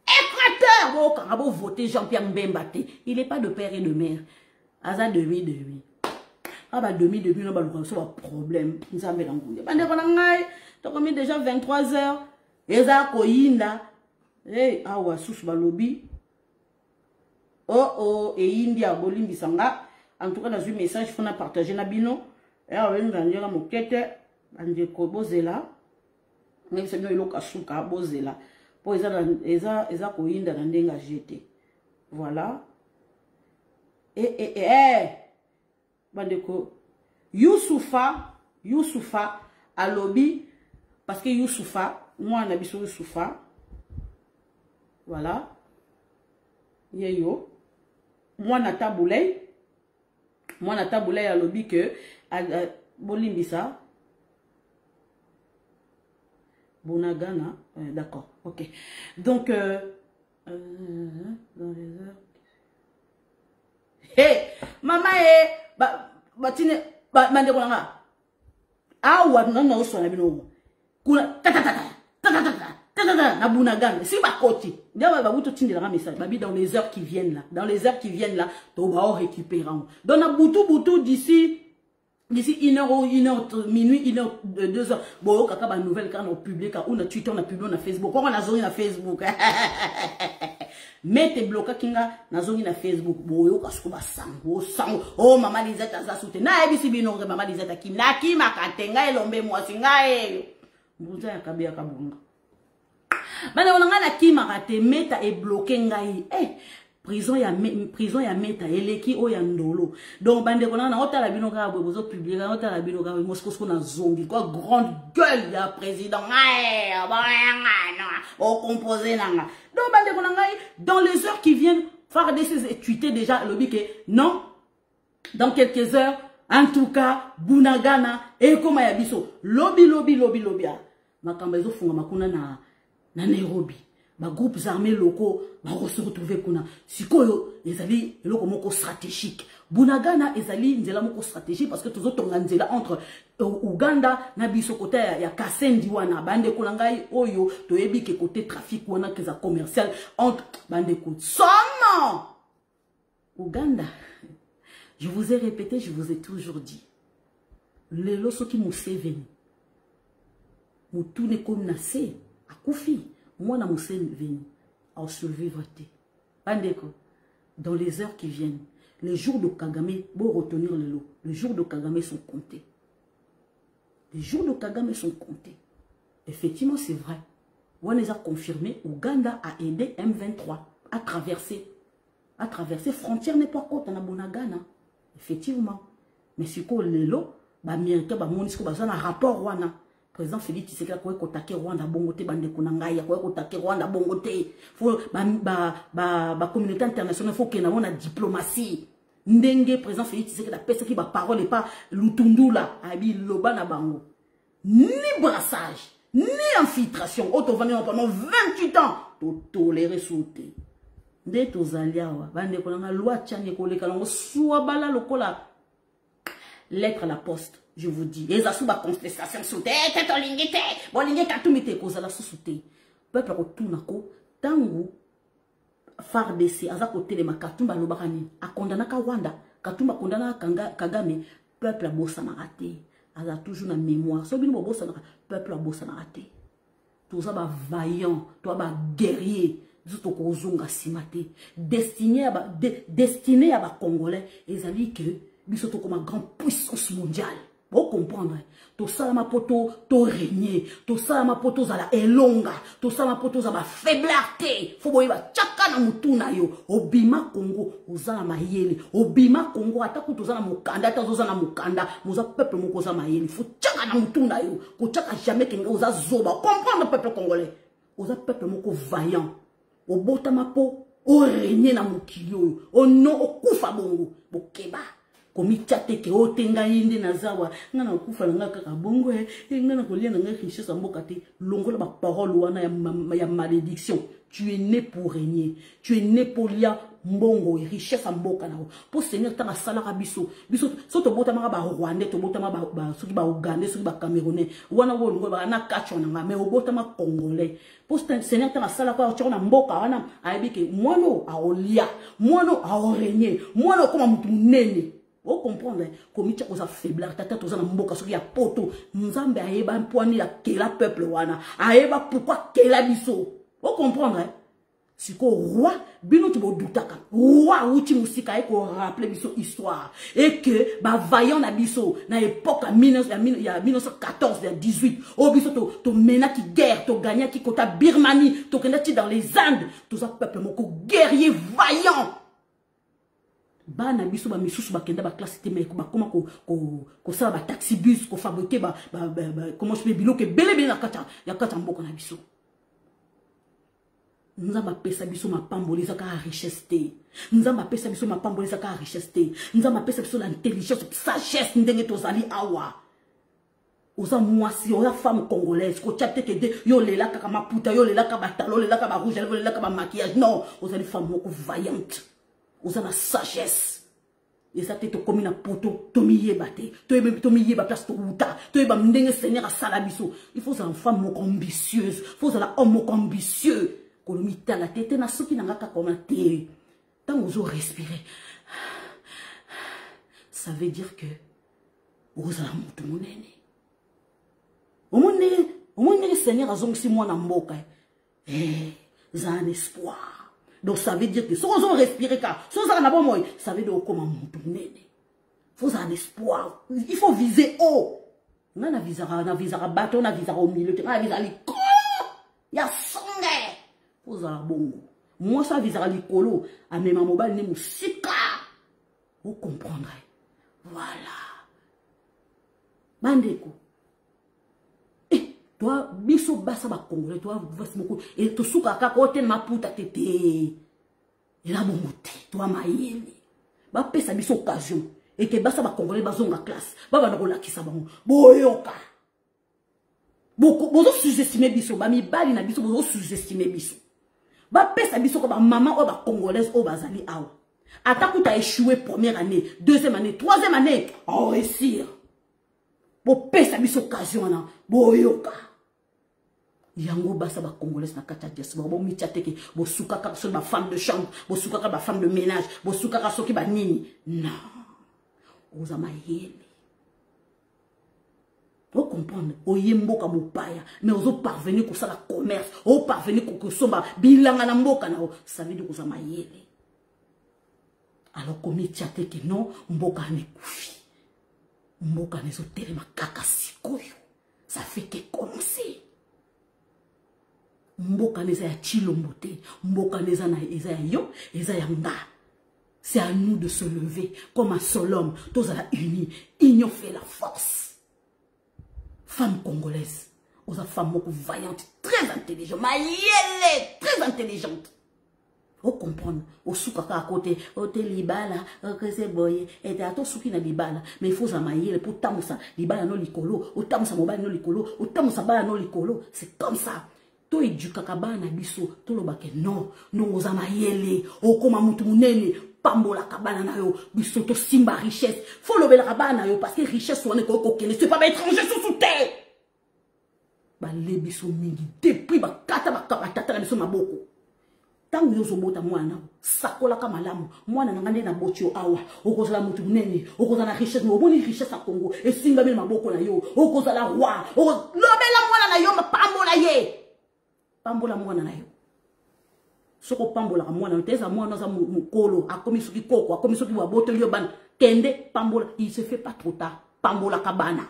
Équateur bo ka bo voter Jean-Pierre Mbemba te il est pas de père et de mère aza demi ah bah demi no ba luka so ba problème nzambe na ngule bande ko na ngai to komi déjà 23h eza koyinda hey awa susu balobi oh et India bolimbi sanga en tout cas dans un message qu'on a partagé na bino et awen ngandira mokete ande ko bozela mais c'est bien loka suka bozela po eza koyinda na ndenga jeté voilà et bande ko Youssoufa alobi parce que Youssoufa moi na biso Youssoufa voilà yeyo moi na taboulay à lobby que bolimbisa Bonagana d'accord ok donc dans les heures hey maman batine mande kolanga awa non so na bino kuna tata na Bunagana si ba koti ndia ba buto tindela message babi dans les heures qui viennent là to ba récupérer donc na butu d'ici 1 heure, minuit, 1 heure, 2 heures. Bon, kaka ba nouvelle quand on publie, on a Twitter, on a publié, on a Facebook. Pourquoi on a zone na Facebook? Mettez bloqué kinga na zone na Facebook. Bon, yo kasuko ba sango. Oh maman Lisette aza soute. Na ebisi bino maman Lisette kim. Na kim akatenga elombe mwasi nga eyo. Mbuza ya kabia kabunga. Bana on nga na kim akate meta e bloqué ngai. Prison ya meta eleki o ya ndolo donc bande kona na otala bino ka bozo publier na otala bino ka mosko na zongi quoi grande gueule ya président o composé nanga donc bande kona ngai dans les heures qui viennent faire des tweeter déjà lobby que non dans quelques heures en tout cas Bunagana et koma ya biso lobby makamba ezo funga makuna na Nairobi. Les groupes armés locaux vont se retrouver kuna sikoyo ezali eloko moko stratégique Bunagana ezali nzela moko stratégique parce que tous autres nzela entre Uganda na biso côté ya Kasendi wana bande ko ngai oyo toyebi ke côté trafic wana que za commercial entre bande ko somme Uganda. Je vous ai répété, je vous ai toujours dit les loso qui Museveni mutune comme nase akufi. Moi, na Museveni, à survivre. Dans les heures qui viennent, les jours de Kagame, pour retenir le lot, les jours de Kagame sont comptés. Les jours de Kagame sont comptés. Effectivement, c'est vrai. On les a confirmés. Ouganda a aidé M23 à traverser frontière n'importe quoi dans Bunagana. Effectivement. Mais si quoi le lot, bah mérite bah monisco bah ça un rapport wana. Président Félix Tshisekedi ko kotake Rwanda bongote bande kunangaya ko kotake Rwanda bongote faut ba communauté internationale faut que na diplomatie ndenge président Félix Tshisekedi pesa qui ba parole et pas lutundula abi loba na bango ni brassage ni infiltration auto venir pendant 28 ans to tolérer sauter nde tozaliawa bande kolanga loi tchanye koleka lango soit bala lokola lettre à la poste je vous dis les asous ba contestation sauter tete lingite bolinge katumite kozala sauter peuple ko tunako tangu FARDC aza côté ma Katumba lobakani a condamné Wanda Katumba condamna Kagame peuple a bossa na raté aza toujours na mémoire so bino bossa na peuple a bossa na raté tout ça ba vaillant toi ba guerrier tout ko zonga simate destiné à ba congolais ezali que biso to comme grande puissance mondiale. Vous comprenez? Tout ça, ma poto, to régner. Tout ça, ma poto, za la elonga. Tout ça, ma poto, za ma faiblesse. Faut boye ba chaka na mutuna yo. Obima Congo, oza ma yele. Obima Congo, ataku to za na mukanda, ataku za na mukanda. Moza peuple moko za ma yele. Faut chaka na mutuna yo. Ko chaka jamais kenga oza zoba. Comprendre le peuple congolais. Oza peuple moko vaillant. Obota ma po, o régner na mukili yo. O no okufa bongo. Bokeba. Komi chate ke otenga yinde na zawa ngana kufa nga kaka bongo ngana kolia nga richesse mboka te longola ba parole wana ya malédiction. Tu es né pour régner, tu es né pour lia mbongo et richesse mboka na pour Seigneur ta sala biso soto bota ma ba Rwandais to bota ma ba soki ba Ougandais soki ba Camerounais wana wo ngo ba na kacho na mais obota ma Congolais pour Seigneur ta sala kwa chona mboka wana ayebike mwono a olia mwono a régner mwono koma mutu munene. Vous comprenez? Comme tu as faiblesse, tu as un mboka sur ya poto. Nzambe aeba mpoani la kela peuple wana. Aeba pourquoi kela biso. Vous comprenez? Si ko roi, bino tu bo doutaka. Roi uti musika e ko rappeler biso histoire et que ba vaillant na biso na époque à 1914 à 18. Oh biso to mena ki guerre, to gagner ki kota Birmanie, to kena ti dans les Andes. Tout ça peuple moko guerrier vaillant. Bana biso ba misusu ba kenda ba classe mais ba comment ko ça ba taxi bus ko fabriquer ba comment je peux bilo que belé na kata ya kata mboko na biso nzamba pesa biso mapambolisa ka richesse te nzamba pesa biso mapambolisa ka richesse te nzamba pesa biso l'intelligence sagesse ndenge tozali awa oza mwasi oza femme congolaise ko tchate ke de yo lela kaka maputa yo lela ka batalo lela ka ba rouge yo lela ka ba maquillage non ozali femme moko vaillante. Vous avez la sagesse. Et ça, tu es comme une poto, tu es batté, tu es la place de Outa, tu es le Seigneur à Salabiso. Il faut une femme ambitieuse, il faut un homme ambitieux. Quand on met la tête, on a ce qui n'a pas commenté. Tant que vous respirez, ça veut dire que vous avez un monde. Au moins, le Seigneur a dit que moi, j'ai un espoir. Donc ça veut dire que si on respire, ça veut dire comment il faut un espoir. Il faut viser haut. On a visera bateau, on a visera au milieu, on a visera l'école. Il y a songe. Il faut un bon. Moi, ça visera l'écolo. À mes mamans, il y a musique. Vous comprendrez. Voilà. Bandeko. Toi, biso basa ba congolais, toi, vas beaucoup. Et to suka ka kote ma puta tete. Et là, bon, toi, ma yeli. Ba pesa biso occasion. Et que basa ba congolais, ba zonga classe. Ba ba na ki sa ba mo. Boyoka. Bozo sous-estimer biso. Ba mi bali na biso, bozo sous-estimer biso. Ba pesa biso ko ba maman o ba congolaise o ba zali awa. Ataku ta échoué première année, deuxième année, troisième année. On réussir. Bo pesa biso occasion na. Boyoka. Yango basa ba congolaise na kata diaspora bo mitateke bo sukaka so ba femme de chambre bo sukaka ba femme de ménage bo sukaka soki ba nini non oza mayele vous comprenez oyemboka mopaya mais ozo parvenir ko sala commerce o parvenir ko somba bilanga na mboka na ça veut dire oza mayele alors comme tiateke non mboka ne kufi mboka ne zo telema kaka sikoyo ça fait que commencer. Mboka neza ya chilombo te, mboka neza na eza ya yo, eza ya nga. C'est à nous de se lever comme un seul homme, tous à la unis, union fait la force. Femme congolaise, aux femmes beaucoup vaillantes, très intelligentes, maïelle, très intelligente. O comprendre, o souka à côté, o te libala, o que c'est boye, et t'as tout souki na libala, mais il faut zamayer pour tamusa, libala no likolo, o tamusa mobile no likolo, o tamusa bala no likolo, c'est comme ça. To edukakaba na biso, to lobake non, non ozamayele, o koma mutu munene, pambola kabana na yo, biso to simba richesse, faut lobela kabana yo, parce que richesse on est kokokele, c'est pas ba étranger sous terre. Ba le biso mingi, depuis ba kata ba kabatata na biso maboko. Tangu yozo bota mwana sakola kama malamu mwana ngande na botio awa okozala mutu munene okozala richesse no boni richesse a Congo e singa mele maboko na yo okozala roi lobela mwana na yo pambola ye pambola mwana na yo soko pambola ka mwana teza mwana za mukolo akomi soki koko akomi soki wa boto yo ban kende pambola il se fait pas trop tard pambola ka bana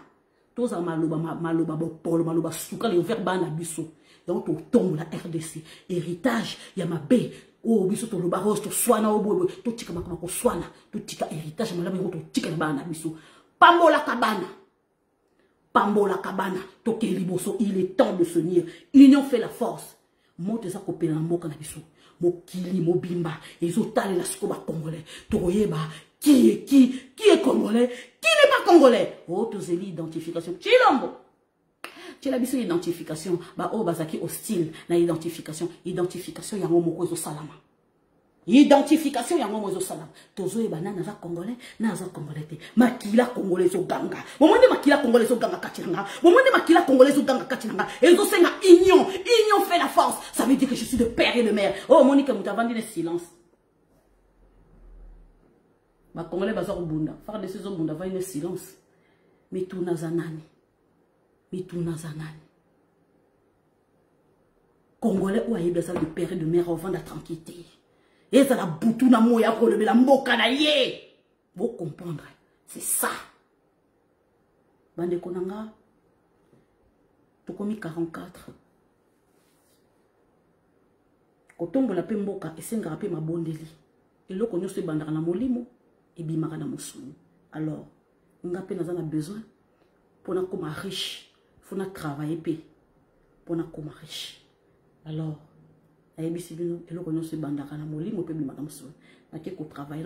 toza maloba bopolo maloba suka le ouvert bana biso. Donc, au tombe la RDC, héritage, il y a ma baie, oh, biso to le barros, to soana, oh, to tika makama soana, to tika héritage, malama, to tika bana biso. Pambola kabana, to keliboso, il est temps de se unir. Union fait la force. Monte za kopela mboka na biso. Mokili, mobimba, ezotale la sikoba congolais. Toroyeba, qui est congolais, qui n'est pas congolais. Oh, to zeli identification. Chilombo. Tu as l'habitude d'identification, bah oh bazaki hostile, la identification y a un mot au salama. Identification y a un mot au salama. Tozo e banana za congolais, na za congolais te. Makila congolais au ganga. Moment makila congolais au ganga katinanga. Moment makila congolais au ganga katinanga. Et zo senga union fait la force. Ça veut dire que je suis de père et de mère. Oh Monique Moutavandi le silence. Ba congolais bazar bunda, faire de ces bunda va une silence. Mais tout nazanani. Mituna zanani. Congolais ou aïe besoin de père et de mère avant la tranquillité. Et ça la boutouna moya pour lever la mboka na ye. Vous comprendre. C'est ça. Bande konanga. Tokomi 44. Kotombo la pe mboka et senga pe ma bondeli. Et lo konyo se bandara na molimo et bimaka na mosuni. Alors, nga pe nazana besoin pour na koma riche. Faut travailler pour na koma riche. Alors, ayebisi bino eloko nyonso bandaka na molimo pe bimaka mosuni. Na ke ko travailler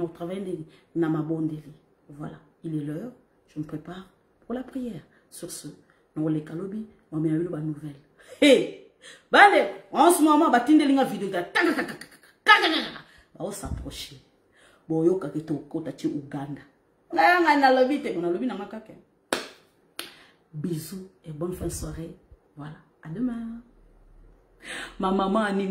na ma bondeli. Voilà, il est l'heure. Je me prépare pour la prière. Sur ce, on les kalobi, on met une bonne nouvelle. Hey, bande, en ce moment, batindelinga vidéo da on s'approcher. Boyo kaketo kota ti Uganda. Nga na lobi te, na lobi na makake. Bisous et bonne fin de soirée. Voilà, à demain. Ma maman a dit